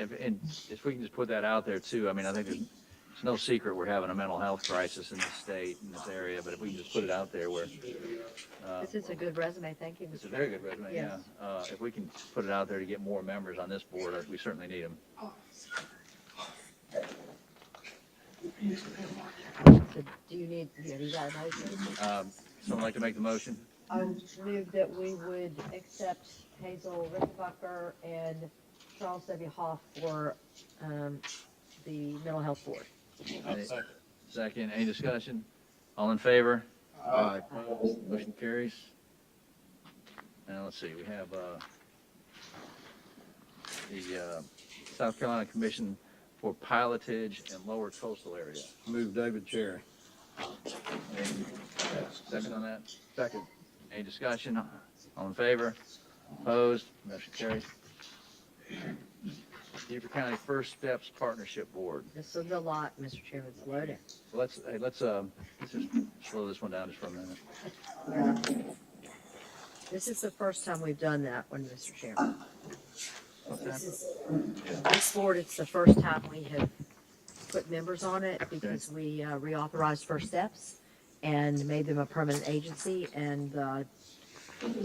if we can just put that out there too, I mean, I think it's no secret we're having a mental health crisis in the state, in this area, but if we can just put it out there where, This is a good resume, thank you. it's a very good resume, yeah. Yes. If we can put it out there to get more members on this board, we certainly need them. So do you need, have you got a motion? Someone like to make the motion? I move that we would accept Hazel Rickenbacker and Charles W. Hoff for the mental health board. Second, any discussion? All in favor? Aye. Motion carries. Now, let's see, we have the South Carolina Commission for Pilotage and Lower Coastal Area. Move David Cherry. Second on that? Second. Any discussion? All in favor? Opposed? Motion carries. Beaufort County First Steps Partnership Board. This is a lot, Mr. Chairman, slow down. Let's just slow this one down just for a minute. This is the first time we've done that one, Mr. Chairman. This board, it's the first time we have put members on it because we reauthorized First Steps and made them a permanent agency, and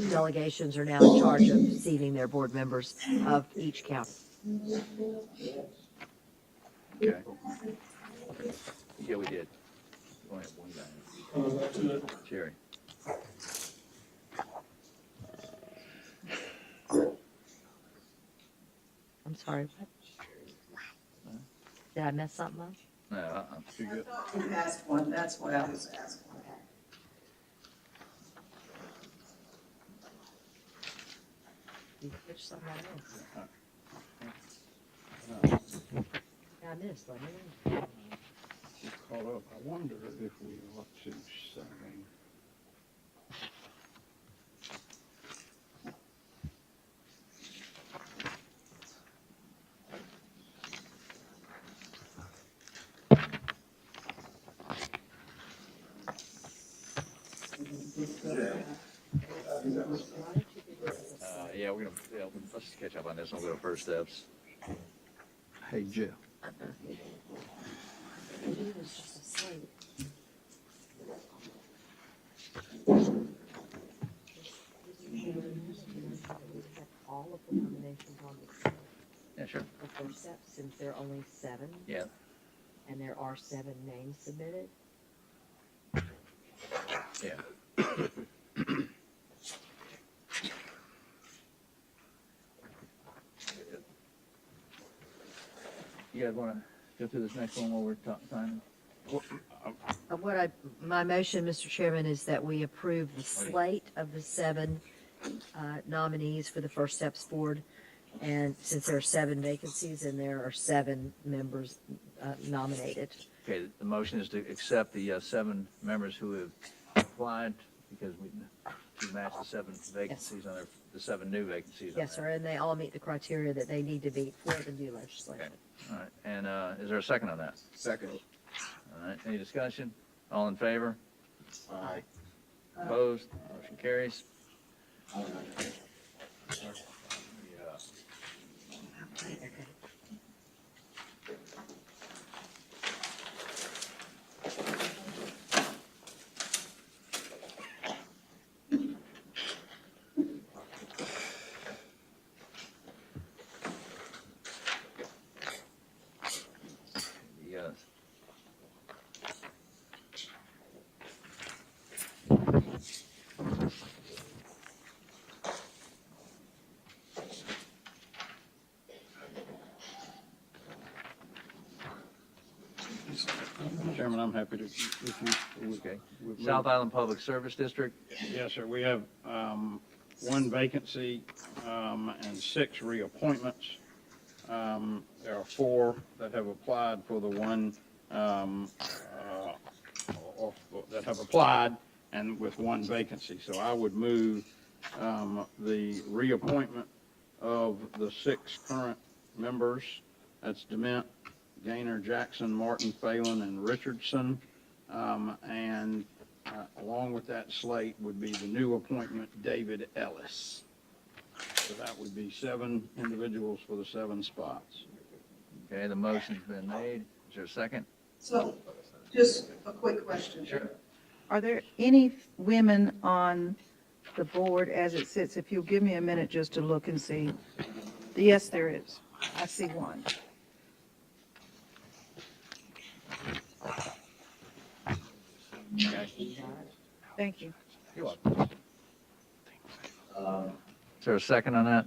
delegations are now in charge of seating their board members of each county. Okay. Yeah, we did. We only have one guy. Jerry. I'm sorry, what? Did I mess something up? No, too good. You asked one, that's what I was asking. You switched something out. I missed, let me know. She's caught up. I wonder if we ought to say. Yeah, let's just catch up on this one. We'll go First Steps. Hey, Jeff. He was just asleep. All of the nominations on the Yeah, sure. First Steps, since there are only 7. Yeah. And there are 7 names submitted. Yeah. You guys want to go through this next one while we're signing? My motion, Mr. Chairman, is that we approve the slate of the 7 nominees for the First Steps Board. And since there are 7 vacancies and there are 7 members nominated. Okay, the motion is to accept the 7 members who have applied because to match the 7 vacancies on the 7 new vacancies. Yes, sir, and they all meet the criteria that they need to meet for the new legislation. All right, and is there a second on that? Second. All right, any discussion? All in favor? Aye. Opposed? Motion carries. Yes. Chairman, I'm happy to, if you. Okay. South Island Public Service District. Yes, sir. We have 1 vacancy and 6 reappointments. There are 4 that have applied for the one, that have applied and with 1 vacancy. So I would move the reappointment of the 6 current members. That's Dement, Gaynor, Jackson, Martin, Phelan, and Richardson. And along with that slate would be the new appointment, David Ellis. So that would be 7 individuals for the 7 spots. Okay, the motion's been made. Is there a second? So, just a quick question. Sure. Are there any women on the board as it sits? If you'll give me a minute just to look and see. Yes, there is. I see one. Okay. Thank you. You're welcome. Is there a second on that?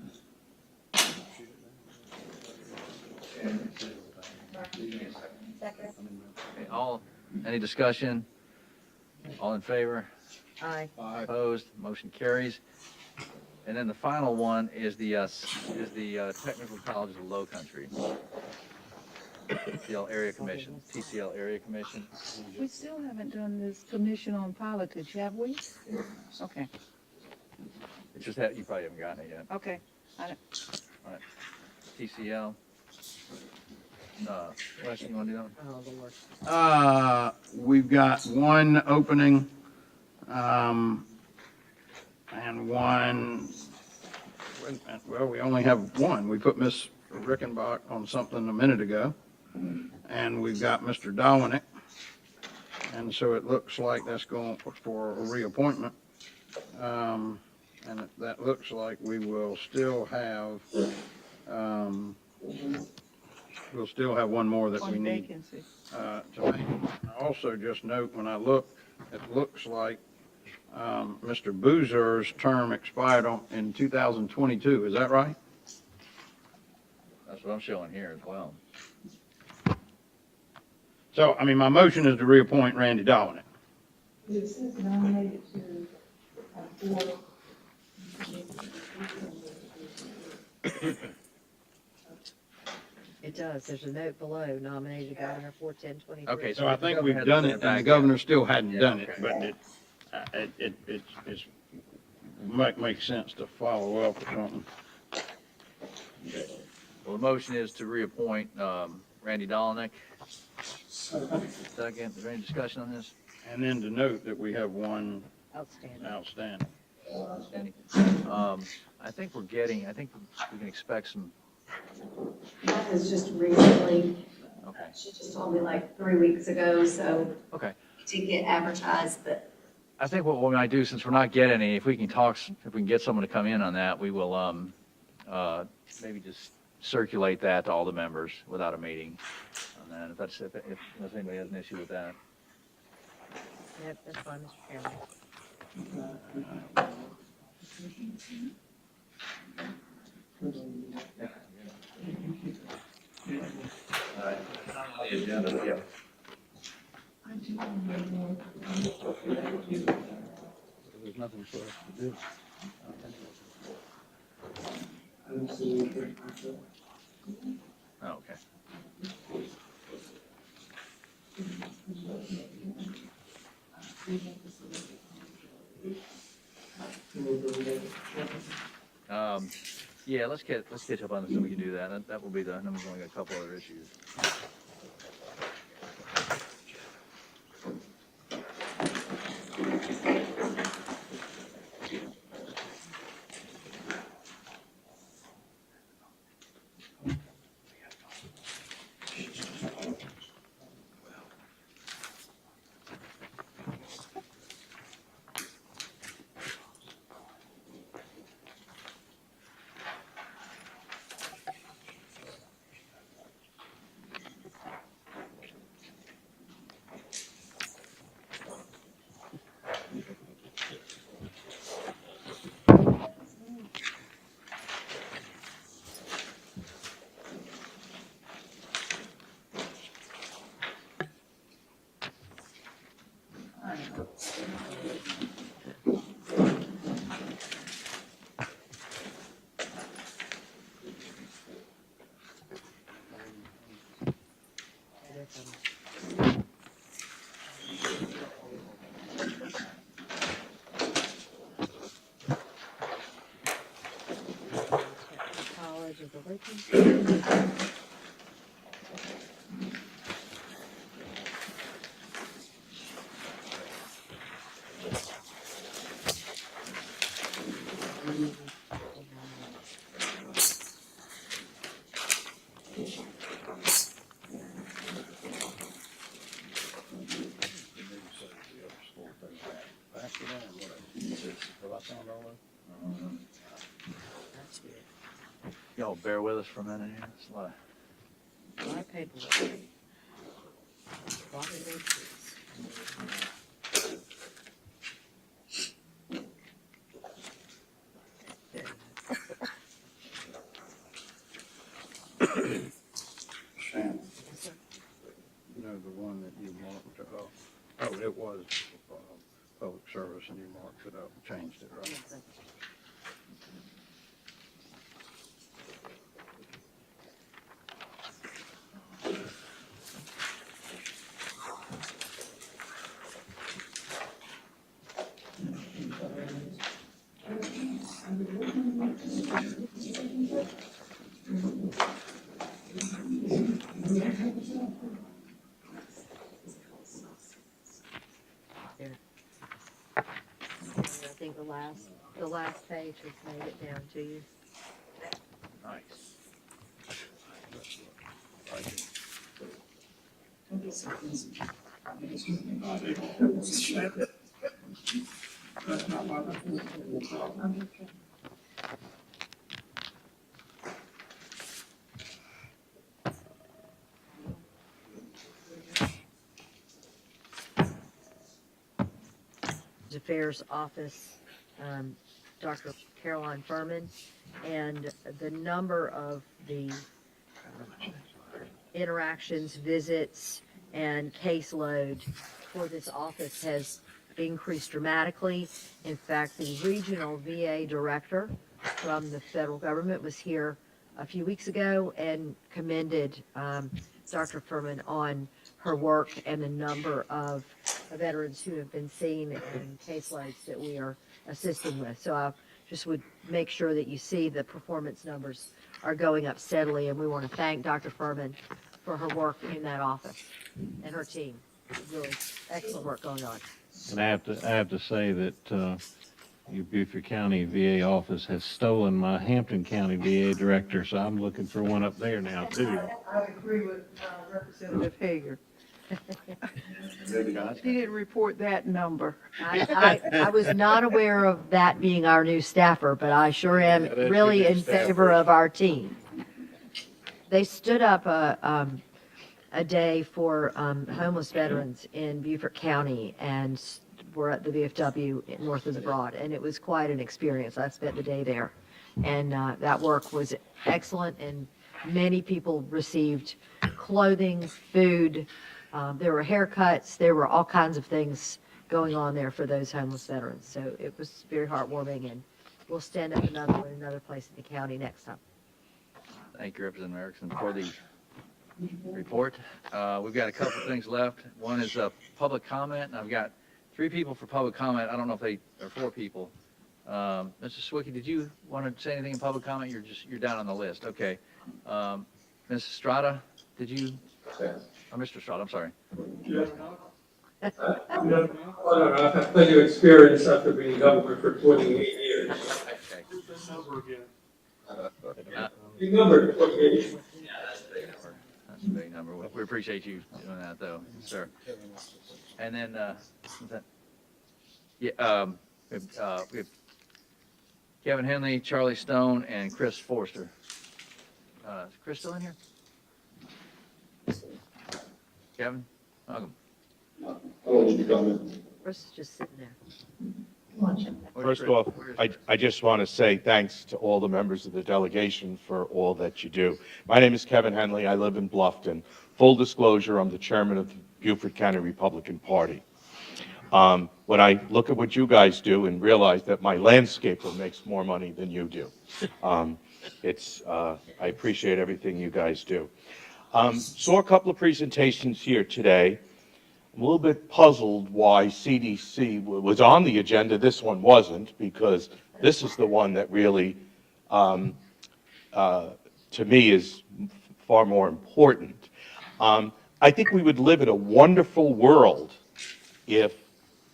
Okay, any discussion? All in favor? Aye. Opposed? Motion carries. And then the final one is the Technical College of the Low Country. TCL Area Commission, TCL Area Commission. We still haven't done this commission on politics, have we? Okay, It's just that you probably haven't gotten it yet. okay. All right. TCL. What else you want to do? Oh, Lord. We've got 1 opening, and 1, well, we only have 1. We put Miss Rickenbach on something a minute ago, and we've got Mr. Dominic, and so it looks like that's going for a reappointment. And that looks like we will still have, one more that we One need vacancy. to make. I also just note, when I look, it looks like Mr. Boozer's term expired in 2022. Is that right? That's what I'm showing here as well. So, I mean, my motion is to reappoint Randy Dominic. It says nominated to board. It does. There's a note below, nominated Governor 4/10/23. Okay, So I think we've done it, and the governor still hadn't done it, okay. but it's makes sense to follow up or something. Well, the motion is to reappoint Randy Dominic. Second, is there any discussion on this? And then to note that we have 1 Outstanding. outstanding. Any? I think we can expect some, That was just recently, okay, she just told me like 3 weeks ago, so okay. to get advertised, but I think what we might do, since we're not getting any, if we can get someone to come in on that, we will maybe just circulate that to all the members without a meeting on that, unless anybody has an issue with that. Yep, that's fine, Mr. Chairman. There's nothing for us to do. Oh, okay. Yeah, let's catch up on this so we can do that. That will be the, then we've only got a couple other issues. College of the Lincoln. Y'all bear with us for a minute here. It's a lot A lot of paperwork. A lot of entries. Shannon, you know, the one that you marked, it was public service and you marked it up and changed it, right? There. I think the last page has made it down to you. nice. Affairs Office, Dr. Caroline Furman, and the number of the interactions, visits, and caseload for this office has increased dramatically. In fact, the regional VA director from the federal government was here a few weeks ago and commended Dr. Furman on her work and the number of veterans who have been seen and caseloads that we are assisting with. So I just would make sure that you see the performance numbers are going up steadily, and we want to thank Dr. Furman for her work in that office and her team. Really excellent work going on. And I have to say that your Beaufort County VA office has stolen my Hampton County VA director, so I'm looking for one up there now too. I agree with Representative Hager. She didn't report that number. I was not aware of that being our new staffer, but I sure am really in favor of our team. They stood up a day for homeless veterans in Beaufort County, and were at the VFW north of the Broad, and it was quite an experience. I spent the day there, and that work was excellent, and many people received clothing, food. There were haircuts. There were all kinds of things going on there for those homeless veterans. So it was very heartwarming, and we'll stand up another one, another place in the county next time. Thank you, Representative Erickson, for the report. We've got a couple things left. One is public comment, and I've got 3 people for public comment. I don't know if they are 4 people. Mr. Swicky, did you want to say anything in public comment? You're down on the list. Okay. Ms. Estrada, did you? Mr. Estrada, I'm sorry. I've had plenty of experience after being governor for 28 years. Okay. Big number, 28. Yeah, that's a big number. That's a big number. We appreciate you doing that, though, sir. And then, what's that? Yeah, we have Kevin Henley, Charlie Stone, and Chris Forster. Is Chris still in here? Kevin, welcome. Chris is just sitting there. First off, I just want to say thanks to all the members of the delegation for all that you do. My name is Kevin Henley. I live in Bluffton. Full disclosure, I'm the chairman of the Beaufort County Republican Party. When I look at what you guys do and realize that my landscaper makes more money than you do, I appreciate everything you guys do. Saw a couple of presentations here today. I'm a little bit puzzled why CDC was on the agenda. This one wasn't, because this is the one that really, to me, is far more important. I think we would live in a wonderful world if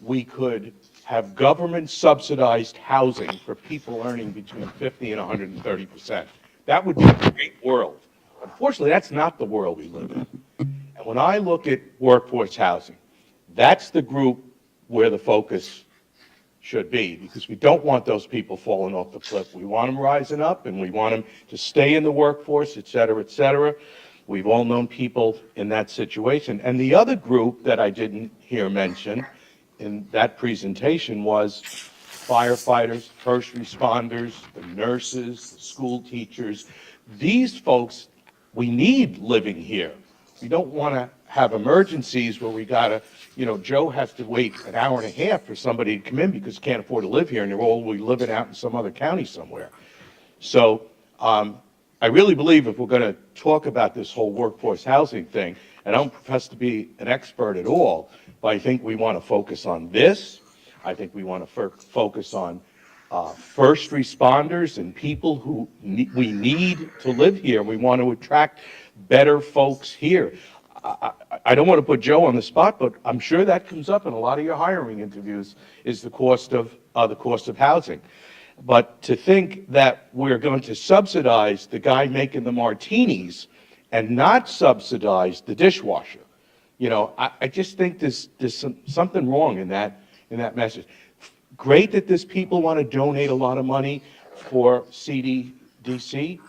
we could have government subsidized housing for people earning between 50 and 130%. That would be a great world. Unfortunately, that's not the world we live in. And when I look at workforce housing, that's the group where the focus should be, because we don't want those people falling off the cliff. We want them rising up, and we want them to stay in the workforce, et cetera, et cetera. We've all known people in that situation. And the other group that I didn't hear mentioned in that presentation was firefighters, first responders, the nurses, the school teachers. These folks, we need living here. We don't want to have emergencies where we got to, Joe has to wait an hour and a half for somebody to come in because he can't afford to live here, and they're all living out in some other county somewhere. So I really believe if we're going to talk about this whole workforce housing thing, and I don't profess to be an expert at all, but I think we want to focus on this. I think we want to focus on first responders and people who we need to live here. We want to attract better folks here. I don't want to put Joe on the spot, but I'm sure that comes up in a lot of your hiring interviews, is the cost of housing. But to think that we're going to subsidize the guy making the martinis and not subsidize the dishwasher, I just think there's something wrong in that message. Great that these people want to donate a lot of money for CDDC.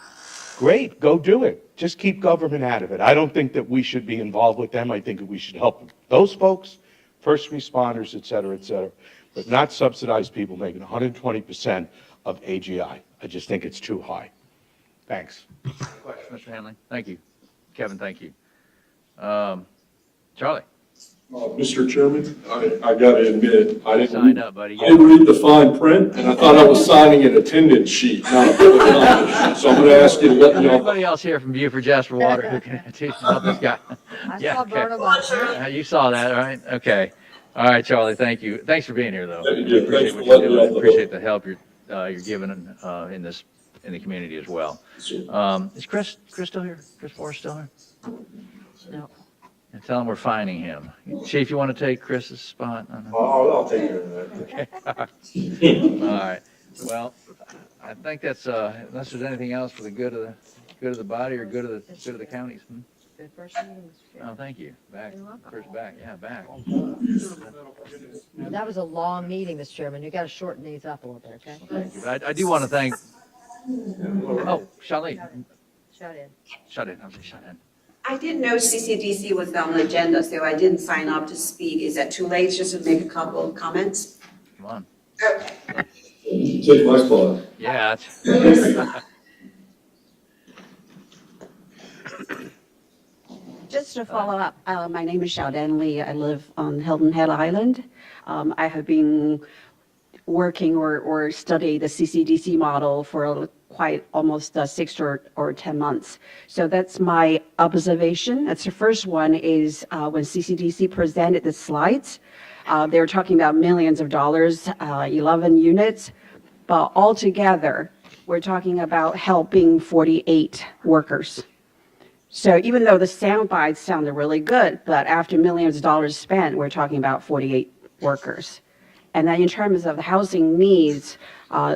Great, go do it. Just keep government out of it. I don't think that we should be involved with them. I think that we should help those folks, first responders, et cetera, but not subsidize people making 120% of AGI. I just think it's too high. Thanks. Question, Mr. Hanley. Thank you. Kevin, thank you. Charlie. Mr. Chairman, I got to admit, I didn't read the fine print, and I thought I was signing an attendance sheet, not a public comment sheet. So I'm going to ask you to let me know. Anybody else here from Beaufort Jasper Water who can help this guy? I saw Burnham on You saw that, right? Okay. All right, Charlie, thank you. Thanks for being here, though. Thank you. Appreciate Thanks what for you're letting me doing. off the Appreciate hook. the help you're giving in the community as well. Is Chris still here? Chris Forrest still here? No. And tell him we're finding him. Chief, you want to take Chris's spot? I'll take care of that. Okay. All right. Well, I think that's unless there's anything else for the good of the body or good of the counties. Good first meeting, Mr. Chairman. Oh, thank you. Back. Chris back. Yeah, back. That was a long meeting, Mr. Chairman. You got to shorten these up a little bit, okay? Thank you. But I do want to thank. Oh, Charlene. Shut in. Shut in. I'm saying shut in. I didn't know CCDC was on the agenda, so I didn't sign up to speak. Is that too late just to make a couple of comments? Come on. Okay. Take my spot. Yeah. Just to follow up, my name is Xiaodan Li. I live on Hilton Head Island. I have been working or study the CCDC model for quite almost 6 or 10 months. So that's my observation. That's the first one is when CCDC presented the slides, they were talking about millions of dollars, 11 units, but altogether, we're talking about helping 48 workers. So even though the sound bites sounded really good, but after millions of dollars spent, we're talking about 48 workers. And then in terms of the housing needs,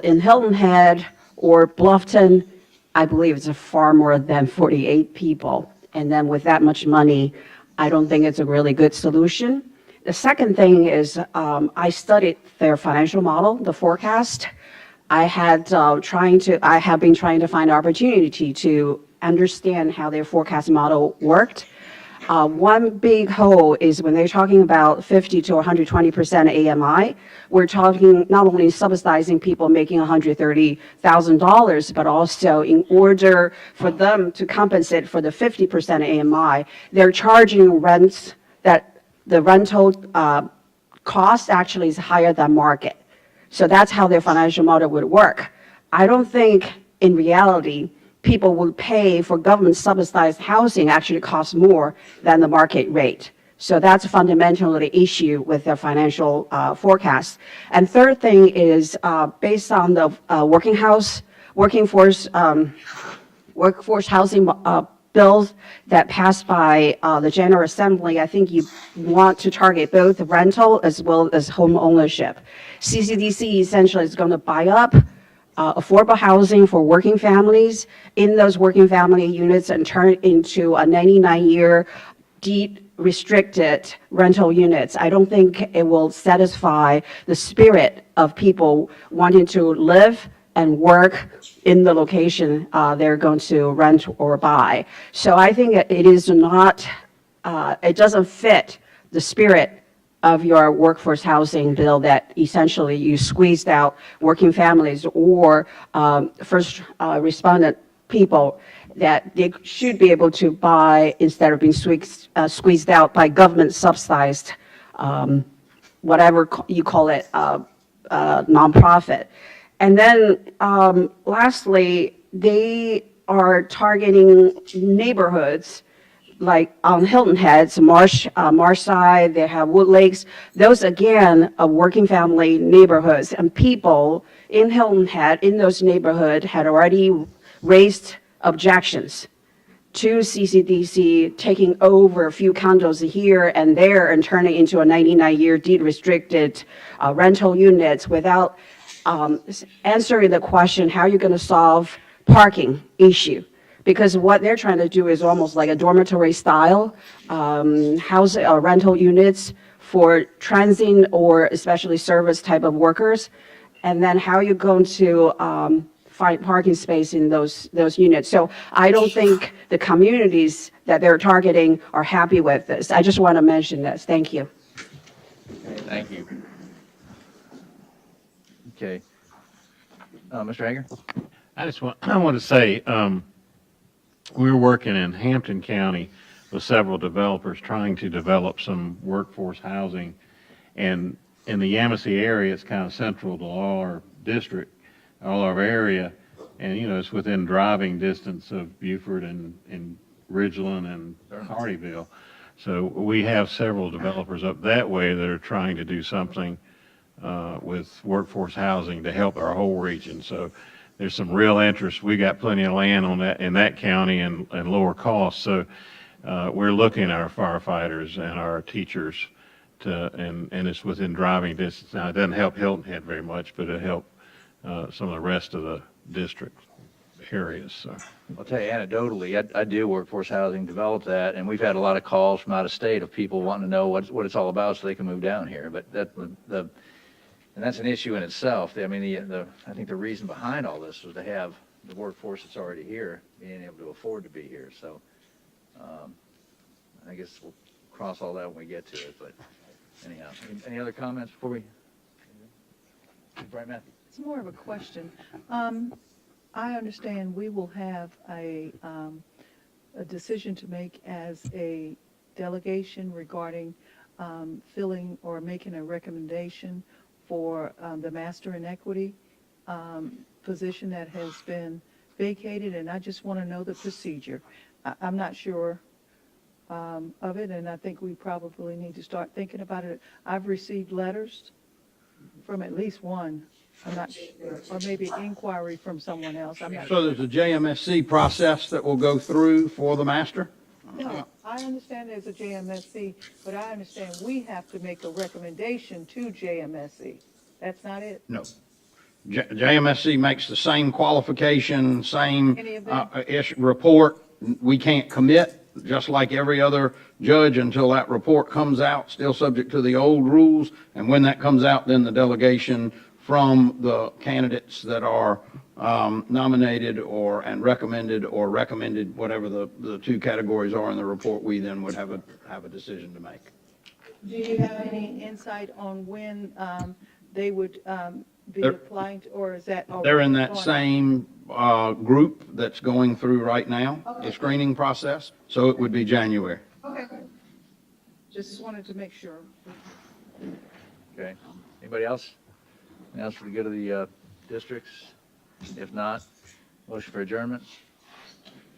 in Hilton Head or Bluffton, I believe it's far more than 48 people. And then with that much money, I don't think it's a really good solution. The second thing is I studied their financial model, the forecast. I have been trying to find opportunity to understand how their forecast model worked. One big hole is when they're talking about 50 to 120% AMI, we're talking not only subsidizing people making $130,000, but also in order for them to compensate for the 50% AMI, they're charging rents that the rental cost actually is higher than market. So that's how their financial model would work. I don't think in reality, people will pay for government subsidized housing actually costs more than the market rate. So that's fundamentally the issue with their financial forecast. And third thing is based on the workforce housing bills that passed by the General Assembly, I think you want to target both rental as well as home ownership. CCDC essentially is going to buy up affordable housing for working families in those working family units and turn it into a 99-year deed restricted rental units. I don't think it will satisfy the spirit of people wanting to live and work in the location they're going to rent or buy. So I think it is not, it doesn't fit the spirit of your workforce housing bill that essentially you squeezed out working families or first respondent people that they should be able to buy instead of being squeezed out by government subsidized, whatever you call it, nonprofit. And then lastly, they are targeting neighborhoods like on Hilton Head, Marshside, they have Wood Lakes. Those again are working family neighborhoods, and people in Hilton Head in those neighborhoods had already raised objections to CCDC taking over a few condos here and there and turning into a 99-year deed restricted rental units without answering the question, how are you going to solve parking issue? Because what they're trying to do is almost like a dormitory style rental units for transient or especially service type of workers. And then how are you going to find parking space in those units? So I don't think the communities that they're targeting are happy with this. I just want to mention this. Thank you. Thank you. Okay. Mr. Hager? I want to say, we're working in Hampton County with several developers trying to develop some workforce housing. And in the Yamasee area, it's kind of central to all our district, all our area. And, you know, it's within driving distance of Beaufort and Ridgeland and Hardyville. So we have several developers up that way that are trying to do something with workforce housing to help our whole region. So there's some real interest. We got plenty of land on that in that county and lower costs. So we're looking at our firefighters and our teachers and it's within driving distance. Now it doesn't help Hilton Head very much, but it helps some of the rest of the district areas. So I'll tell you anecdotally, I do workforce housing, develop that, and we've had a lot of calls from out of state of people wanting to know what it's all about so they can move down here. But and that's an issue in itself. I mean, I think the reason behind all this was to have the workforce that's already here being able to afford to be here. So I guess we'll cross all that when we get to it, but anyhow, any other comments before we? Right, Matthew? It's more of a question. I understand we will have a decision to make as a delegation regarding filling or making a recommendation for the Master in Equity position that has been vacated, and I just want to know the procedure. I'm not sure of it, and I think we probably need to start thinking about it. I've received letters from at least one, I'm not sure, or maybe inquiry from someone else, I'm not So sure. there's a JMSC process that will go through for the master? No, I understand there's a JMSC, but I understand we have to make a recommendation to JMSC. That's not it? No. JMSC makes the same qualification, same Any of them? report. We can't commit, just like every other judge, until that report comes out, still subject to the old rules. And when that comes out, then the delegation from the candidates that are nominated and recommended, whatever the two categories are in the report, we then would have a decision to make. Do you have any insight on when they would be They're- applying, or is that already They're in that going on? same group that's going through right now, the Okay. screening process, so it would be January. Okay. Just wanted to make sure. Okay. Anybody else? Anything else for the good of the districts? If not, motion for adjournment?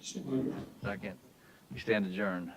Second. We stand adjourned.